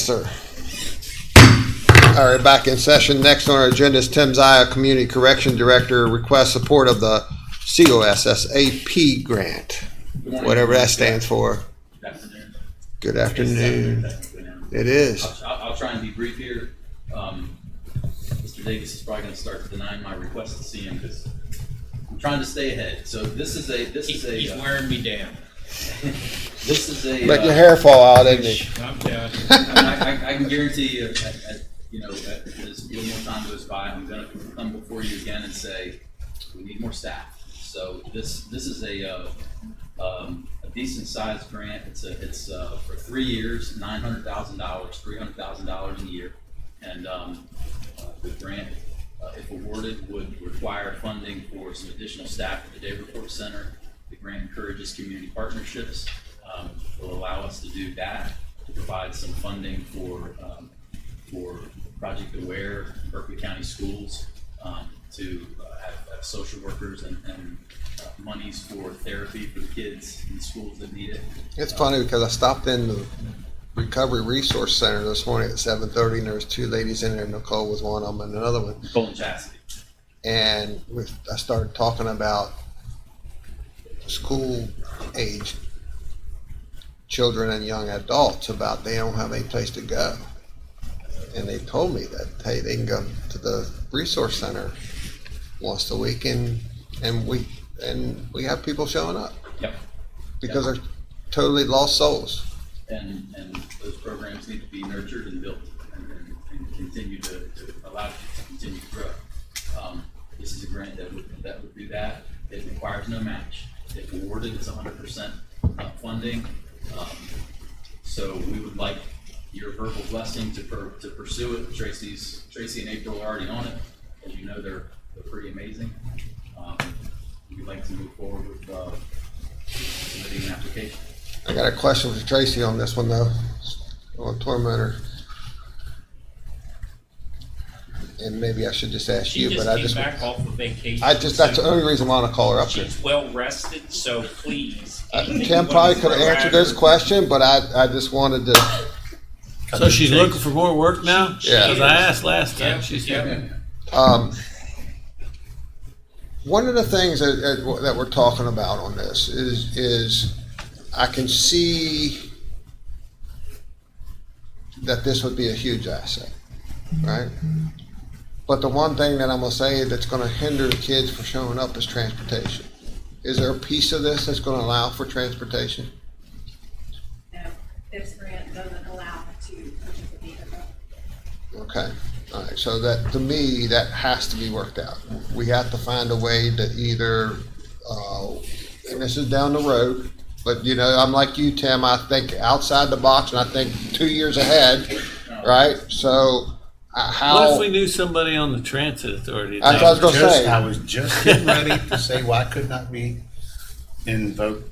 Yes, sir. All right, back in session. Next on our agenda is Tim Zia, Community Correction Director, requests support of the COSSAP grant, whatever that stands for. Good afternoon. It is. I'll try and be brief here. Mr. Davis is probably going to start denying my request to see him because I'm trying to stay ahead. So this is a. He's wearing me down. This is a. Make your hair fall out, isn't it? I'm down. I can guarantee you, as a little more time goes by, I'm going to come before you again and say we need more staff. So this is a decent sized grant. It's for 3 years, $900,000, $300,000 a year, and the grant, if awarded, would require funding for some additional staff at the Day Report Center. The grant encourages community partnerships. Will allow us to do that, to provide some funding for Project Aware, Berkeley County Schools, to have social workers and monies for therapy for the kids in schools that need it. It's funny because I stopped in the Recovery Resource Center this morning at 7:30, and there was 2 ladies in there. Nicole was one of them, and another one. Nicole and Chastity. And I started talking about school age children and young adults, about they don't have any place to go. And they told me that, hey, they can go to the resource center once a week, and we have people showing up. Yep. Because they're totally lost souls. And those programs need to be nurtured and built and continue to allow it to continue to grow. This is a grant that would do that. It requires no match. If awarded, it's 100% funding. So we would like your verbal blessing to pursue it. Tracy and April are already on it. As you know, they're pretty amazing. We'd like to move forward with submitting an application. I got a question for Tracy on this one though, on Tormentor. And maybe I should just ask you, but I just came back off of vacation. that's the only reason I want to call her up here. She's well rested, so please. Tim probably could have answered this question, but I just wanted to. So she's looking for more work now? Yeah. Because I asked last time. She said. One of the things that we're talking about on this is I can see that this would be a huge asset, right? But the one thing that I'm gonna say that's gonna hinder the kids from showing up is transportation. Is there a piece of this that's gonna allow for transportation? No, this grant doesn't allow to purchase a vehicle. Okay, all right, so that, to me, that has to be worked out. We have to find a way to either, and this is down the road, but you know, I'm like you, Tim, I think outside the box and I think 2 years ahead, right? So how? What if we knew somebody on the transit authority? That's what I was gonna say. I was just getting ready to say, why could not we invoke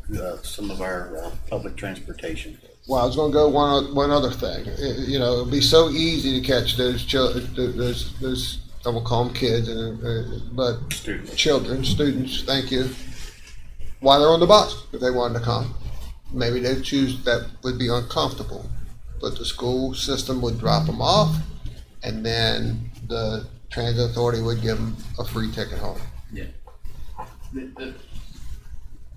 some of our public transportation? Well, I was going to go one other thing. You know, it'd be so easy to catch those I will call them kids, but students. Thank you. While they're on the bus, if they wanted to come, maybe they'd choose that would be uncomfortable, but the school system would drop them off, and then the transit authority would give them a free ticket home. Yeah.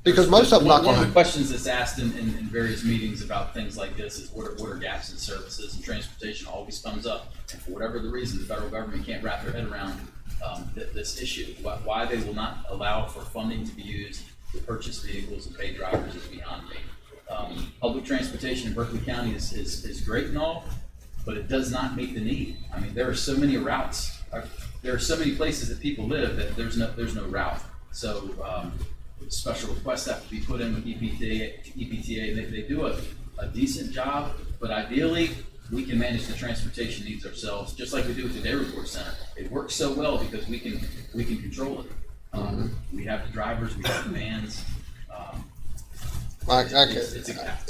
Because most of them not One of going the to. questions that's asked in various meetings about things like this is what are gaps in services, and transportation always comes up. And for whatever the reason, the federal government can't wrap their head around this issue. Why they will not allow for funding to be used to purchase vehicles and pay drivers is beyond me. Public transportation in Berkeley County is great and all, but it does not meet the need. I mean, there are so many routes. There are so many places that people live that there's no route. So special requests have to be put in with EPTA. They do a decent job, but ideally we can manage the transportation needs ourselves, just like we do with the Day Report Center. It works so well because we can control it. We have the drivers, we have the vans.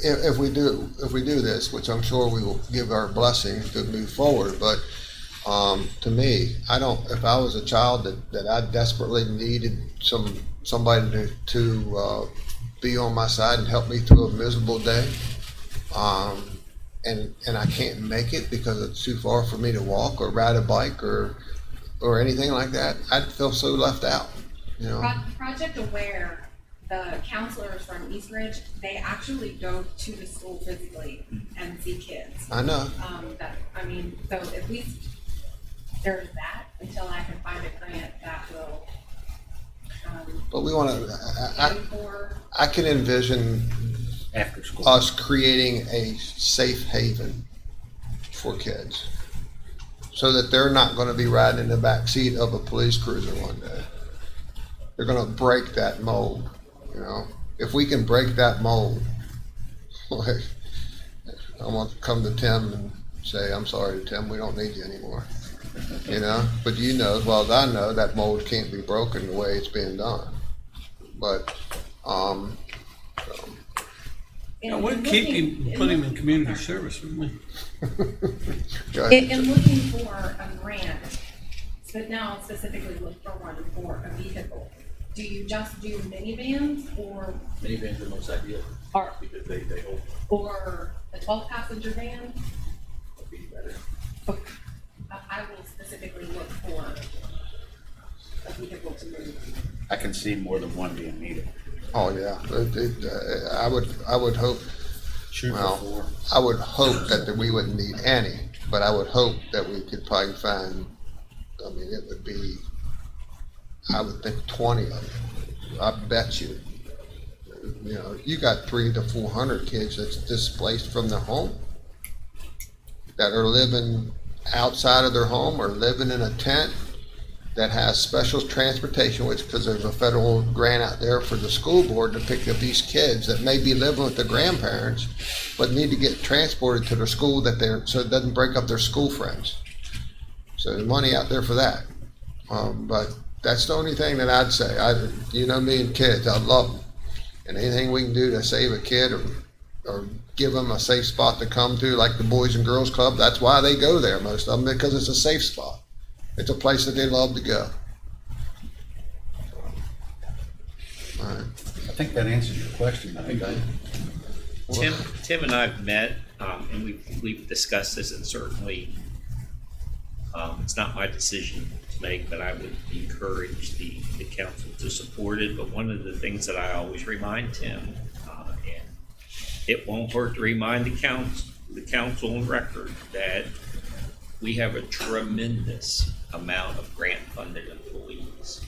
If we do this, which I'm sure we will give our blessing to move forward, but to me, if I was a child that I desperately needed somebody to be on my side and help me through a miserable day, and I can't make it because it's too far for me to walk or ride a bike or anything like that, I'd feel so left out, you know? Project Aware, the counselors from East Ridge, they actually go to the school physically and see kids. I know. So at least there's that until I can find a grant that will. But we want to, I can envision after school us creating a safe haven for kids so that they're not going to be riding in the back seat of a police cruiser one day. They're going to break that mold, you know. If we can break that mold, like, I want to come to Tim and say, I'm sorry, Tim, we don't need you anymore. You know, but you know as well as I know that mold can't be broken the way it's being done. But I would keep him, put him in community service, wouldn't we? And looking for a grant, but now specifically look for one for a vehicle. Do you just do minivans or? Minivans are most ideal because they hold. Or a 12-passenger van? Would be better. Okay. I will specifically look for a vehicle to move. I can see more than one being needed. oh yeah, I would hope. Well, I would hope that we wouldn't need any, but I would hope that we could probably find. I mean, it would be. I would think 20 of them. I bet you. You know, you got 300 to 400 kids that's displaced from their home, that are living outside of their home or living in a tent that has special transportation, which because there's a federal grant out there for the school board to pick up these kids that may be living with their grandparents, but need to get transported to their school so it doesn't break up their school friends. So there's money out there for that. But that's the only thing that I'd say. You know me and kids, I love them. And anything we can do to save a kid or give them a safe spot to come to, like the Boys and Girls Club, that's why they go there, most of them, because it's a safe spot. It's a place that they love to go. All right. I think that answers your question. I think Tim and I've met, and we've discussed this, and certainly it's not my decision to make, but I would encourage the council to support it. But one of the things that I always remind Tim, and it won't hurt to remind the council on record, that we have a tremendous amount of grant-funded employees.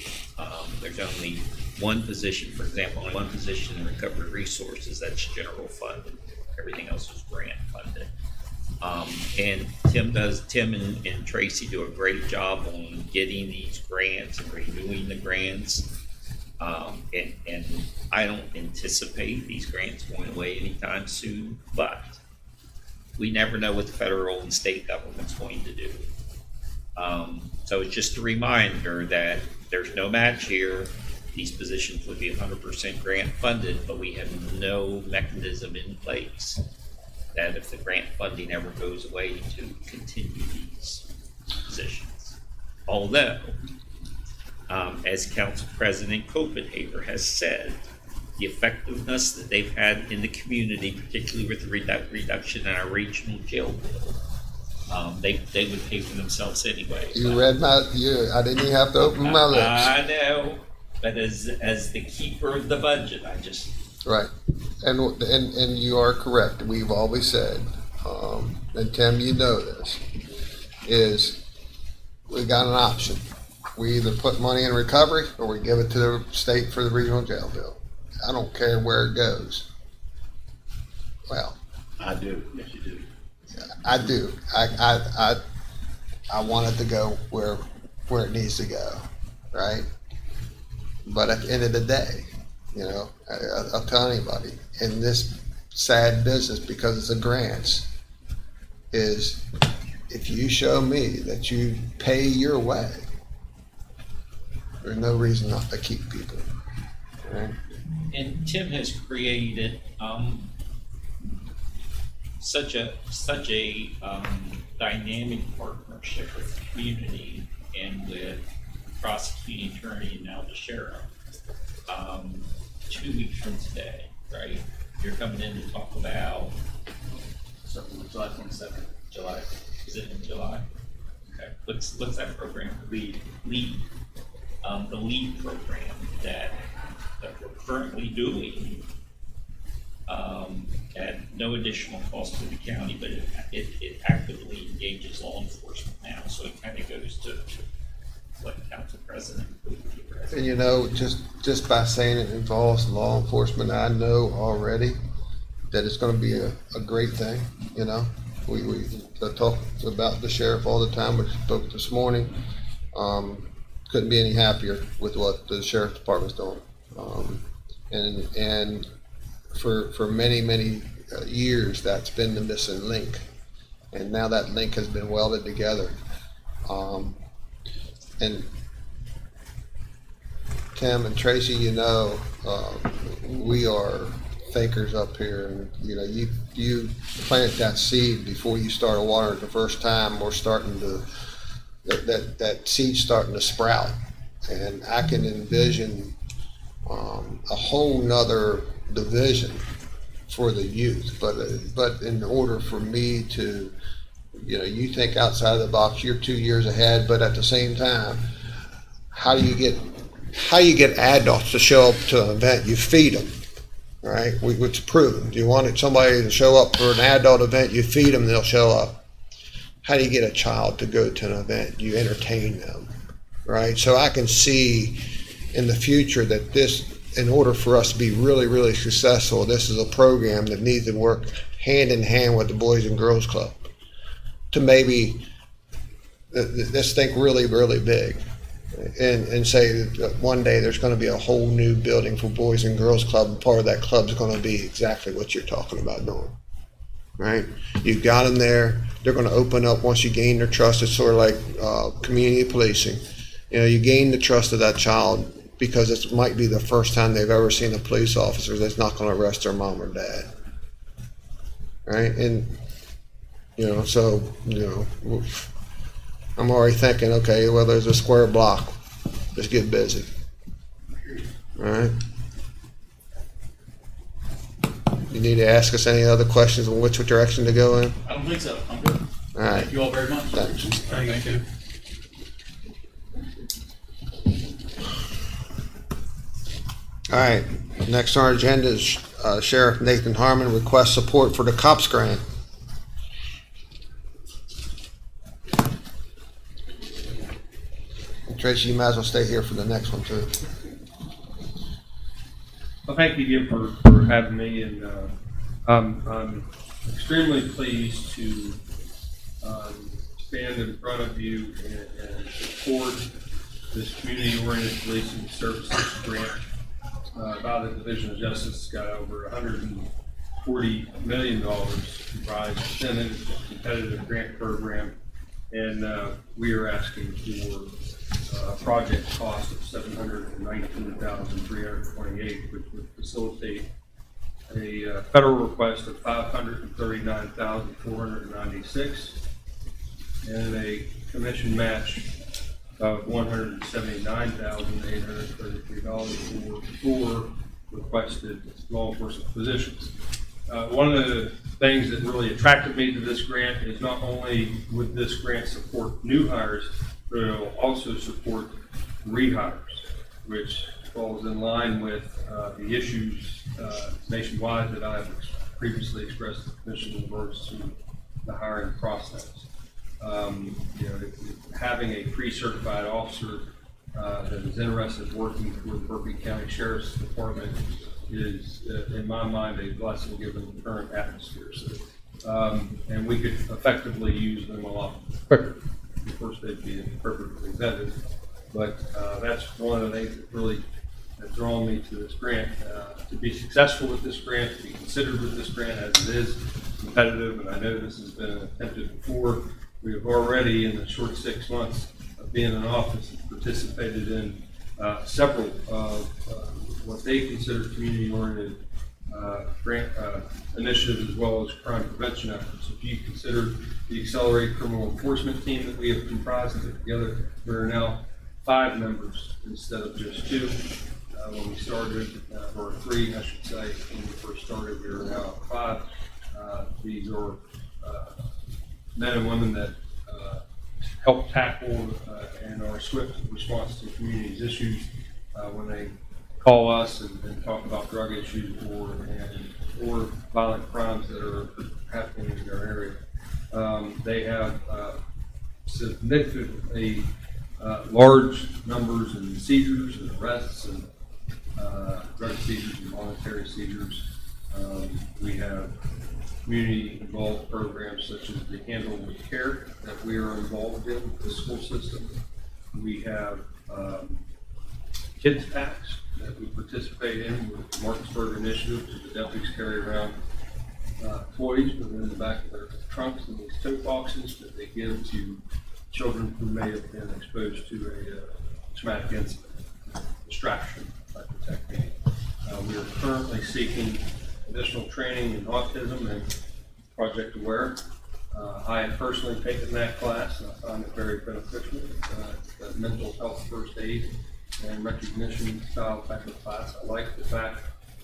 There's only one position, for example, only one position in recovery resources that's general funded. Everything else is grant funded. And Tim and Tracy do a great job on getting these grants and renewing the grants. And I don't anticipate these grants going away anytime soon, but we never know what the federal and state government's going to do. So it's just a reminder that there's no match here. These positions would be 100% grant funded, but we have no mechanism in place that if the grant funding ever goes away to continue these positions. Although, as Council President Copenhaver has said, the effectiveness that they've had in the community, particularly with the reduction in our regional jail bill, they would pay for themselves anyway. You read I didn't even have to open my lips. I know, but as the keeper of the budget, I just... Right, and you are correct. We've always said, and Tim, you know this, is we got an option. We either put money in recovery or we give it to the state for the regional jail bill. I don't care where it goes. Well, I do. Yes, you do. I do. I want it to go where it needs to go, right? But at the end of the day, you know, I'll tell anybody in this sad business, because it's a grants, is if you show me that you pay your way, there's no reason not to keep people. Right? And Tim has created such a dynamic partnership with the community and with the prosecuting attorney and now the sheriff. 2 weeks from today, right? You're coming in to talk about So July 27th. July, is it in July? Okay, what's that program, the lead program that we're currently doing, at no additional cost to the county, but it actively engages law enforcement now, so it kind of goes to what Council President. And you know, just by saying it involves law enforcement, I know already that it's gonna be a great thing, you know? We talk about the sheriff all the time, we spoke this morning. Couldn't be any happier with what the sheriff's department's doing. And for many years, that's been the missing link. And now that link has been welded together. And Tim and Tracy, you know, we are thinkers up here, and you know, you plant that seed before you start watering it the first time. We're starting to that seed starting to sprout, and I can envision a whole nother division for the youth. But in order for me to, you know, you think outside of the box, you're 2 years ahead, but at the same time, how do you get adults to show up to an event? You feed them, right? It's proven. You want somebody to show up for an adult event, you feed them, they'll show up. How do you get a child to go to an event? You entertain them, right? So I can see in the future that this, in order for us to be really successful, this is a program that needs to work hand in hand with the Boys and Girls Club to maybe let's think really big and say that one day there's going to be a whole new building for Boys and Girls Club, and part of that club is going to be exactly what you're talking about doing, right? You've got them there. They're going to open up once you gain their trust. It's sort of like community policing. You know, you gain the trust of that child because it might be the first time they've ever seen a police officer that's not going to arrest their mom or dad, right? And you know, so you know, I'm already thinking, okay, well, there's a square block. Let's get busy. All right. You need to ask us any other questions on which direction to go in? I don't think so. I'm good. All right. Thank you all very much. Thanks. Thank you. All right. Next on our agenda is Sheriff Nathan Harmon requests support for the COPS grant. Tracy, you might as well stay here for the next one too. Well, thank you again for having me, and I'm extremely pleased to stand in front of you and support this community-oriented policing services grant by the Division of Justice. It's got over $140 million comprised within it. It's a competitive grant program, and we are asking for a project cost of $719,328, which would facilitate a federal request of $539,496 and a commission match of $179,833 for 4 requested law enforcement positions. One of the things that really attracted me to this grant is not only would this grant support new hires, but it will also support rehires, which falls in line with the issues nationwide that I have previously expressed to the Commission in regards to the hiring process. You know, having a pre-certified officer that is interested in working for the Berkeley County Sheriff's Department is, in my mind, a blessing given the current atmosphere. So, and we could effectively use them a lot quicker. Of course, they'd be appropriately vetted, but that's one of the things that really has drawn me to this grant. To be successful with this grant, to be considered with this grant, as it is competitive, and I know this has been attempted before. We have already, in the short 6 months of being in office, participated in several of what they consider community-oriented grant initiatives, as well as crime prevention efforts. If you consider the Accelerated Criminal Enforcement Team that we have comprised and put together, we are now 5 members instead of just 2. When we started, or 3, I should say, when we first started, we are now 5. These are men and women that help tackle and are swift response to community's issues when they call us and talk about drug issues or violent crimes that are happening in their area. They have significantly large numbers in seizures and arrests and drug seizures and voluntary seizures. We have community-involved programs such as the Handle with Care that we are involved in with the school system. We have kids packs that we participate in with the Martinsburg Initiative. The deputies carry around toys within the back of their trunks in these tote boxes that they give to children who may have been exposed to a traumatic incident, distraction type of technique. We are currently seeking additional training in autism and Project Aware. I have personally taken that class and I found it very beneficial. It's a mental health first aid and recognition style type of class. I like the fact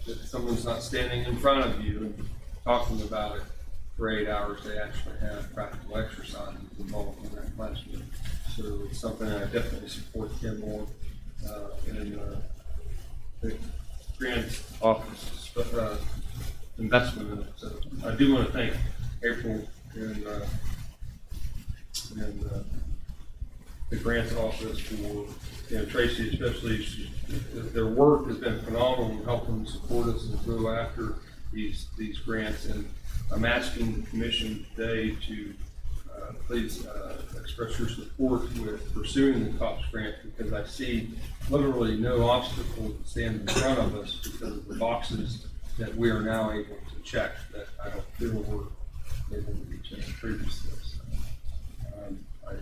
that someone's not standing in front of you and talking about it for 8 hours. They actually have practical exercises involved in that classroom. So it's something I definitely support Kim on and the grant office investment in it. So I do want to thank April and the grants office for, Tracy especially, their work has been phenomenal in helping support us and go after these grants. And I'm asking the commission today to please express your support with pursuing the COPS grant, because I see literally no obstacle that stand in front of us because of the boxes that we are now able to check that I don't feel were able to be checked previously. So,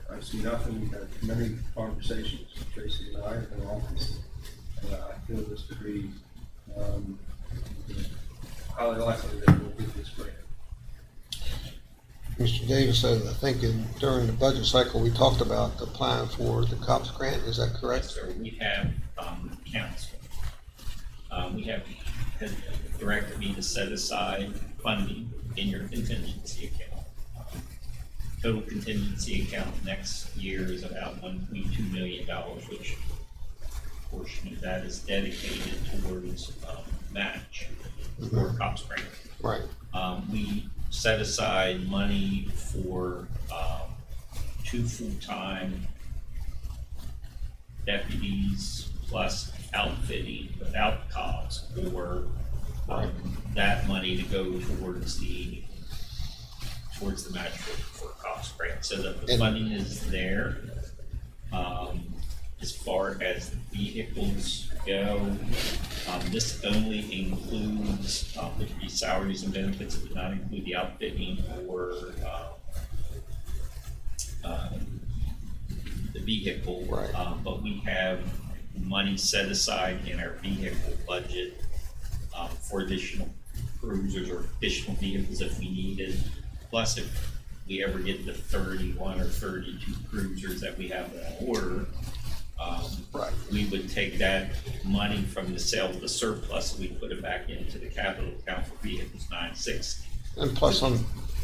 I see nothing. We've had many conversations with Tracy and I in the office, and I feel this to be highly likely that we'll get this grant. Mr. Davis, I think during the budget cycle, we talked about applying for the COPS grant. Is that correct? Yes, sir. We have council. We have directed me to set aside funding in your contingency account. Total contingency account next year is about $1.2 million, which a portion of that is dedicated towards match for COPS grant. Right. We set aside money for 2 full-time deputies plus outfitting without COPS, or that money to go towards the match for COPS grant. So that the funding is there. As far as vehicles go, this only includes the salaries and benefits. It does not include the outfitting or the vehicle. Right. But we have money set aside in our vehicle budget for additional cruisers or additional vehicles if we needed. Plus, if we ever get the 31 or 32 cruisers that we have on order, we would take that money from the sale of the surplus and we put it back into the capital account for vehicles 960. And plus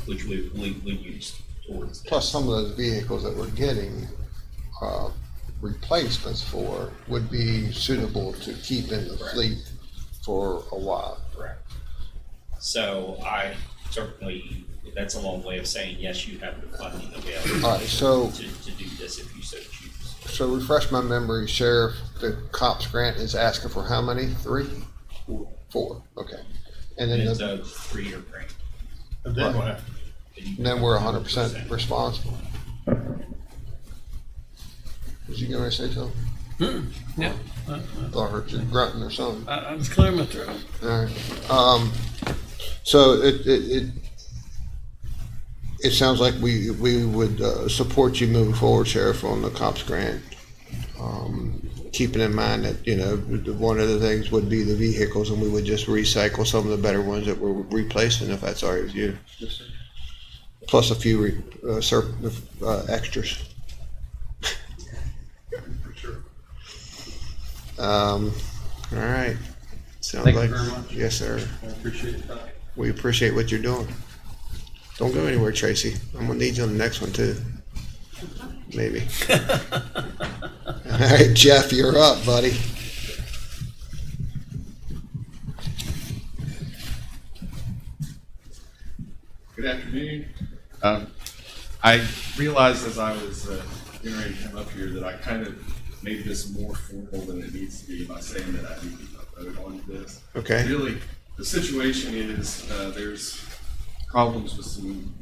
which we use towards that. Plus some of those vehicles that we're getting replacements for would be suitable to keep in the fleet for a while. Correct. So I certainly, that's a long way of saying, yes, you have the funding available. All right, so to do this if you so choose. So refresh my memory, Sheriff, the COPS grant is asking for how many? 3? 4, okay. And then it's a 3-year grant. And then what? And then we're 100% responsible. Was you gonna say something? Yeah. Thought I heard you grunting or something. I was clearing my throat. All right. So it sounds like we would support you moving forward, Sheriff, on the COPS grant. Keeping in mind that, one of the things would be the vehicles, and we would just recycle some of the better ones that we're replacing, if that's all right with you. Yes, sir. Plus a few extras. For sure. All right. Sounds Thank like, you very much. yes, sir. I appreciate that. We appreciate what you're doing. Don't go anywhere, Tracy. I'm gonna need you on the next one too. Maybe. All right, Jeff, you're up, buddy. Good afternoon. I realized as I was getting ready to come up here that I kind of made this more formal than it needs to be by saying that I need to vote on this. Okay. Really, the situation is there's problems with some,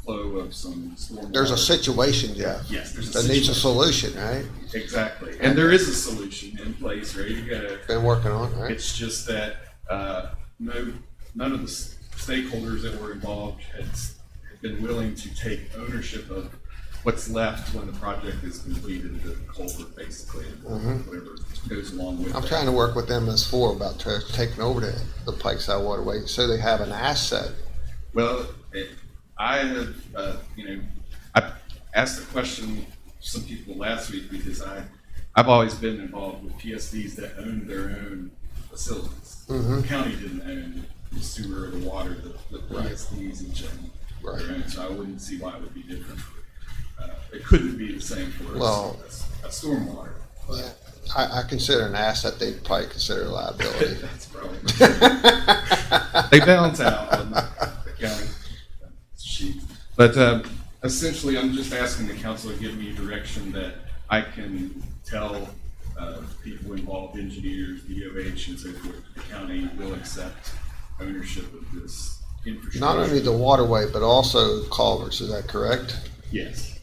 flow of some storm. There's a situation, Jeff. Yes, there's a that needs a situation. solution, right? Exactly. And there is a solution in place, ready to go. Been working on, right? It's just that none of the stakeholders that were involved had been willing to take ownership of what's left when the project is completed, the culvert basically, and whatever goes along with I'm that. trying to work with MS4 about taking over the Pikeside Waterway so they have an asset. Well, I have, I asked the question to some people last week because I've always been involved with PSDs that own their own facilities. The county didn't own the sewer or the water, the PSDs each own their own, so I wouldn't see why it would be different. It couldn't be the same for a stormwater. Yeah, I consider an asset, they'd probably consider a liability. That's probably they balance out on the county sheet. But essentially, I'm just asking the council to give me direction that I can tell people involved, engineers, DOH, and so forth, the county will accept ownership of this infrastructure. Not only the waterway, but also culverts, is that correct? Yes.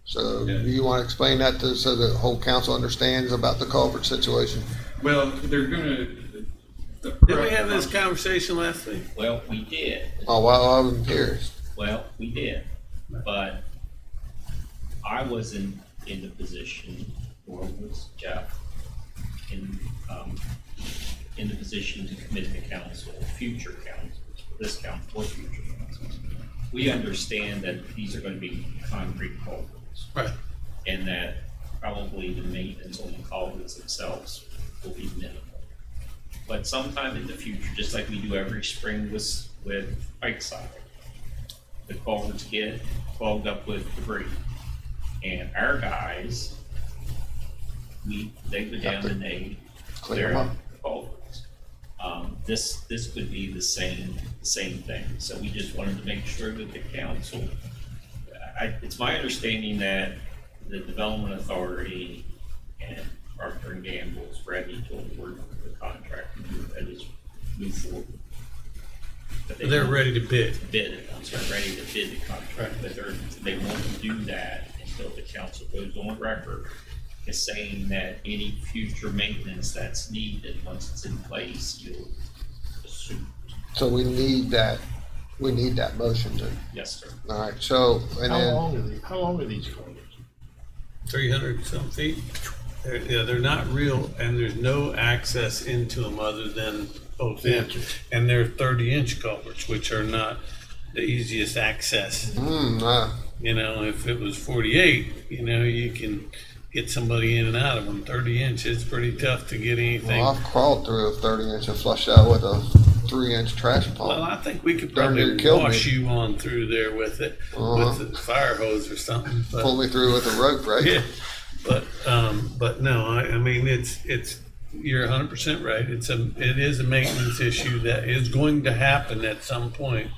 So do you want to explain that so the whole council understands about the culvert situation? Well, they're gonna. Did we have this conversation last week? Well, we did. Oh, well, I wasn't here. Well, we did, but I wasn't in the position, or was Jeff, in the position to commit to council, future council, this council or future council. We understand that these are going to be concrete culverts. Right. And that probably the maintenance on the culverts themselves will be minimal. But sometime in the future, just like we do every spring with Pikeside, the culverts get clogged up with debris. And our guys, they go down and they clear up the culverts. This could be the same thing. So we just wanted to make sure that the council, it's my understanding that the Development Authority and Procter & Gamble is ready to award the contract and just move forward. But They're ready to bid. I'm sorry, ready to bid the contract, but they won't do that until the council goes on record as saying that any future maintenance that's needed, once it's in place, you'll assume. So we need that motion then. Yes, sir. All right, so, and How then, long are these culverts? 300 some feet. They're not real, and there's no access into them other than both ends. And they're 30-inch culverts, which are not the easiest access. If it was 48, you can get somebody in and out of them. 30 inch, it's pretty tough to get anything. well, I've crawled through a 30-inch and flushed out with a 3-inch trash pump. Well, I think we could Darn near probably killed wash me. you on through there with it, with a fire hose or something. But, Pull me through with a rope, right? Yeah, but no, I mean, it's you're 100% right. It is a maintenance issue that is going to happen at some point,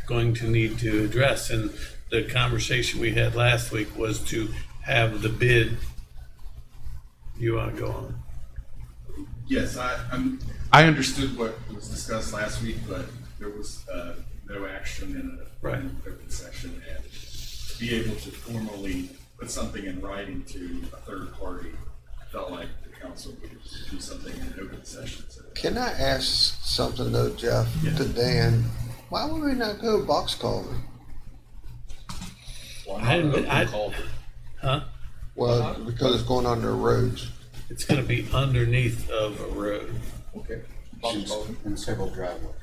going to need to address. And the conversation we had last week was to have the bid. You want to go on? Yes, I understood what was discussed last week, but there was no action in an open session, and to be able to formally put something in writing to a third party, I felt like the council would do something in an open session. So Can I ask something though, Jeff, to Dan? Why would we not go box culvert? Huh? Well, because it's going under roads. It's going to be underneath of a road. Okay. And several driveways.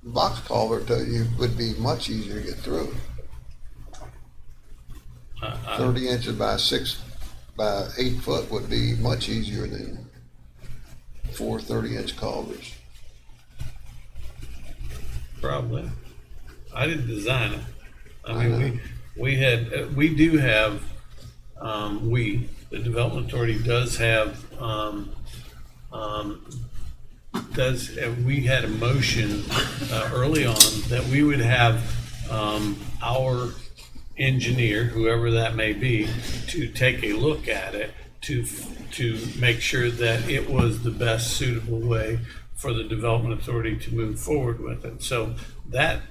Box culvert though, would be much easier to get through. 30 inches by 6 by 8 foot would be much easier than 4 30-inch culverts. Probably. I didn't design it. I mean, we do have, the Development Authority does have, we had a motion early on that we would have our engineer, whoever that may be, to take a look at it to make sure that it was the best suitable way for the Development Authority to move forward with it. So that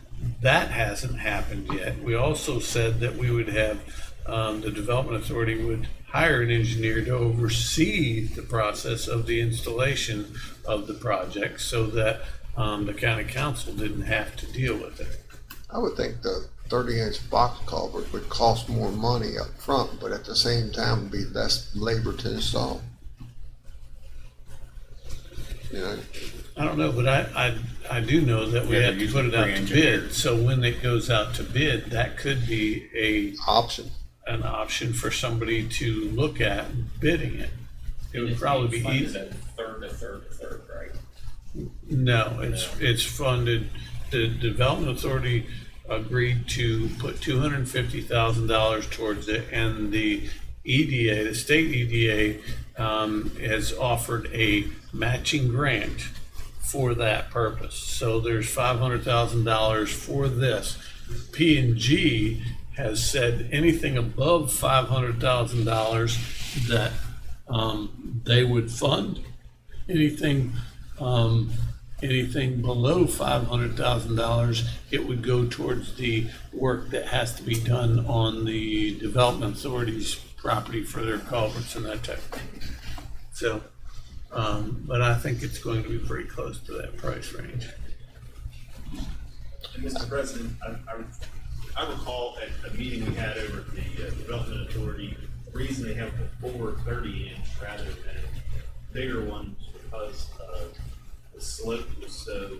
hasn't happened yet. We also said that we would have the Development Authority would hire an engineer to oversee the process of the installation of the project so that the county council didn't have to deal with it. I would think the 30-inch box culvert would cost more money up front, but at the same time would be less labor to install. You know, I don't know, but I do know that we Yeah, have to put it out to bid. So when it goes out to bid, that could be an option for somebody to look at bidding it. It would probably be easy. A third, right? No, it's funded. The Development Authority agreed to put $250,000 towards it, and the EDA, the state EDA, has offered a matching grant for that purpose. So there's $500,000 for this. P&G has said anything above $500,000 that they would fund. Anything below $500,000, it would go towards the work that has to be done on the Development Authority's property for their culverts and that type of thing. So, but I think it's going to be pretty close to that price range. And Mr. President, I recall at a meeting we had over at the Development Authority, the reason they have the 30-inch rather than bigger ones because the slope was so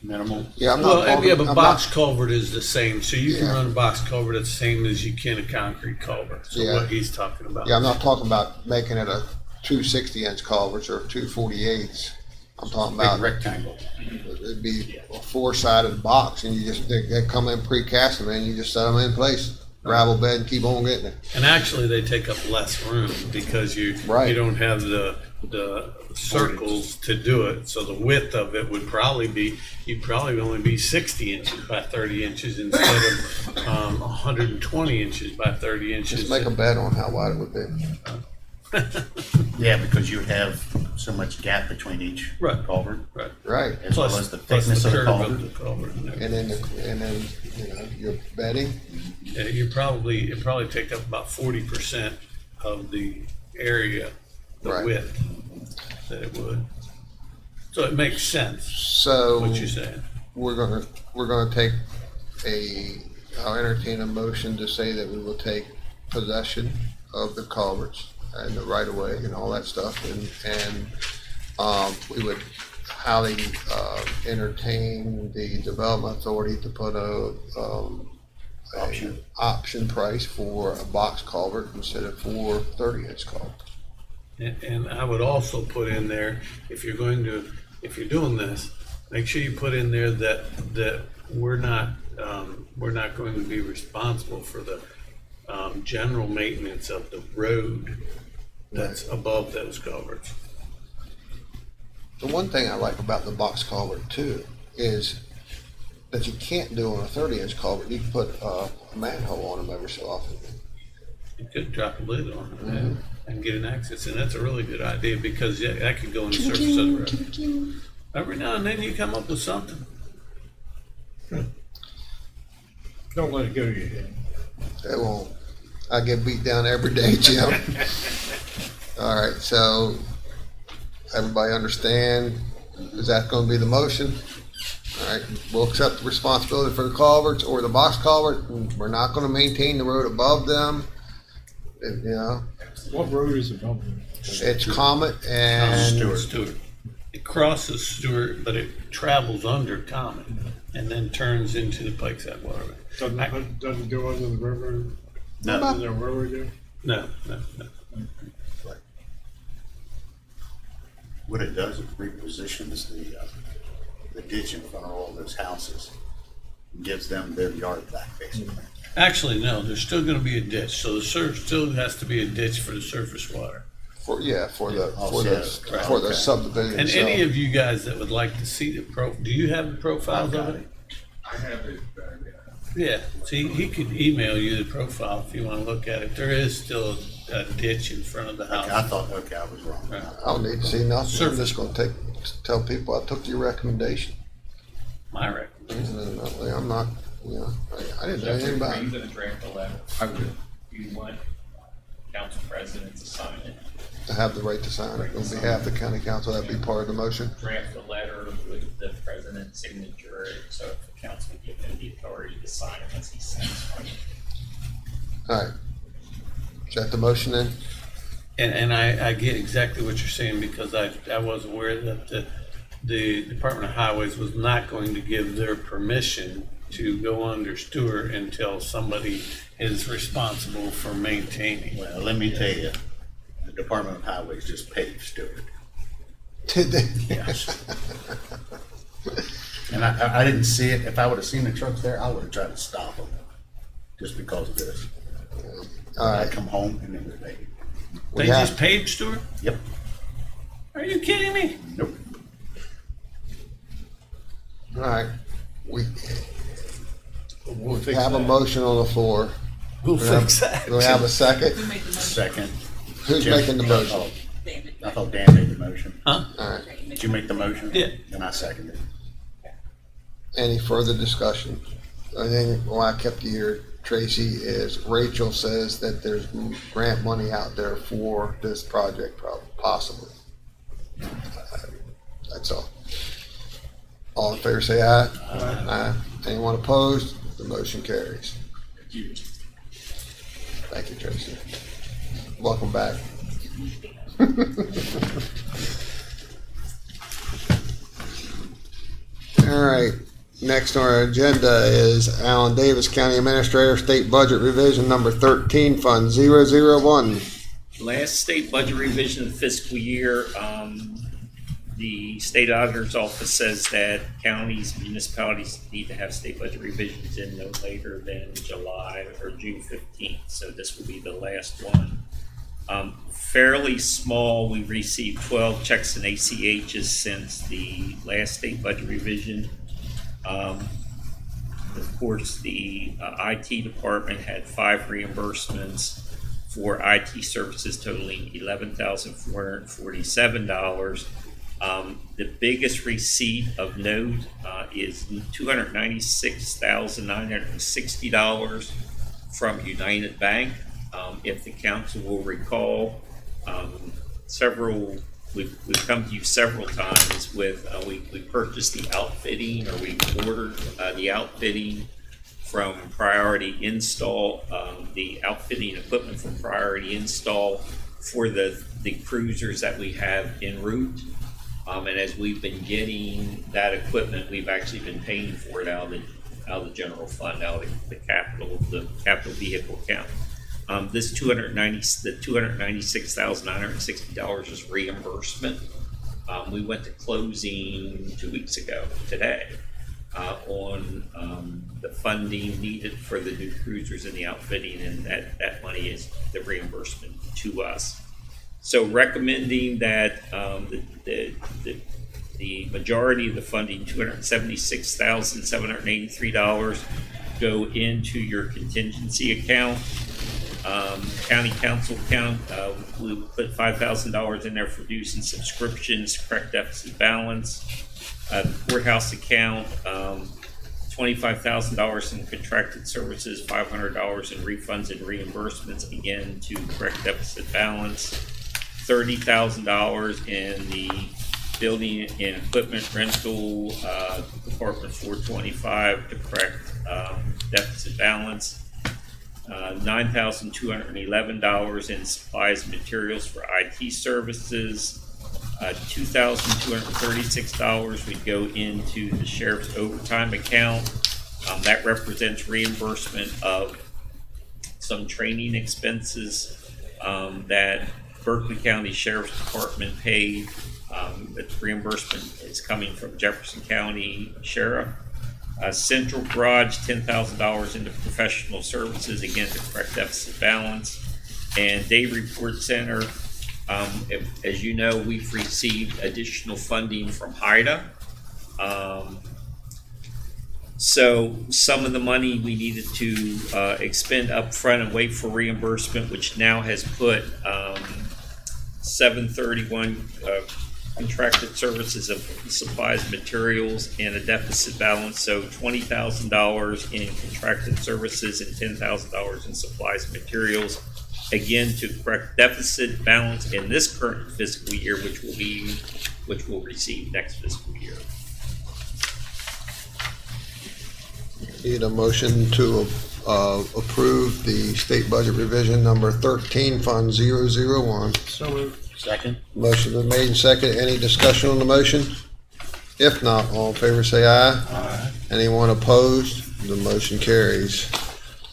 minimal. Yeah, but box culvert is the same, so you can run a box culvert the same as you can a concrete culvert. So what he's talking about. Yeah, I'm not talking about making it a 260-inch culverts or 248s. I'm talking about rectangle. It'd be a four-sided box, and they come in precast them, and you just set them in place, gravel bed, and keep on getting it. And actually, they take up less room because you don't have the circles to do it. So the width of it would probably be, you'd probably only be 60 inches by 30 inches instead of 120 inches by 30 inches. Just make a bet on how wide it would be. Yeah, because you have so much gap between each culvert. Right. As well as the thickness of the culvert. And then you know, your bedding. Yeah, it probably take up about 40% of the area, the width that it would. So it makes sense. So what you're saying. We're gonna take I'll entertain a motion to say that we will take possession of the culverts and the right of way and all that stuff, and we would highly entertain the Development Authority to put a option price for a box culvert instead of 4 30-inch culverts. And I would also put in there, if you're doing this, make sure you put in there that we're not going to be responsible for the general maintenance of the road that's above those culverts. The one thing I like about the box culvert too is that you can't do on a 30-inch culvert. You can put a manhole on them every so often. You could drop a lid on it and get an access, and that's a really good idea because that could go in the surface of the road. Every now and then you come up with something. Don't let it go to your head. It won't. I get beat down every day, Jim. All right, so everybody understand? Is that going to be the motion? All right, we'll accept the responsibility for the culverts or the box culvert. And we're not going to maintain the road above them. You know. What road is above them? It's Comet and Stewart. It crosses Stewart, but it travels under Comet and then turns into the Pikeside Waterway. Doesn't go under the river? No. Is there a river there? No. What it does, it repositions the ditch in front of all those houses. gives them their yard back, basically. Actually, no, there's still gonna be a ditch, so the still has to be a ditch for the surface water. For the Right, okay. subdivision And itself. any of you guys that would like to see the do you have the profiles of it? I have it, Yeah, see, he could email you the profile if you wanna look at it. There is still a ditch in front of the house. Okay, I thought, okay, I was wrong. Right. I don't need to see nothing. I'm Surface. just gonna tell people I took your recommendation. My recommendation. I'm not, I didn't know anything about Are you it. gonna draft a letter? I would. You want council president to sign it? To have the right to sign it on behalf of the county council, that'd be part of the motion. Draft a letter with the president's signature, so if the council give him the authority to sign it once he satisfied it. All right. Is that the motion then? And I get exactly what you're saying because I was aware that the Department of Highways was not going to give their permission to go under Stewart until somebody is responsible for maintaining. Well, let me tell you, the Department of Highways just paved Stewart. Did they? Yes. And I didn't see it. If I would have seen the trucks there, I would have tried to stop them just because of this. All I right. come home and it was paved. They just paved Stewart? Yep. Are you kidding me? Nope. All right. We fix have a that. motion on the floor. We'll Do we have- fix that. Do we have a second? Who made the motion? Second. Who's Jim. making the motion? Oh, Damn it. I thought Dan made the motion. Huh? All right. Did you make the motion? Yeah. And I seconded it. Any further discussion? I think why I kept you here, Tracy, is Rachel says that there's grant money out there for this project, possibly. That's all. All in favor, say aye. Aye. Anyone opposed? The motion carries. Thank you, Tracy. Welcome back. All right. Next on our agenda is Alan Davis, County Administrator, State Budget Revision Number 13, Fund 001. Last state budget revision of the fiscal year, the state auditor's office says that counties, municipalities need to have state budget revisions in no later than July or June 15th. So this will be the last one. Fairly small. We received 12 checks and ACHs since the last state budget revision. Of course, the IT department had 5 reimbursements for IT services totaling $11,447. The biggest receipt of note is $296,960 from United Bank. If the council will recall, we've come to you several times with, we purchased the outfitting, or we ordered the outfitting from Priority Install, the outfitting equipment from Priority Install for the cruisers that we have en route. And as we've been getting that equipment, we've actually been paying for it out of the general fund, out of the capital vehicle account. This $296,960 is reimbursement. We went to closing 2 weeks ago today on the funding needed for the new cruisers and the outfitting, and that money is the reimbursement to us. So recommending that the majority of the funding, $276,783, go into your contingency account. County council account, we put $5,000 in there for dues and subscriptions, correct deficit balance. Courthouse account, $25,000 in contracted services, $500 in refunds and reimbursements, again to correct deficit balance. $30,000 in the building and equipment rental, Department 425 to correct deficit balance. $9,211 in supplies and materials for IT services. $2,236 would go into the sheriff's overtime account. That represents reimbursement of some training expenses that Berkeley County Sheriff's Department paid. The reimbursement is coming from Jefferson County Sheriff. Central Garage, $10,000 into professional services, again, to correct deficit balance. And Day Report Center, as you know, we've received additional funding from HIDA. So some of the money we needed to expend up front and wait for reimbursement, which now has put 731 contracted services of supplies, materials, and a deficit balance. So $20,000 in contracted services and $10,000 in supplies and materials. Again, to correct deficit balance in this current fiscal year, which we'll receive next fiscal year. Need a motion to approve the state budget revision number 13, Fund 001. So moved. Second? Motion been made and second. Any discussion on the motion? If not, all in favor say aye. Aye. Anyone opposed? The motion carries.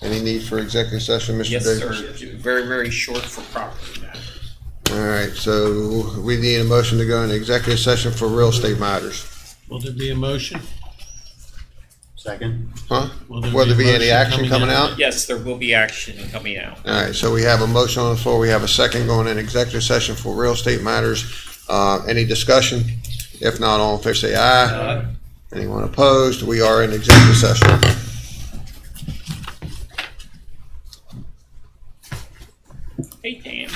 Any need for executive session, Mr. Yes, Davis? sir. Very, very short for property matters. All right, so we need a motion to go into executive session for real estate matters. Will there be a motion? Second. Will Will there be any action coming out? Yes, there will be action coming out. All right, so we have a motion on the floor. We have a second going in executive session for real estate matters. Any discussion? If not, all in favor say aye. Anyone opposed? We are in executive session. Hey, Dan.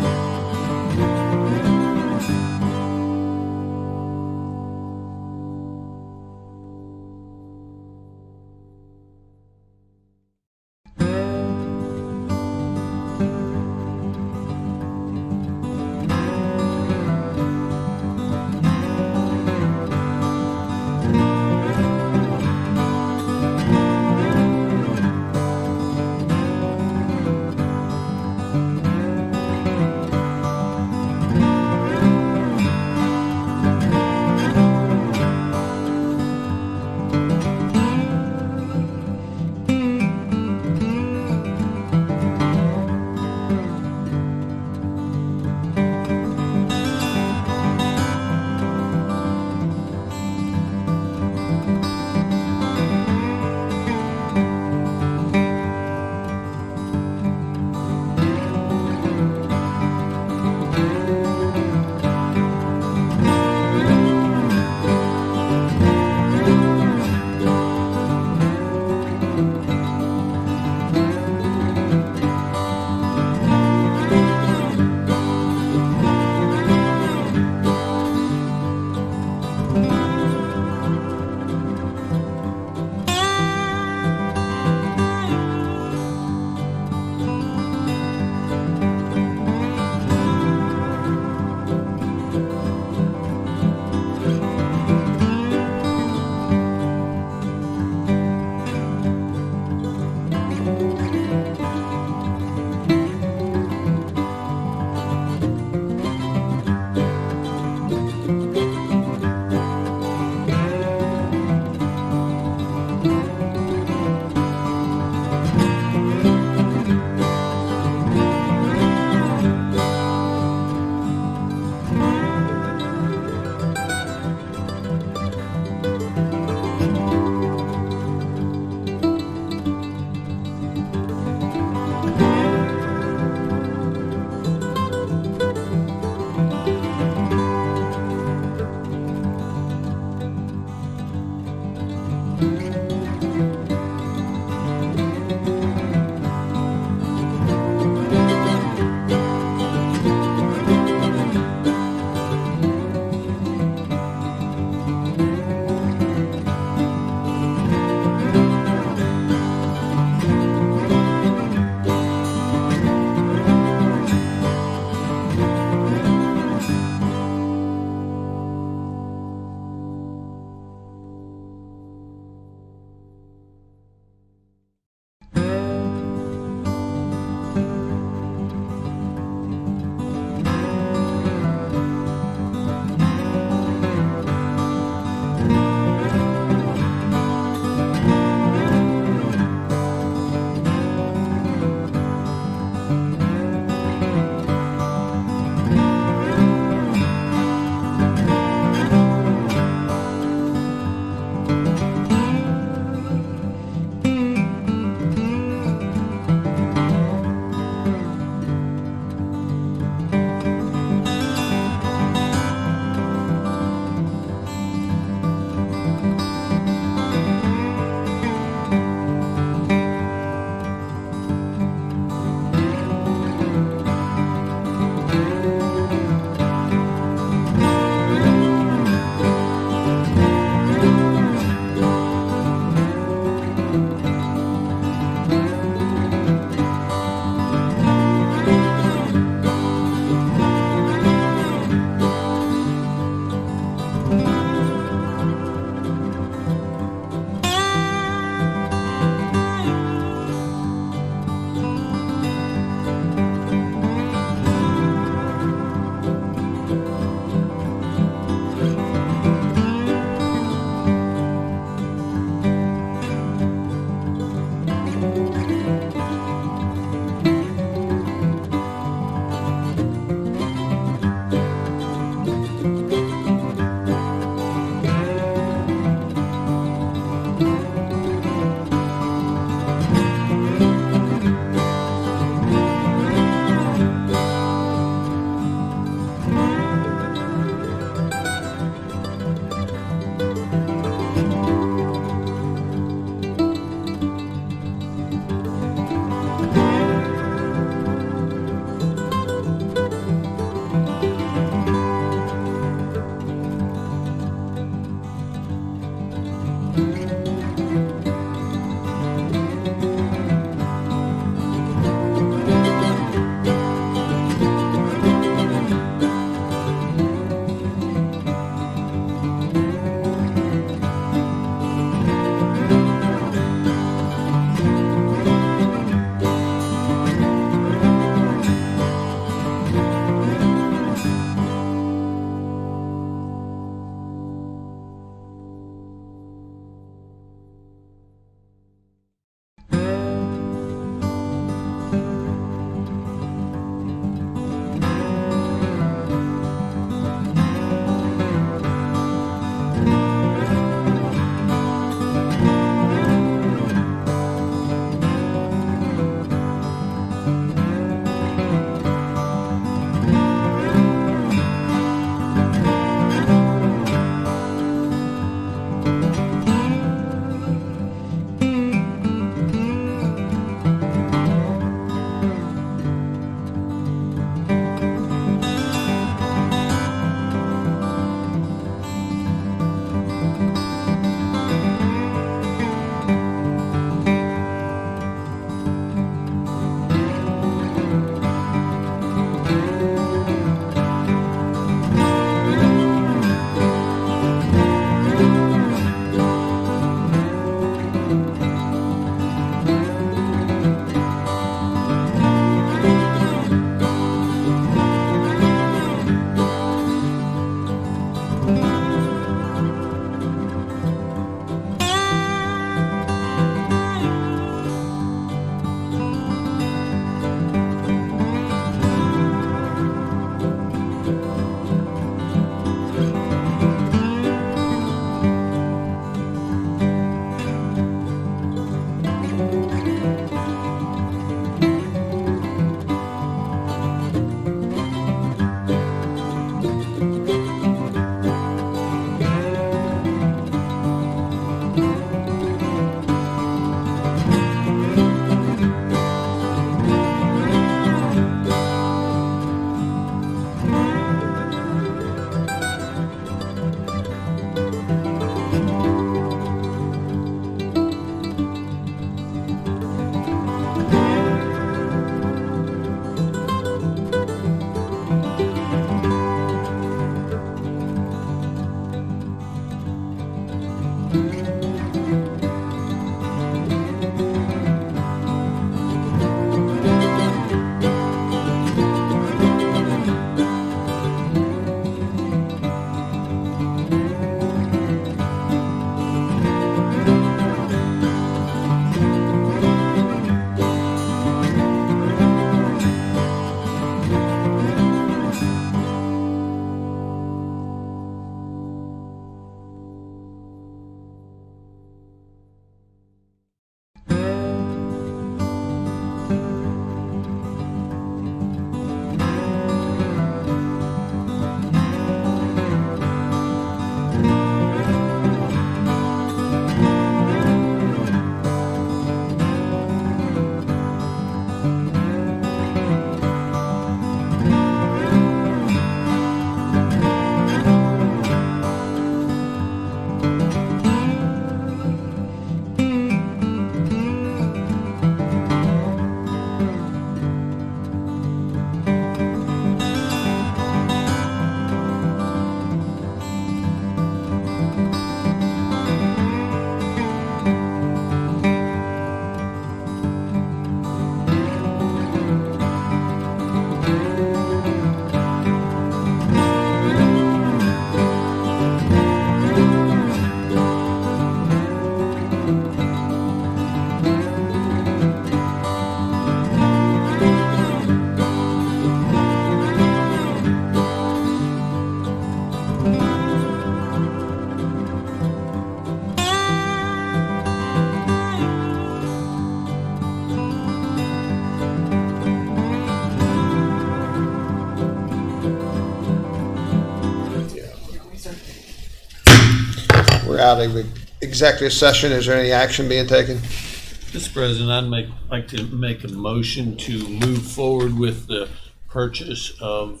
we're out of executive session. Is there any action being taken? Mr. President, like to make a motion to move forward with the purchase of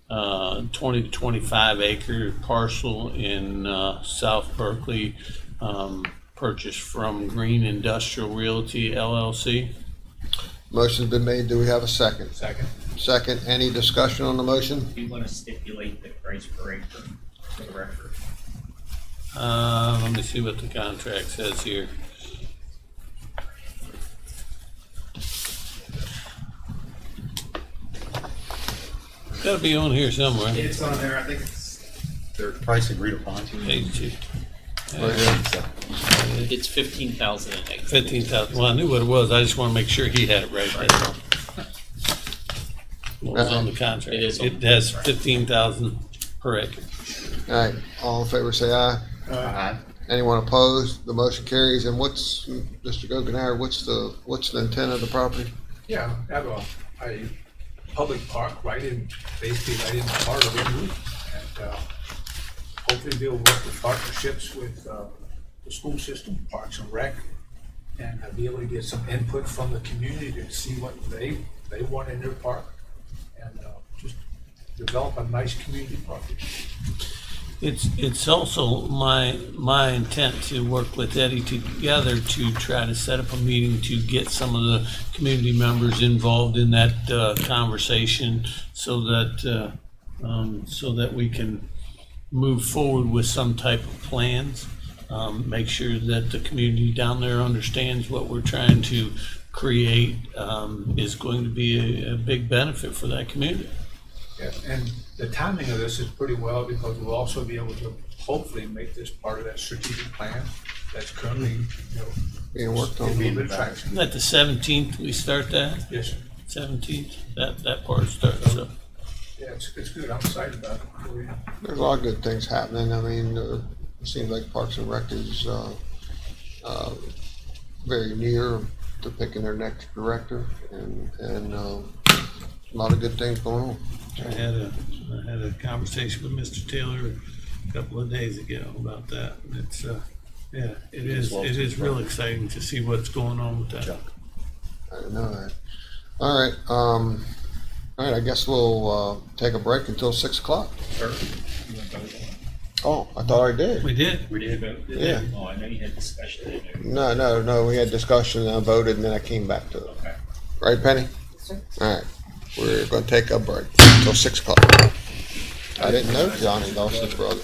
20 to 25 acre parcel in South Berkeley, purchased from Green Industrial Realty LLC. Motion's been made. Do we have a second? Second. Second. Any discussion on the motion? Do you want to stipulate the price per acre for the record? Let me see what the contract says here. Gotta be on here somewhere. It's on there, I think it's Their price agreed upon. Page 2. It's 15,000 an acre. 15,000. Well, I knew what it was. I just want to make sure he had it right. That's all. What was on the contract? It is on It has 15,000 per acre. All right. All in favor, say aye. Aye. Anyone opposed? The motion carries. And what's, Mr. Guggenheimer, what's the intent of the property? Yeah, have a public park basically right in the heart of Linwood. And hopefully they'll work with partnerships with the school system, Parks and Rec, and be able to get some input from the community to see what they want in their park, and just develop a nice community park. It's also my intent to work with Eddie together to try to set up a meeting to get some of the community members involved in that conversation, so that we can move forward with some type of plans. Make sure that the community down there understands what we're trying to create is going to be a big benefit for that community. Yeah, and the timing of this is pretty well, because we'll also be able to hopefully make this part of that strategic plan that's currently, being worked on. a little bit traction. Isn't that the 17th we start that? Yes, sir. 17th, that part starts, so. Yeah, it's good. I'm excited about it. There's a lot of good things happening. I mean, it seems like Parks and Rec is very near to picking their next director, and a lot of good things going on. I had a conversation with Mr. Taylor a couple of days ago about that. It's it is real exciting to see what's going on with that. I didn't know that. All right, I guess we'll take a break until 6 o'clock. Sure. Oh, I thought I did. We did. Yeah. Oh, I know you had discussion. No, we had discussion and I voted and then I came back to it. Okay. Right, Penny? Sir. All right, we're gonna take a break until 6 o'clock. I didn't know Johnny lost his brother.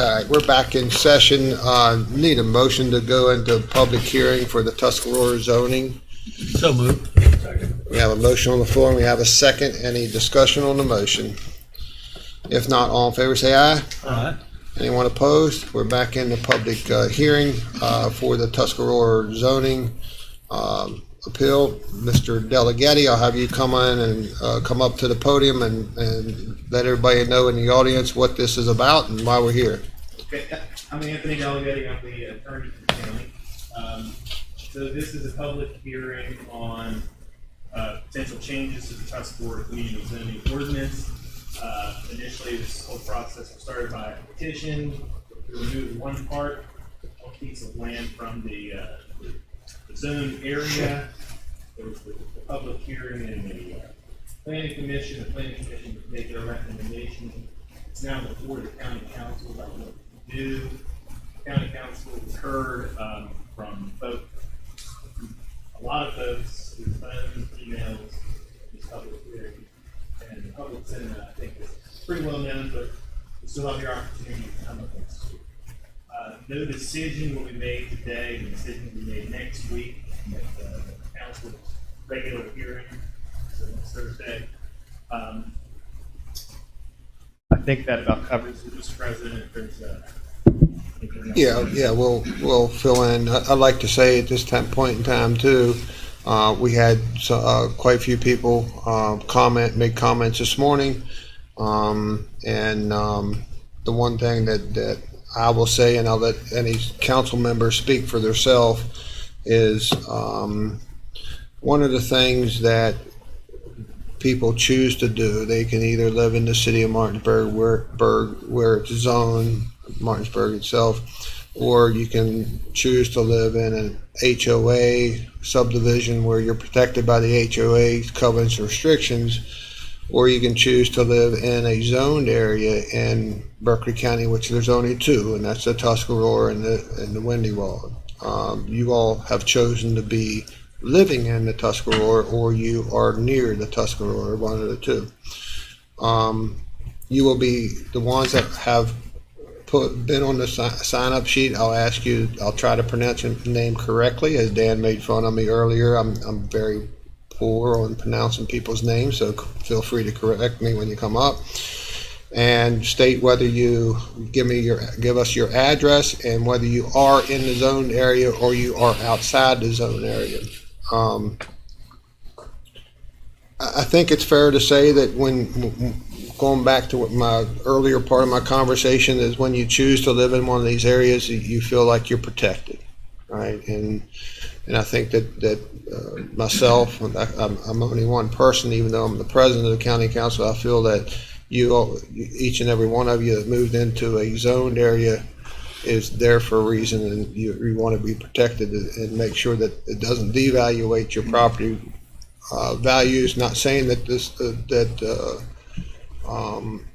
right, we're back in session. Need a motion to go into public hearing for the Tuscarora zoning. So moved. We have a motion on the floor and we have a second. Any discussion on the motion? If not, all in favor say aye. Aye. Anyone opposed? We're back in the public hearing for the Tuscarora zoning appeal. Mr. Delegetti, I'll have you come in and come up to the podium and let everybody know in the audience what this is about and why we're here. Okay, I'm Anthony Delegetti, I'm the attorney for the county. So this is a public hearing on potential changes to the Tuscarora community zoning ordinance. Initially, this whole process was started by a petition to remove one piece of land from the zone area. There was the public hearing and the planning commission. The planning commission was making a recommendation. It's now before the county council about what to do. The county council has heard from folks, a lot of folks whose phone emails this public hearing. And the public sentiment, I think, is pretty well known, but we still have your opportunity to come up and speak. No decision will be made today. The decision will be made next week at the council regular hearing, so next Thursday. I think that about covers it, Mr. President. If there's Yeah, we'll fill in. I'd like to say at this point in time too, we had quite a few people make comments this morning, and the one thing that I will say, and I'll let any council member speak for themselves, is one of the things that people choose to do. They can either live in the city of Martinsburg where it's zoned, Martinsburg itself, or you can choose to live in an HOA subdivision where you're protected by the HOA covenants and restrictions, or you can choose to live in a zoned area in Berkeley County, which there's only two, and that's the Tuscarora and the Windywall. You all have chosen to be living in the Tuscarora, or you are near the Tuscarora, one of the two. You will be the ones that have been on the sign-up sheet. I'll try to pronounce your name correctly, as Dan made fun of me earlier. I'm very poor on pronouncing people's names, so feel free to correct me when you come up. And state whether you give us your address and whether you are in the zoned area or you are outside the zone area. I think it's fair to say that when going back to what my earlier part of my conversation is, when you choose to live in one of these areas, you feel like you're protected, right? And I think that myself, I'm only one person, even though I'm the president of the county council. I feel that each and every one of you that moved into a zoned area is there for a reason, and you want to be protected and make sure that it doesn't devaluate your property values. Not saying that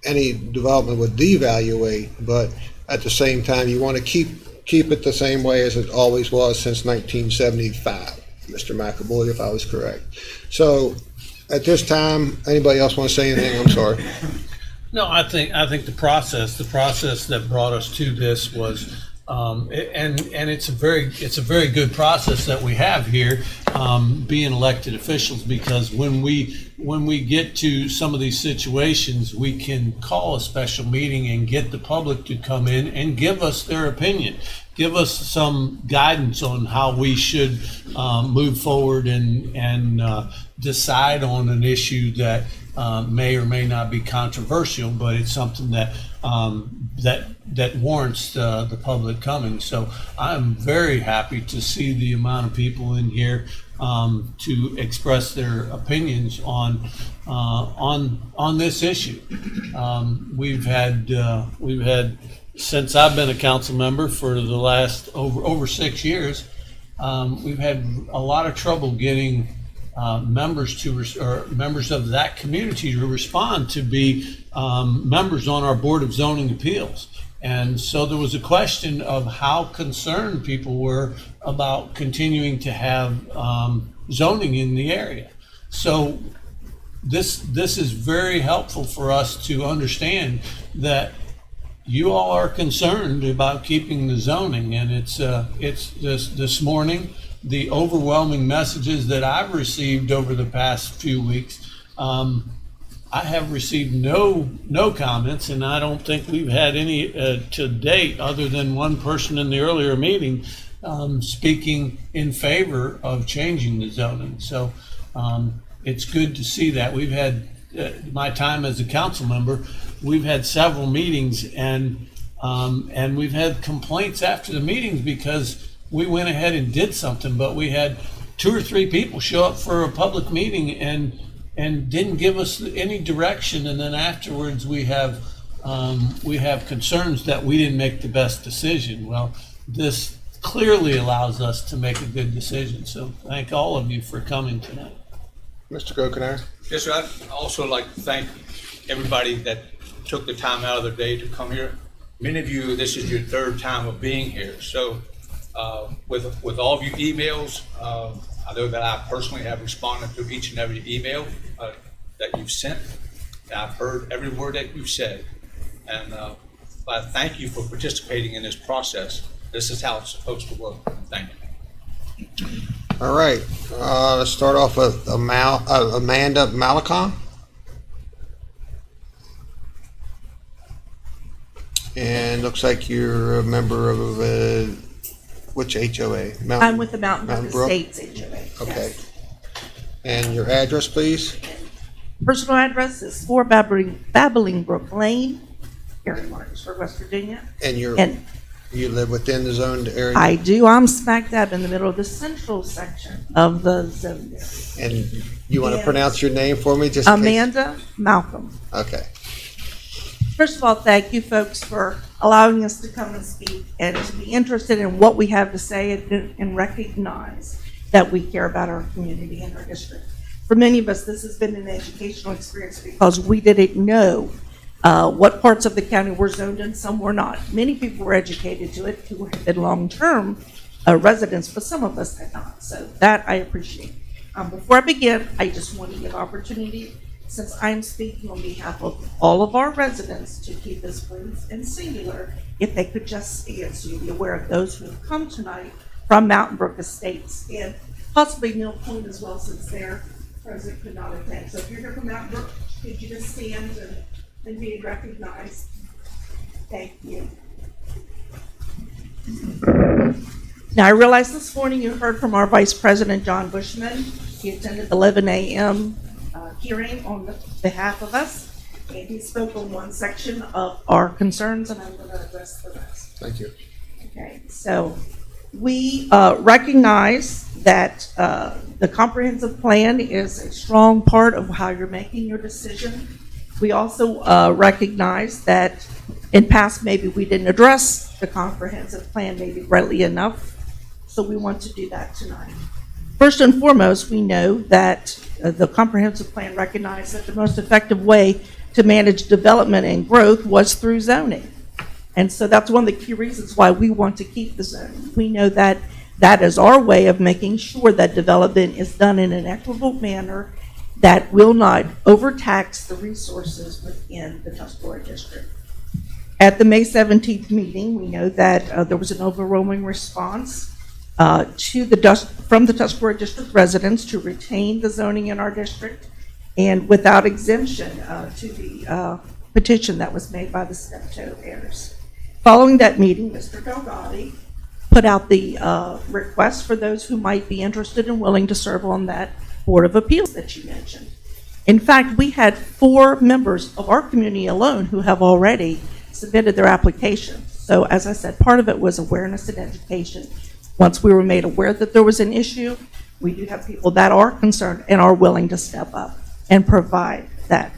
any development would devaluate, but at the same time, you want to keep it the same way as it always was since 1975, Mr. McAvoy, if I was correct. So at this time, anybody else want to say anything? I'm sorry. No, I think the process that brought us to this was, and it's a very good process that we have here, being elected officials, because when we get to some of these situations, we can call a special meeting and get the public to come in and give us their opinion, give us some guidance on how we should move forward and decide on an issue that may or may not be controversial, but it's something that warrants the public coming. So I'm very happy to see the amount of people in here to express their opinions on this issue. We've had since I've been a council member for the last over 6 years, we've had a lot of trouble getting members of that community to respond to be members on our Board of Zoning Appeals. And so there was a question of how concerned people were about continuing to have zoning in the area. So this is very helpful for us to understand that you all are concerned about keeping the zoning, and it's this morning, the overwhelming messages that I've received over the past few weeks. I have received no comments, and I don't think we've had any to date, other than one person in the earlier meeting speaking in favor of changing the zoning. So it's good to see that. We've had my time as a council member. We've had several meetings, and we've had complaints after the meetings because we went ahead and did something, but we had 2 or 3 people show up for a public meeting and didn't give us any direction, and then afterwards we have concerns that we didn't make the best decision. Well, this clearly allows us to make a good decision. So thank all of you for coming tonight. Mr. Gokenhour? Yes, sir. I'd also like to thank everybody that took the time out of their day to come here. Many of you, this is your 3rd time of being here. So with all of your emails, I know that I personally have responded to each and every email that you've sent. I've heard every word that you've said. And I thank you for participating in this process. This is how it's supposed to work. Thank you. All right, let's start off with Amanda Malacon. And looks like you're a member of which HOA? I'm with the Mountain Brook Brook? Estates HOA. Okay. Yes. And your address, please? Personal address is 4 Babbling Brook Lane, here in Martinsburg, West Virginia. And you live within the zoned area? I do. I'm smack dab in the middle of the central section of the zone. And you want to pronounce your name for me? Just Amanda Malcolm. Okay. First of all, thank you folks for allowing us to come and speak and to be interested in what we have to say and recognize that we care about our community and our district. For many of us, this has been an educational experience because we didn't know what parts of the county were zoned and some were not. Many people were educated to it who had been long-term residents, but some of us had not. So that I appreciate. Before I begin, I just want to give opportunity, since I'm speaking on behalf of all of our residents, to keep this brief and singular, if they could just stand so you'll be aware of those who have come tonight from Mountain Brook Estates and possibly Mill Point as well, since their president could not attend. So if you're here from Mountain Brook, could you just stand and be recognized? Thank you. Now, I realize this morning you heard from our Vice President, John Bushman. He attended the 11 a.m. Hearing on behalf of us, and he spoke on one section of our concerns, and I'm going to address the rest. Thank you. Okay, so we recognize that the comprehensive plan is a strong part of how you're making your decision. We also recognize that in past, maybe we didn't address the comprehensive plan maybe readily enough, so we want to do that tonight. First and foremost, we know that the comprehensive plan recognized that the most effective way to manage development and growth was through zoning. And so that's one of the key reasons why we want to keep the zoning. We know that that is our way of making sure that development is done in an equitable manner that will not overtax the resources within the Tuscarora district. At the May 17th meeting, we know that there was an overwhelming response from the Tuscarora district residents to retain the zoning in our district and without exemption to the petition that was made by the Steptoe heirs. Following that meeting, Mr. Delgado put out the request for those who might be interested and willing to serve on that Board of Appeals that you mentioned. In fact, we had 4 members of our community alone who have already submitted their applications. So as I said, part of it was awareness and education. Once we were made aware that there was an issue, we do have people that are concerned and are willing to step up and provide that.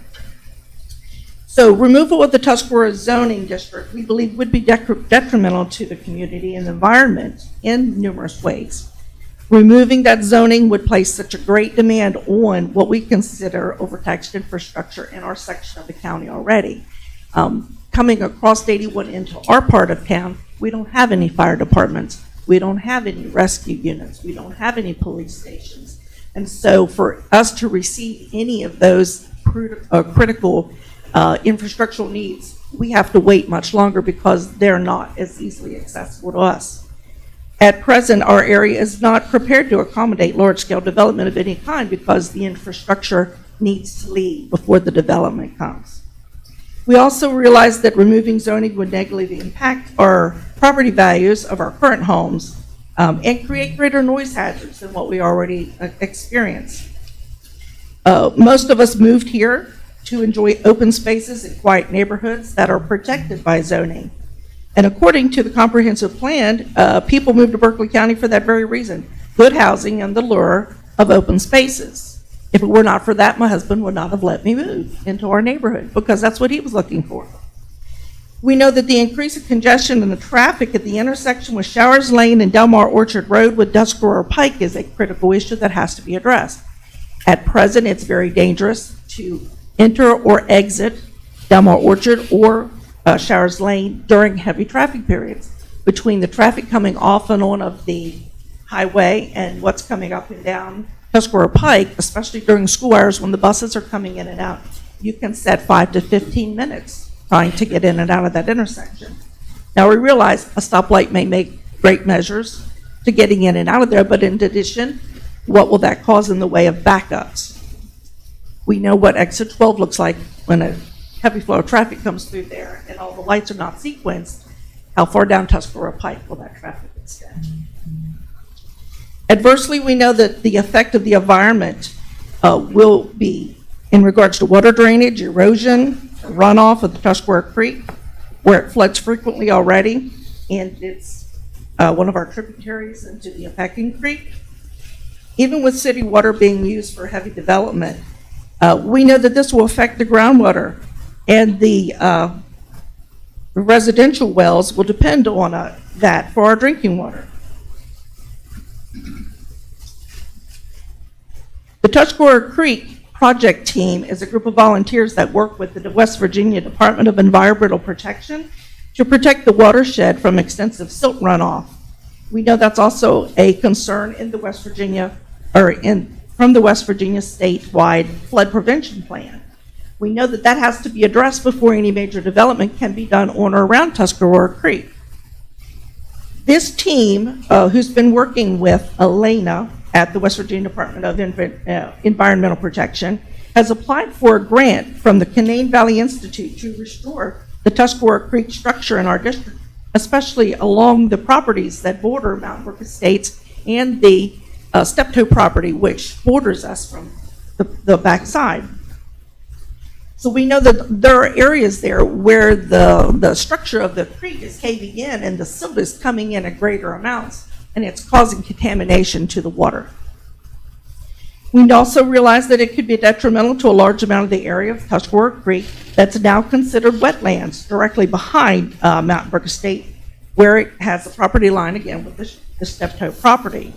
So removal of the Tuscarora zoning district, we believe, would be detrimental to the community and the environment in numerous ways. Removing that zoning would place such a great demand on what we consider overtaxed infrastructure in our section of the county already. Coming across 81 into our part of town, we don't have any fire departments. We don't have any rescue units. We don't have any police stations. And so for us to receive any of those critical infrastructural needs we have to wait much longer because they're not as easily accessible to us. At present, our area is not prepared to accommodate large-scale development of any kind because the infrastructure needs to lead before the development comes. We also realize that removing zoning would negatively impact our property values of our current homes and create greater noise hazards than what we already experience. Most of us moved here to enjoy open spaces and quiet neighborhoods that are protected by zoning. And according to the comprehensive plan, people moved to Berkeley County for that very reason, good housing and the lure of open spaces. If it were not for that, my husband would not have let me move into our neighborhood because that's what he was looking for. We know that the increase of congestion and the traffic at the intersection with Showers Lane and Delmar Orchard Road with Tuscarora Pike is a critical issue that has to be addressed. At present, it's very dangerous to enter or exit Delmar Orchard or Showers Lane during heavy traffic periods. Between the traffic coming off and on of the highway and what's coming up and down Tuscarora Pike, especially during school hours when the buses are coming in and out, you can set 5 to 15 minutes trying to get in and out of that intersection. Now we realize a stoplight may make great measures to getting in and out of there, but in addition, what will that cause in the way of backups? We know what exit 12 looks like when a heavy flow of traffic comes through there and all the lights are not sequenced. How far down Tuscarora Pike will that traffic extend? Adversely, we know that the effect of the environment will be in regards to water drainage, erosion, runoff of the Tuscarora Creek, where it floods frequently already, and it's one of our tributaries into the Apecking Creek. Even with city water being used for heavy development, we know that this will affect the groundwater, and the residential wells will depend on that for our drinking water. The Tuscarora Creek project team is a group of volunteers that work with the West Virginia Department of Environmental Protection to protect the watershed from extensive silt runoff. We know that's also a concern in the West Virginia, from the West Virginia statewide flood prevention plan. We know that that has to be addressed before any major development can be done on or around Tuscarora Creek. This team, who's been working with Elena at the West Virginia Department of Environmental Protection, has applied for a grant from the Canaan Valley Institute to restore the Tuscarora Creek structure in our district, especially along the properties that border Mountain Brook Estates and the Steptoe property, which borders us from the backside. So we know that there are areas there where the structure of the creek is caving in and the silt is coming in at greater amounts, and it's causing contamination to the water. We also realize that it could be detrimental to a large amount of the area of Tuscarora Creek that's now considered wetlands directly behind Mountain Brook Estate, where it has a property line again with the Steptoe property.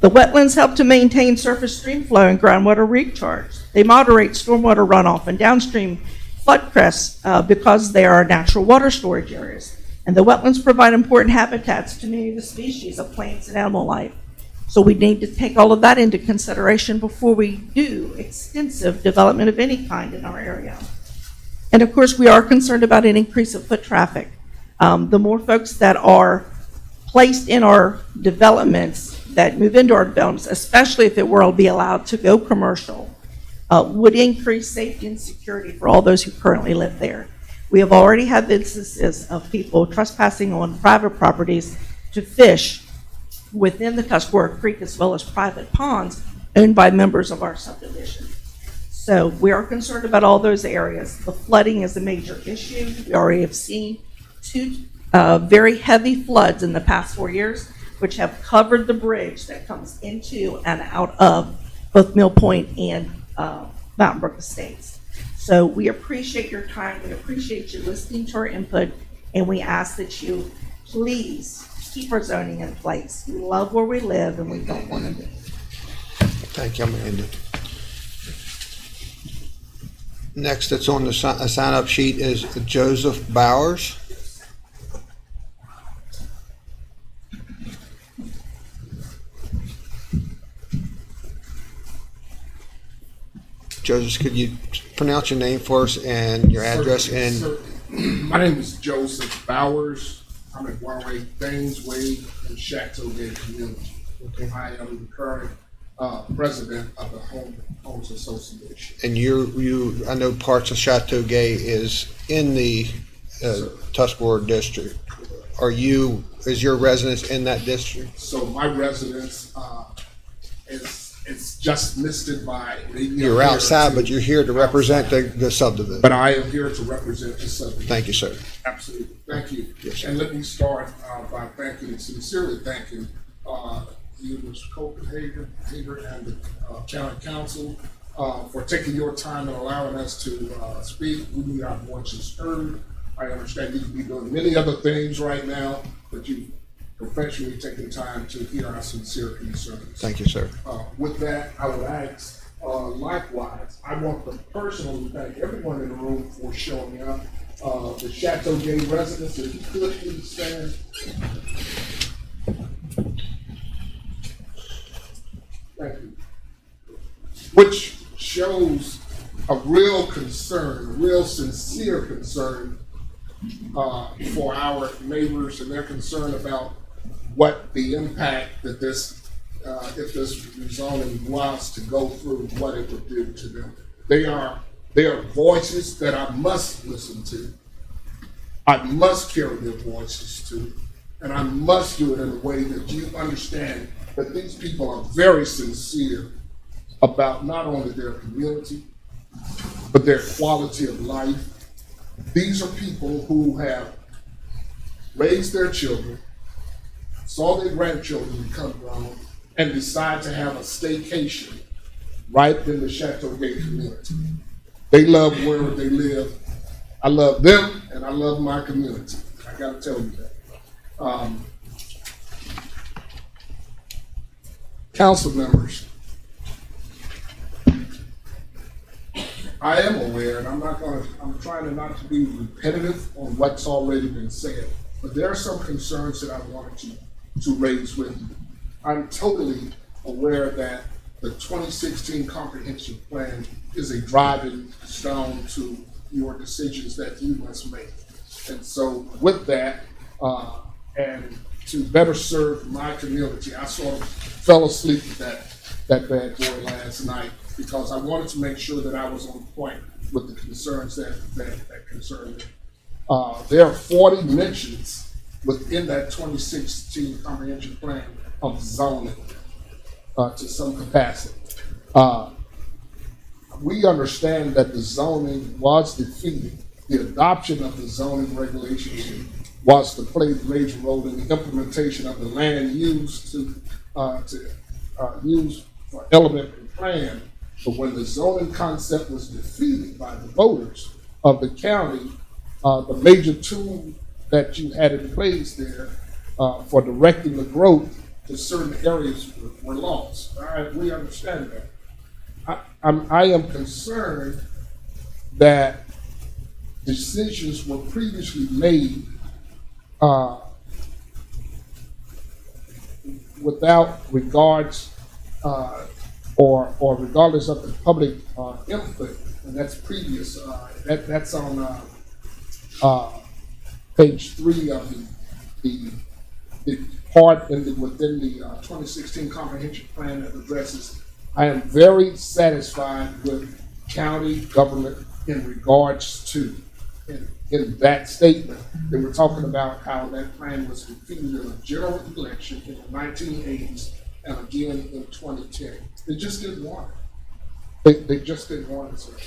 The wetlands help to maintain surface stream flow and groundwater recharge. They moderate stormwater runoff and downstream flood crests because they are natural water storage areas. And the wetlands provide important habitats to many of the species of plants and animal life. So we need to take all of that into consideration before we do extensive development of any kind in our area. And of course, we are concerned about an increase of foot traffic. The more folks that are placed in our developments, that move into our developments, especially if it were to be allowed to go commercial, would increase safety and security for all those who currently live there. We have already had instances of people trespassing on private properties to fish within the Tuscarora Creek as well as private ponds owned by members of our subdivision. So we are concerned about all those areas. The flooding is a major issue. We already have seen 2 very heavy floods in the past 4 years, which have covered the bridge that comes into and out of both Mill Point and Mountain Brook Estates. So we appreciate your time, we appreciate you listening to our input, and we ask that you please keep our zoning in place. We love where we live and we don't want to move. Thank you, Amanda. Next that's on the sign-up sheet is Joseph Bowers. Joseph, could you pronounce your name for us and your address and My name is Joseph Bowers. I'm at Warwick, Thainsway, and Chateaugay community. Okay. I am the current president of the Homes Association. And I know parts of Chateaugay is in the Tuscarora district. Is your residence in that district? So my residence is just listed by. You're outside, but you're here to represent the subdivision. But I am here to represent the subdivision. Thank you, sir. Absolutely. Thank you. Yes, sir. And let me start by sincerely thanking you, Mr. Copenhagen, and the county council for taking your time and allowing us to speak. We need our voices heard. I understand you could be doing many other things right now, but you professionally taking time to hear our sincere concerns. Thank you, sir. With that, I would ask, likewise, I want to personally thank everyone in the room for showing up. The Chateaugay residents, if you could please stand. Thank you. Which shows a real concern, a real sincere concern for our neighbors, and their concern about what the impact that this, if this rezoning was to go through, what it would do to them. They are voices that I must listen to. I must carry their voices to, and I must do it in a way that you understand that these people are very sincere about not only their community, but their quality of life. These are people who have raised their children, saw their grandchildren become grown, and decide to have a staycation right in the Chateaugay community. They love where they live. I love them, and I love my community. I gotta tell you that. Council members, I am aware, and I'm trying to not to be repetitive on what's already been said, but there are some concerns that I wanted to raise with you. I'm totally aware that the 2016 comprehensive plan is a driving stone to your decisions that you must make. And so with that, and to better serve my community, I sort of fell asleep with that bad boy last night because I wanted to make sure that I was on point with the concerns that concern me. There are 40 mentions within that 2016 comprehensive plan of zoning to some capacity. We understand that the zoning was defeated. The adoption of the zoning regulations was to play a major role in the implementation of the land use use for elementary plan. But when the zoning concept was defeated by the voters of the county, the major tool that you had in place there for directing the growth to certain areas were lost. All right, we understand that. I am concerned that decisions were previously made without regards or regardless of the public input, and that's previous. That's on page 3 of the part within the 2016 comprehensive plan that addresses. I am very satisfied with county government in regards to in that statement. They were talking about how that plan was defeated in a general election in the 1980s and again in 2010. They just didn't want it. They just didn't want it, sir.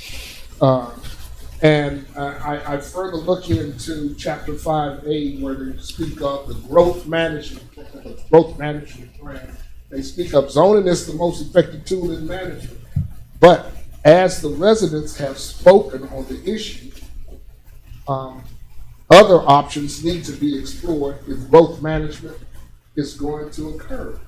And I further look into chapter 5A where they speak of the growth management plan. They speak of zoning as the most effective tool in management. But as the residents have spoken on the issue, other options need to be explored if growth management is going to occur,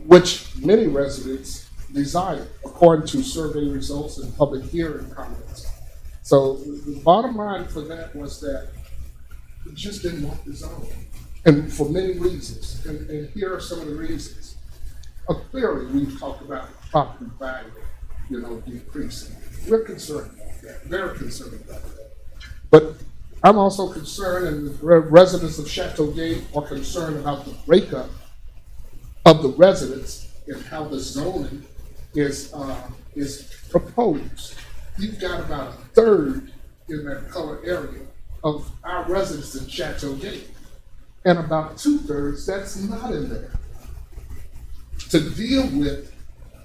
which many residents desire, according to survey results and public hearing comments. So the bottom line for that was that we just didn't want the zone, and for many reasons. And here are some of the reasons. Clearly, we've talked about property value, decreasing. We're concerned about that, very concerned about that. But I'm also concerned, and the residents of Chateaugate are concerned about the breakup of the residents and how the zoning is proposed. You've got about a third in that color area of our residents in Chateaugate, and about 2/3 that's not in there. To deal with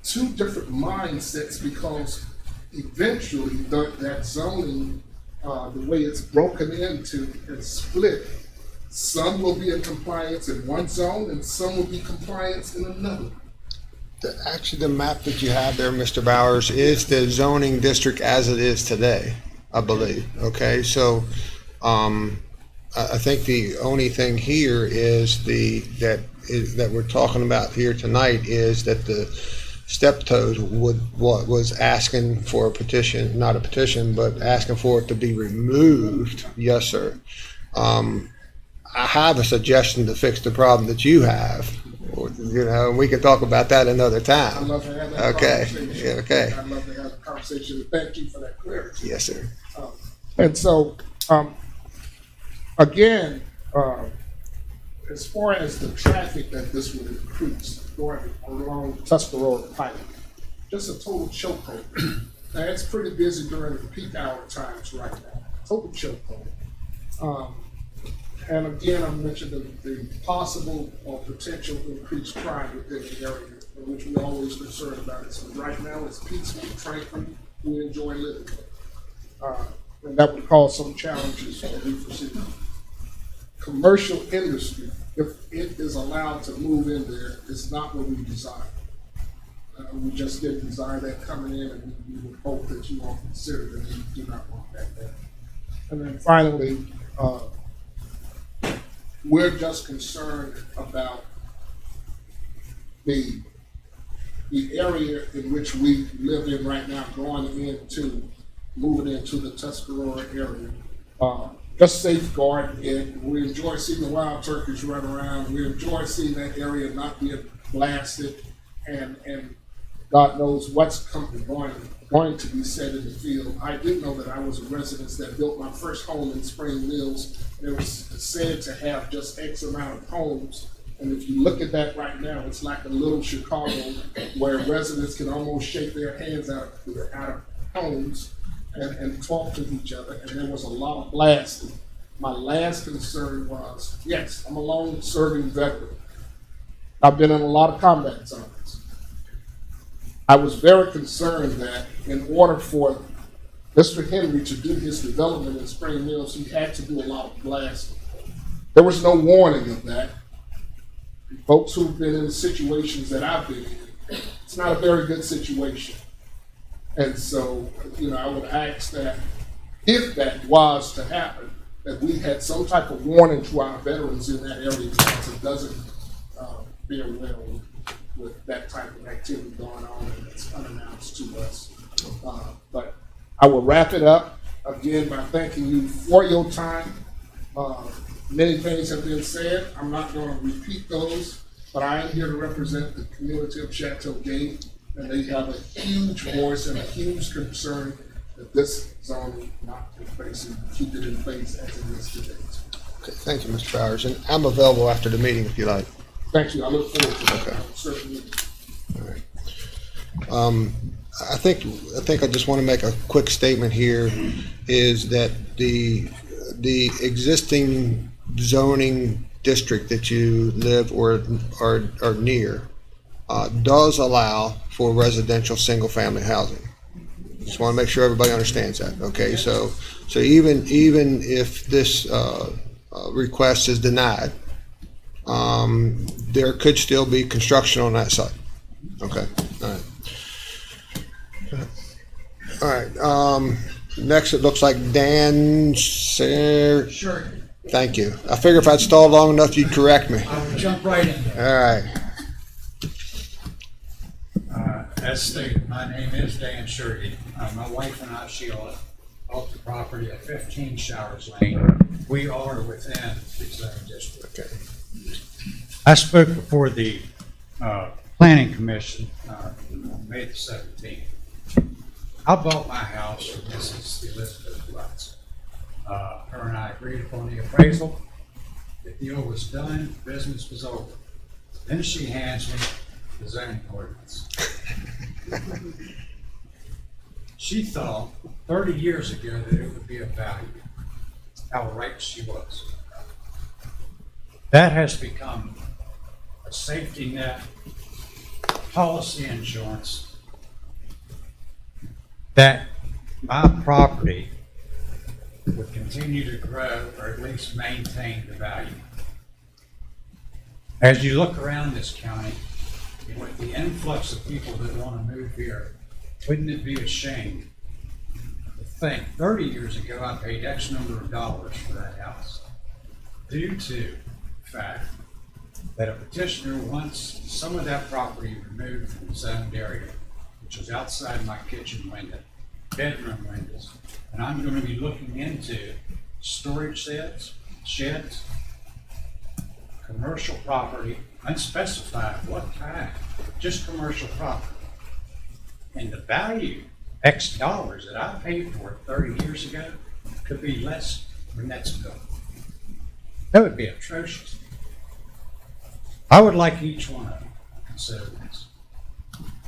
two different mindsets, because eventually that zoning, the way it's broken into and split, some will be in compliance in one zone and some will be compliance in another. Actually, the map that you have there, Mr. Bowers, is the zoning district as it is today, I believe. Okay, so I think the only thing here is that we're talking about here tonight is that the Steptoes was asking for a petition, not a petition, but asking for it to be removed. Yes, sir. I have a suggestion to fix the problem that you have. You know, we can talk about that another time. I'd love to have that conversation. Yeah, okay. I'd love to have a conversation. Thank you for that clarity. Yes, sir. And so, again, as far as the traffic that this would increase going along Tuscarora Pike, just a total chokehold. Now, it's pretty busy during the peak hour times right now. Total chokehold. And again, I mentioned the possible or potential increased crime within the area, which we're always concerned about. So right now, it's peaceful, tranquil, we enjoy living. And that would cause some challenges that we foresee. Commercial industry, if it is allowed to move in there, it's not what we desire. We just didn't desire that coming in, and we would hope that you all consider that we do not want that there. And then finally, we're just concerned about the area in which we live in right now, moving into the Tuscarora area. Just safeguard it. We enjoy seeing the wild turkeys run around. We enjoy seeing that area not being blasted, and God knows what's going to be said in the field. I did know that I was a resident that built my first home in Spring Mills. It was said to have just X amount of homes. And if you look at that right now, it's like a little Chicago where residents can almost shake their hands out of homes and talk to each other. And there was a lot of blasting. My last concern was, yes, I'm a long-serving veteran. I've been in a lot of combat zones. I was very concerned that in order for Mr. Henry to do his development in Spring Mills, he had to do a lot of blasting. There was no warning of that. Folks who've been in situations that I've been in, it's not a very good situation. And so, I would ask that if that was to happen, that we had some type of warning to our veterans in that area, because it doesn't bear well with that type of activity going on, and it's unannounced to us. But I will wrap it up again by thanking you for your time. Many things have been said. I'm not going to repeat those, but I am here to represent the community of Chateaugate, and they have a huge voice and a huge concern that this zoning not in place and keep it in place as it is today. Okay, thank you, Mr. Bowers, and I'm available after the meeting if you like. Thank you. I look forward to that. Okay. Certainly. All right. I think I just want to make a quick statement here, is that the existing zoning district that you live or are near does allow for residential single-family housing. Just want to make sure everybody understands that. Okay, so even if this request is denied, there could still be construction on that site. Okay, all right. Next, it looks like Dan Sure. Thank you. I figure if I'd stalled long enough, you'd correct me. I would jump right in there. All right. As stated, my name is Dan Shirley. My wife and I, Sheila, bought the property at 15 Showers Lane. We are within the zoning district. Okay. I spoke before the Planning Commission on May the 17th. I bought my house from Mrs. Elizabeth Lutz. Her and I agreed upon the appraisal. The deal was done, business was over. Then she hands me the zoning ordinance. She thought 30 years ago that it would be of value. How right she was. That has become a safety net, policy insurance, that my property would continue to grow or at least maintain the value. As you look around this county, and with the influx of people that want to move here, wouldn't it be a shame to think 30 years ago I paid X number of dollars for that house due to the fact that a petitioner wants some of that property removed from the zoned area, which is outside my kitchen window, bedroom windows, and I'm going to be looking into storage sheds, commercial property, unspecified what kind, just commercial property. And the value, X dollars that I paid for it 30 years ago, could be less when that's built. That would be atrocious. I would like each one of them to consider this.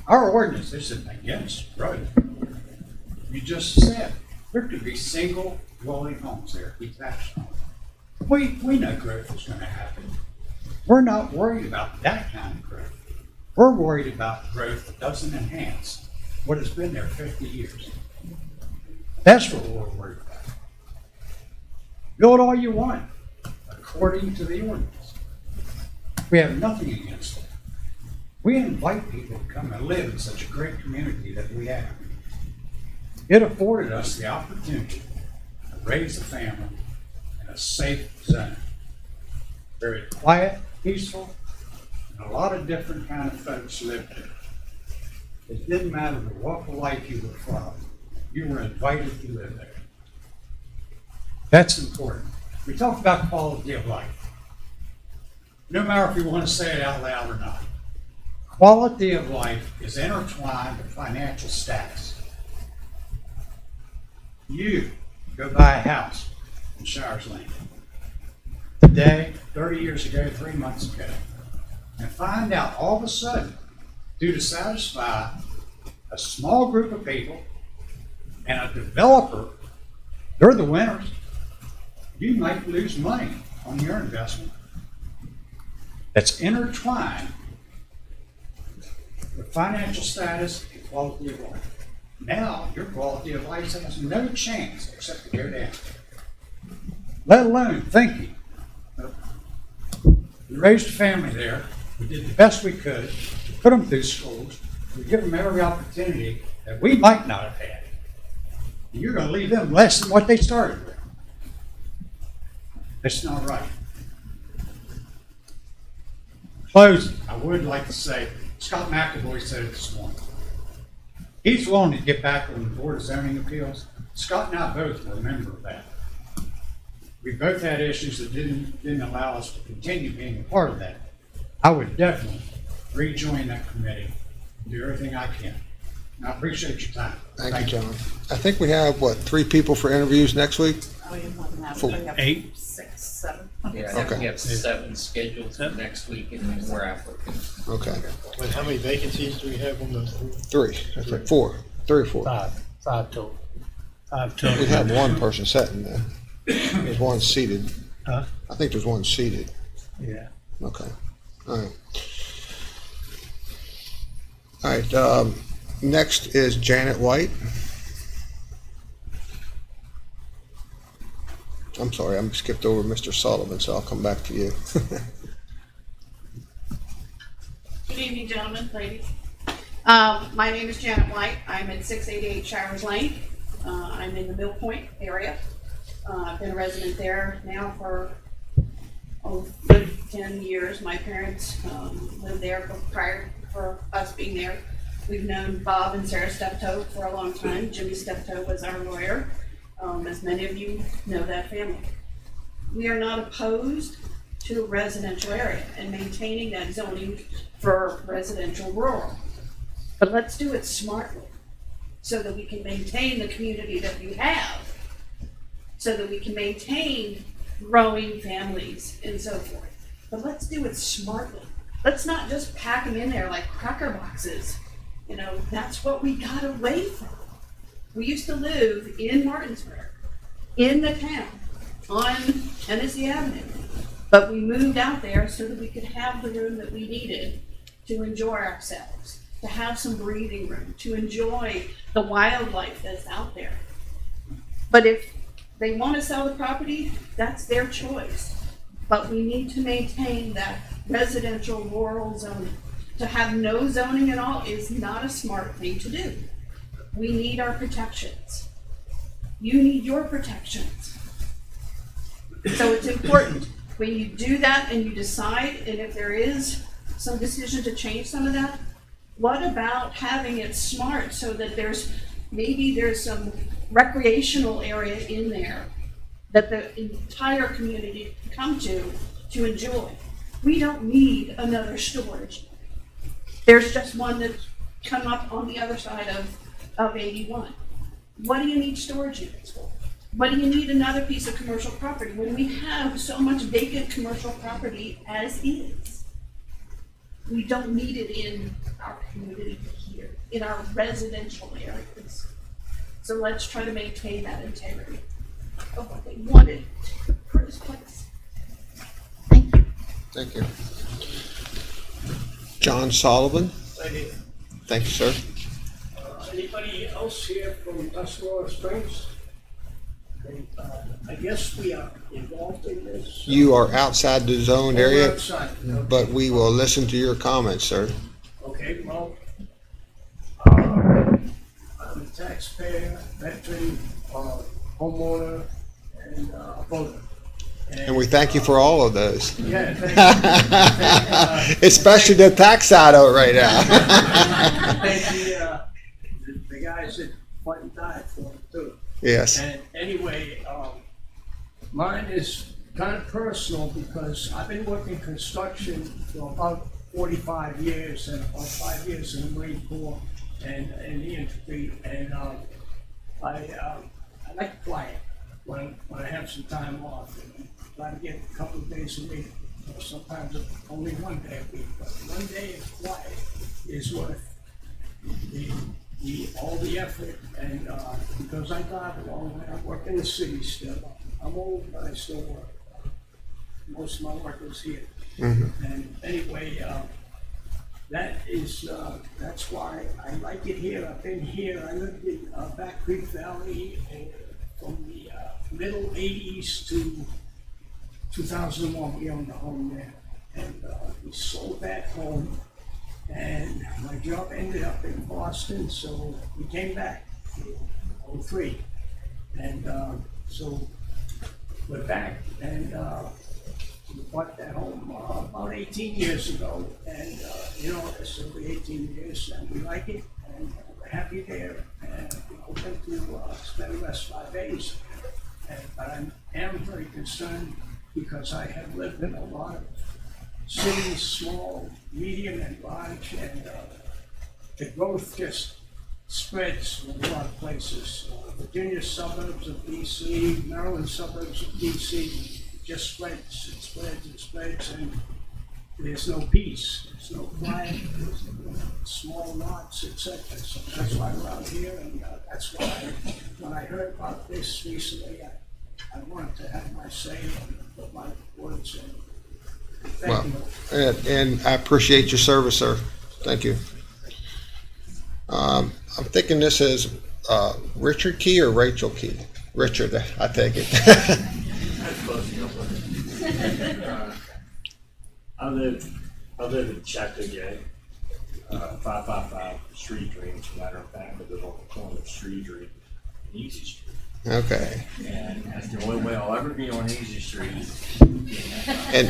Our ordinance isn't against growth. You just said there could be single dwelling homes there, detached homes. We know growth is going to happen. We're not worried about that kind of growth. We're worried about growth that doesn't enhance what has been there 50 years. That's what we're worried about. Build all you want, according to the ordinance. We have nothing against it. We invite people to come and live in such a great community that we have. It afforded us the opportunity to raise a family in a safe zone. Very quiet, peaceful, and a lot of different kind of folks lived there. It didn't matter the walk of life you were from, you were invited to live there. That's important. We talk about quality of life. No matter if you want to say it out loud or not. Quality of life is intertwined with financial status. You go buy a house in Shires Lane today, 30 years ago, 3 months ago, and find out all of a sudden, due to satisfy a small group of people and a developer, they're the winners. You might lose money on your investment. That's intertwined with financial status and quality of life. Now, your quality of life has no chance except to go down, let alone thinking. We raised a family there. We did the best we could to put them through schools. We give them every opportunity that we might not have had. And you're going to leave them less than what they started with. That's not right. Closing, I would like to say, Scott McAvoy said it this morning. He's willing to get back on the Board of Zoning Appeals. Scott and I both were a member of that. We both had issues that didn't allow us to continue being a part of that. I would definitely rejoin that committee and do everything I can. And I appreciate your time. Thank you, John. I think we have, 3 people for interviews next week? Oh, you have more than that. Full. We have 8? 6, 7. Yeah, Okay. we have 7 scheduled for next week and then more applicants. Okay. And how many vacancies do we have on those? 3, that's right, 4, 3 or 4. 5 total. 5 total. We have one person sitting there. There's one seated. Huh? I think there's one seated. Yeah. Okay. All right. All right, next is Janet White. I'm sorry, I skipped over Mr. Sullivan, so I'll come back to you. Good evening, gentlemen, ladies. My name is Janet White. I'm at 688 Shires Lane. I'm in the Mill Point area. I've been a resident there now for 10 years. My parents lived there prior for us being there. We've known Bob and Sarah Steptoe for a long time. Jimmy Steptoe was our lawyer. As many of you know that family. We are not opposed to a residential area and maintaining that zoning for residential rural. But let's do it smartly so that we can maintain the community that we have. so that we can maintain growing families and so forth. But let's do it smartly. Let's not just pack them in there like cracker boxes. You know, that's what we got away from. We used to live in Martinsburg, in the town, on Tennessee Avenue. But we moved out there so that we could have the room that we needed to enjoy ourselves, to have some breathing room, to enjoy the wildlife that's out there. But if they want to sell the property, that's their choice. But we need to maintain that residential rural zoning. To have no zoning at all is not a smart thing to do. We need our protections. You need your protections. So it's important when you do that and you decide, and if there is some decision to change some of that, what about having it smart so that there's some recreational area in there that the entire community can come to enjoy. We don't need another storage. There's just one that's come up on the other side of 81. What do you need storage units for? What do you need another piece of commercial property when we have so much vacant commercial property as is? We don't need it in our community here, in our residential areas. So let's try to maintain that integrity of what they wanted for this place. Thank you. John Sullivan. Thank you. Thank you, sir. Anybody else here from Tuscarora Springs? I guess we are involved in this. You are outside the zoned We're area, outside, okay. but we will listen to your comments, sir. Okay, well, I'm a taxpayer, veteran, homeowner, and voter. And we thank you for all of those. Yeah, thank you. Especially the tax side of it right now. Thank the guys that fought and died for it too. Yes. And anyway, mine is kind of personal because I've been working construction for about 45 years and about 5 years in the Marine Corps and the infantry, and I like quiet when I have some time off. And try to get a couple of days a week, or sometimes only 1 day a week, but 1 day of quiet is worth all the effort, and because I drive a long way, I work in the city still. I'm old, but I still work. Most of my work is here. Mm-hmm. And anyway, that's why I like it here. I've been here. I lived in Back Creek Valley from the middle 80s to 2001. We owned a home there, and we sold that home. And my job ended up in Boston, so we came back in 03. And so we're back, and we bought that home about 18 years ago. And, it's over 18 years, and we like it, and we're happy there. And we're hoping to spend the rest 5 days. But I am very concerned because I have lived in a lot of cities, small, medium, and large, and the growth just spreads in a lot of places. Virginia suburbs of DC, Maryland suburbs of DC, just spreads, it spreads, it spreads, and there's no peace, there's no quiet, there's small lots, etc. So that's why we're out here, and that's why when I heard about this recently, I wanted to have my say and put my words in. Well, and I appreciate your service, sir. Thank you. I'm thinking this is Richard Key or Rachel Key? Richard, I take it. That's close enough. I live in Chateauguay, 555 Street Dream, as a matter of fact, I live on the corner of Street Dream and Easy Street. Okay. And that's the only way I'll ever be on Easy Street. And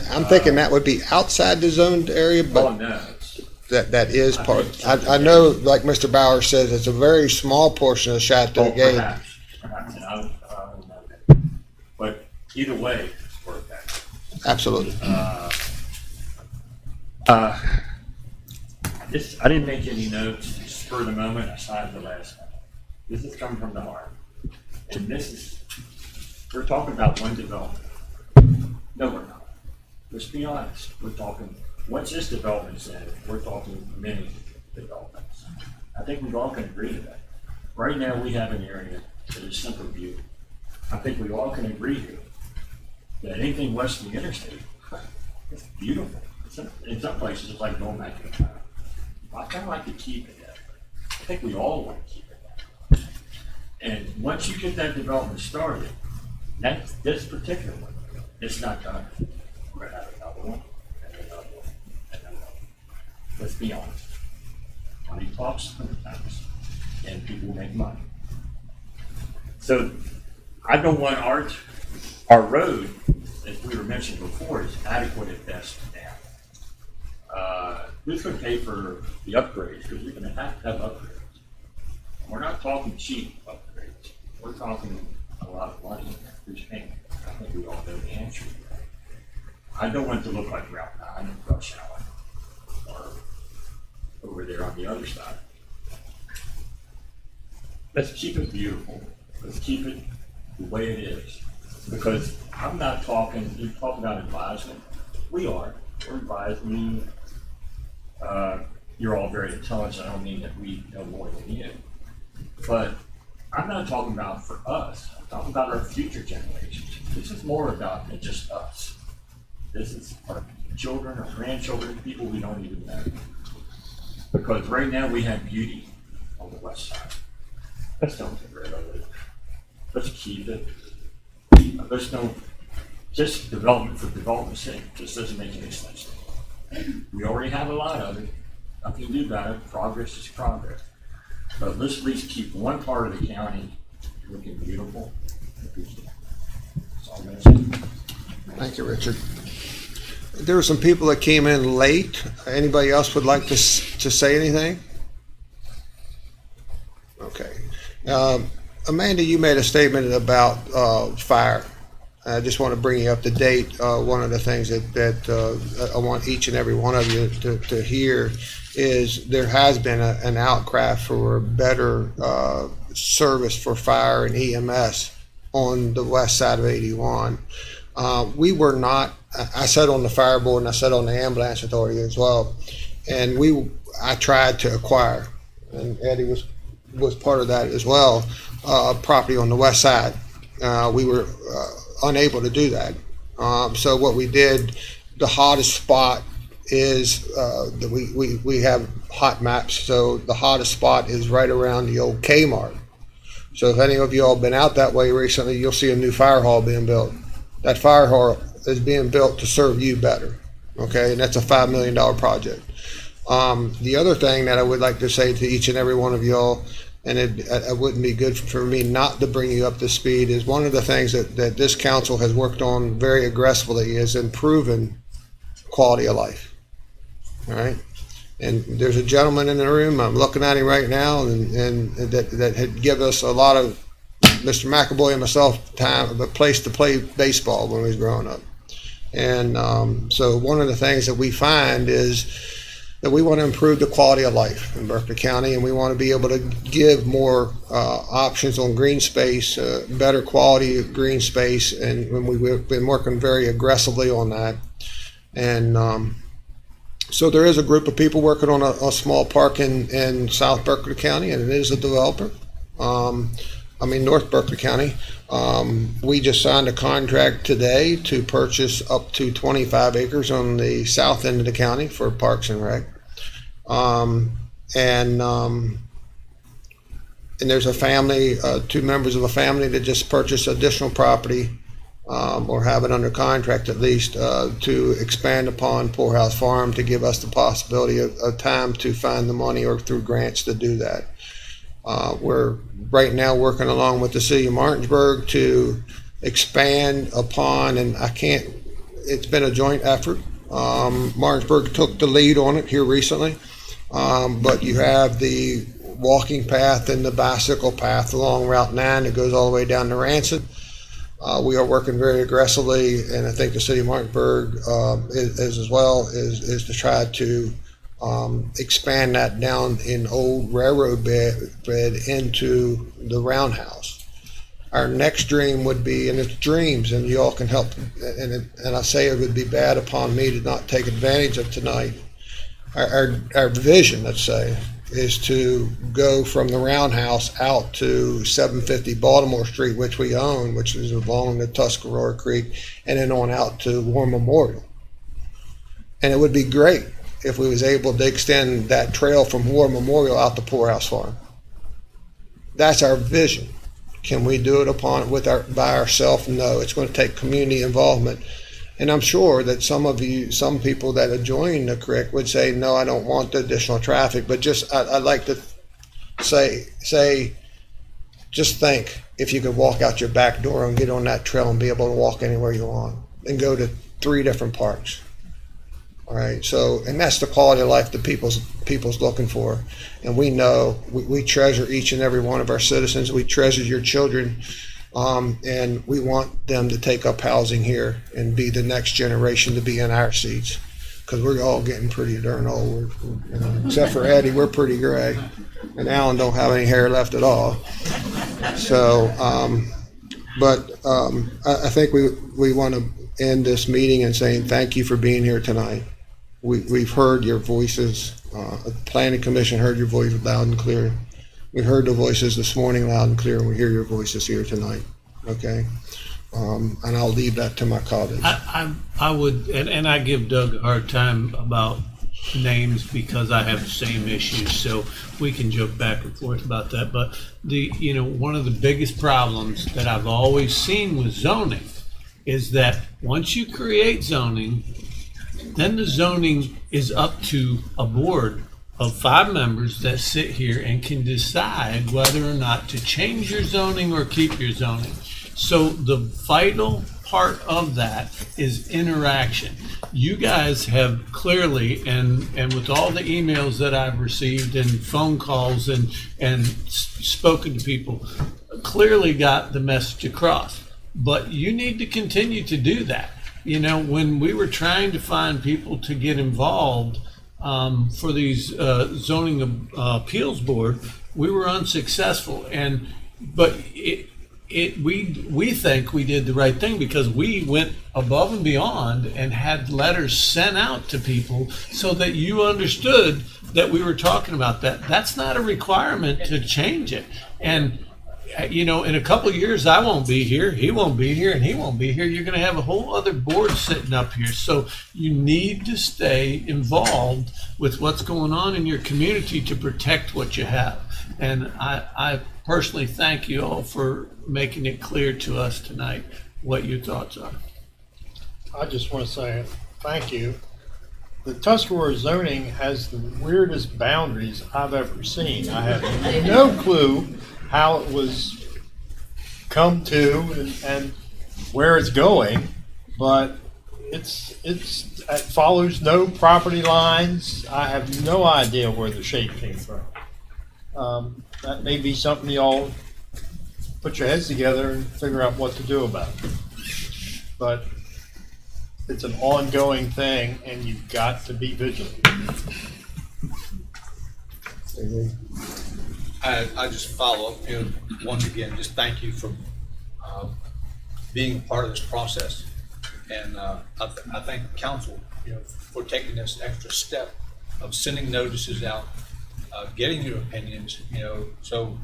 I'm thinking that would be outside the zoned area, but Oh, no. that is part. I know, like Mr. Bauer says, it's a very small portion of Chateauguay. Perhaps, and I don't know. But either way, it's worth that. Absolutely. I didn't make any notes, just for the moment, aside the last one. This is coming from the heart. And this is we're talking about one development. No, we're not. Let's be honest. We're talking, once this development's in, we're talking many developments. I think we all can agree to that. Right now, we have an area that is simple view. I think we all can agree here that anything west of the interstate, it's beautiful. In some places, it's like going back in time. I kind of like to keep it that way. I think we all want to keep it that way. And once you get that development started, this particular one, it's not done. We're gonna have another one, and another one, and another one. Let's be honest. Money talks sometimes, and people make money. So I don't want our road, as we were mentioned before, is adequate at best now. Who's going to pay for the upgrades? Because we're going to have upgrades. We're not talking cheap upgrades. We're talking a lot of money. Who's paying? I think we all know the answer to that. I don't want it to look like Route 9 and Rush Hour or over there on the other side. Let's keep it beautiful. Let's keep it the way it is. Because I'm not talking, you talk about advisement. We are. We're advising. You're all very intelligent. I don't mean that we know more than you. But I'm not talking about for us. I'm talking about our future generations. This is more about than just us. This is our children, our grandchildren, people we don't even know. Because right now we have beauty on the west side. Let's don't get rid of it. Let's keep it. Let's don't, just development for development's sake, just doesn't make any sense. We already have a lot of it. Nothing to do about it. Progress is progress. But let's at least keep one part of the county looking beautiful. That's all I'm gonna say. Thank you, Richard. There were some people that came in late. Anybody else would like to say anything? Okay. Amanda, you made a statement about fire. I just want to bring you up to date. One of the things that I want each and every one of you to hear is there has been an outcry for better service for fire and EMS on the west side of 81. We were not, I sat on the fire board and I sat on the ambulance authority as well. And I tried to acquire, and Eddie was part of that as well, property on the west side. We were unable to do that. So what we did, the hottest spot is we have hot maps. So the hottest spot is right around the old Kmart. So if any of you all been out that way recently, you'll see a new fire hall being built. That fire hall is being built to serve you better. Okay, and that's a $5 million project. The other thing that I would like to say to each and every one of y'all, and it wouldn't be good for me not to bring you up to speed, is one of the things that this council has worked on very aggressively is improving quality of life. All right, and there's a gentleman in the room, I'm looking at him right now, and that had given us a lot of, Mr. McAvoy and myself, a place to play baseball when we was growing up. And so one of the things that we find is that we want to improve the quality of life in Berkeley County, and we want to be able to give more options on green space, better quality of green space, and we've been working very aggressively on that. And so there is a group of people working on a small park in South Berkeley County, and it is a developer. North Berkeley County. We just signed a contract today to purchase up to 25 acres on the south end of the county for Parks and Rec. And there's a family, two members of a family that just purchased additional property, or have it under contract at least, to expand upon Poorhouse Farm, to give us the possibility of time to find the money or through grants to do that. We're right now working along with the city of Martinsburg to expand upon, and it's been a joint effort. Martinsburg took the lead on it here recently, but you have the walking path and the bicycle path along Route 9 that goes all the way down to Rancid. We are working very aggressively, and I think the city of Martinsburg is as well, is to try to expand that down in old railroad bed into the roundhouse. our next dream would be, and it's dreams, and you all can help, and I say it would be bad upon me to not take advantage of tonight. Our vision, let's say, is to go from the Roundhouse out to 750 Baltimore Street, which we own, which is along the Tuscarora Creek, and then on out to War Memorial. And it would be great if we was able to extend that trail from War Memorial out to Poorhouse Farm. That's our vision. Can we do it by ourselves? No, it's going to take community involvement. And I'm sure that some people that are joining the creek would say, no, I don't want the additional traffic. But I'd like to say, just think if you could walk out your back door and get on that trail and be able to walk anywhere you want and go to 3 different parks. All right. So, and that's the quality of life that people's looking for. And we know we treasure each and every one of our citizens. We treasure your children. And we want them to take up housing here and be the next generation to be in our seats, because we're all getting pretty darn old. Except for Eddie, we're pretty gray, and Alan don't have any hair left at all. So, I think we want to end this meeting and saying thank you for being here tonight. We've heard your voices. The Planning Commission heard your voice loud and clear. We heard the voices this morning loud and clear, and we hear your voices here tonight. Okay? And I'll leave that to my colleagues. I would, and I give Doug a hard time about names because I have the same issues, so we can joke back and forth about that. But one of the biggest problems that I've always seen with zoning is that once you create zoning, then the zoning is up to a board of 5 members that sit here and can decide whether or not to change your zoning or keep your zoning. So the vital part of that is interaction. You guys have clearly, and with all the emails that I've received and phone calls and spoken to people, clearly got the message across. But you need to continue to do that. When we were trying to find people to get involved for these zoning appeals board, we were unsuccessful. But we think we did the right thing because we went above and beyond and had letters sent out to people so that you understood that we were talking about that. That's not a requirement to change it. And in a couple of years, I won't be here, he won't be here, and he won't be here. You're going to have a whole other board sitting up here. So you need to stay involved with what's going on in your community to protect what you have. And I personally thank you all for making it clear to us tonight what your thoughts are. I just want to say thank you. The Tuscarora zoning has the weirdest boundaries I've ever seen. I have no clue how it was come to and where it's going, but it follows no property lines. I have no idea where the shape came from. That may be something y'all put your heads together and figure out what to do about it. But it's an ongoing thing, and you've got to be vigilant. I just follow up, once again, just thank you for being a part of this process. And I thank the council, for taking this extra step of sending notices out, getting your opinions, so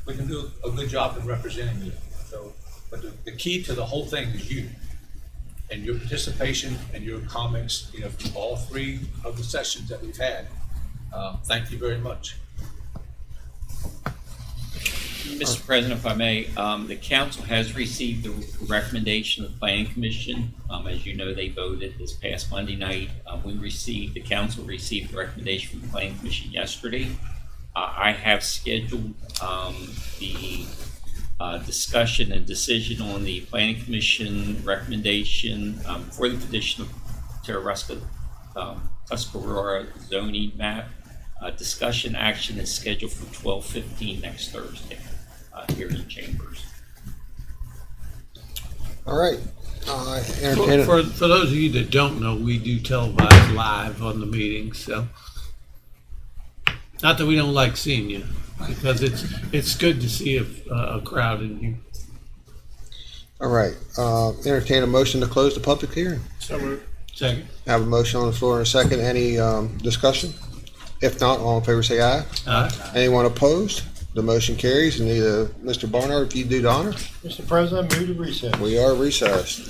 we can do a good job in representing you. So, but the key to the whole thing is you and your participation and your comments, from all 3 of the sessions that we've had. Thank you very much. Mr. President, if I may, the council has received the recommendation of the Planning Commission. As you know, they voted this past Monday night. The council received the recommendation from the Planning Commission yesterday. I have scheduled the discussion and decision on the Planning Commission recommendation for the petition of Tuscarora zoning map. Discussion action is scheduled for 12:15 next Thursday here in Chambers. All right. For those of you that don't know, we do televise live on the meeting, so. Not that we don't like seeing you, because it's good to see a crowd in here. All right, entertain a motion to close the public hearing. So moved. Second. I have a motion on the floor in a second. Any discussion? If not, all in favor say aye. Aye. Anyone opposed? The motion carries. And Mr. Barnard, if you do the honor, Mr. President, move to recess. we are recessed.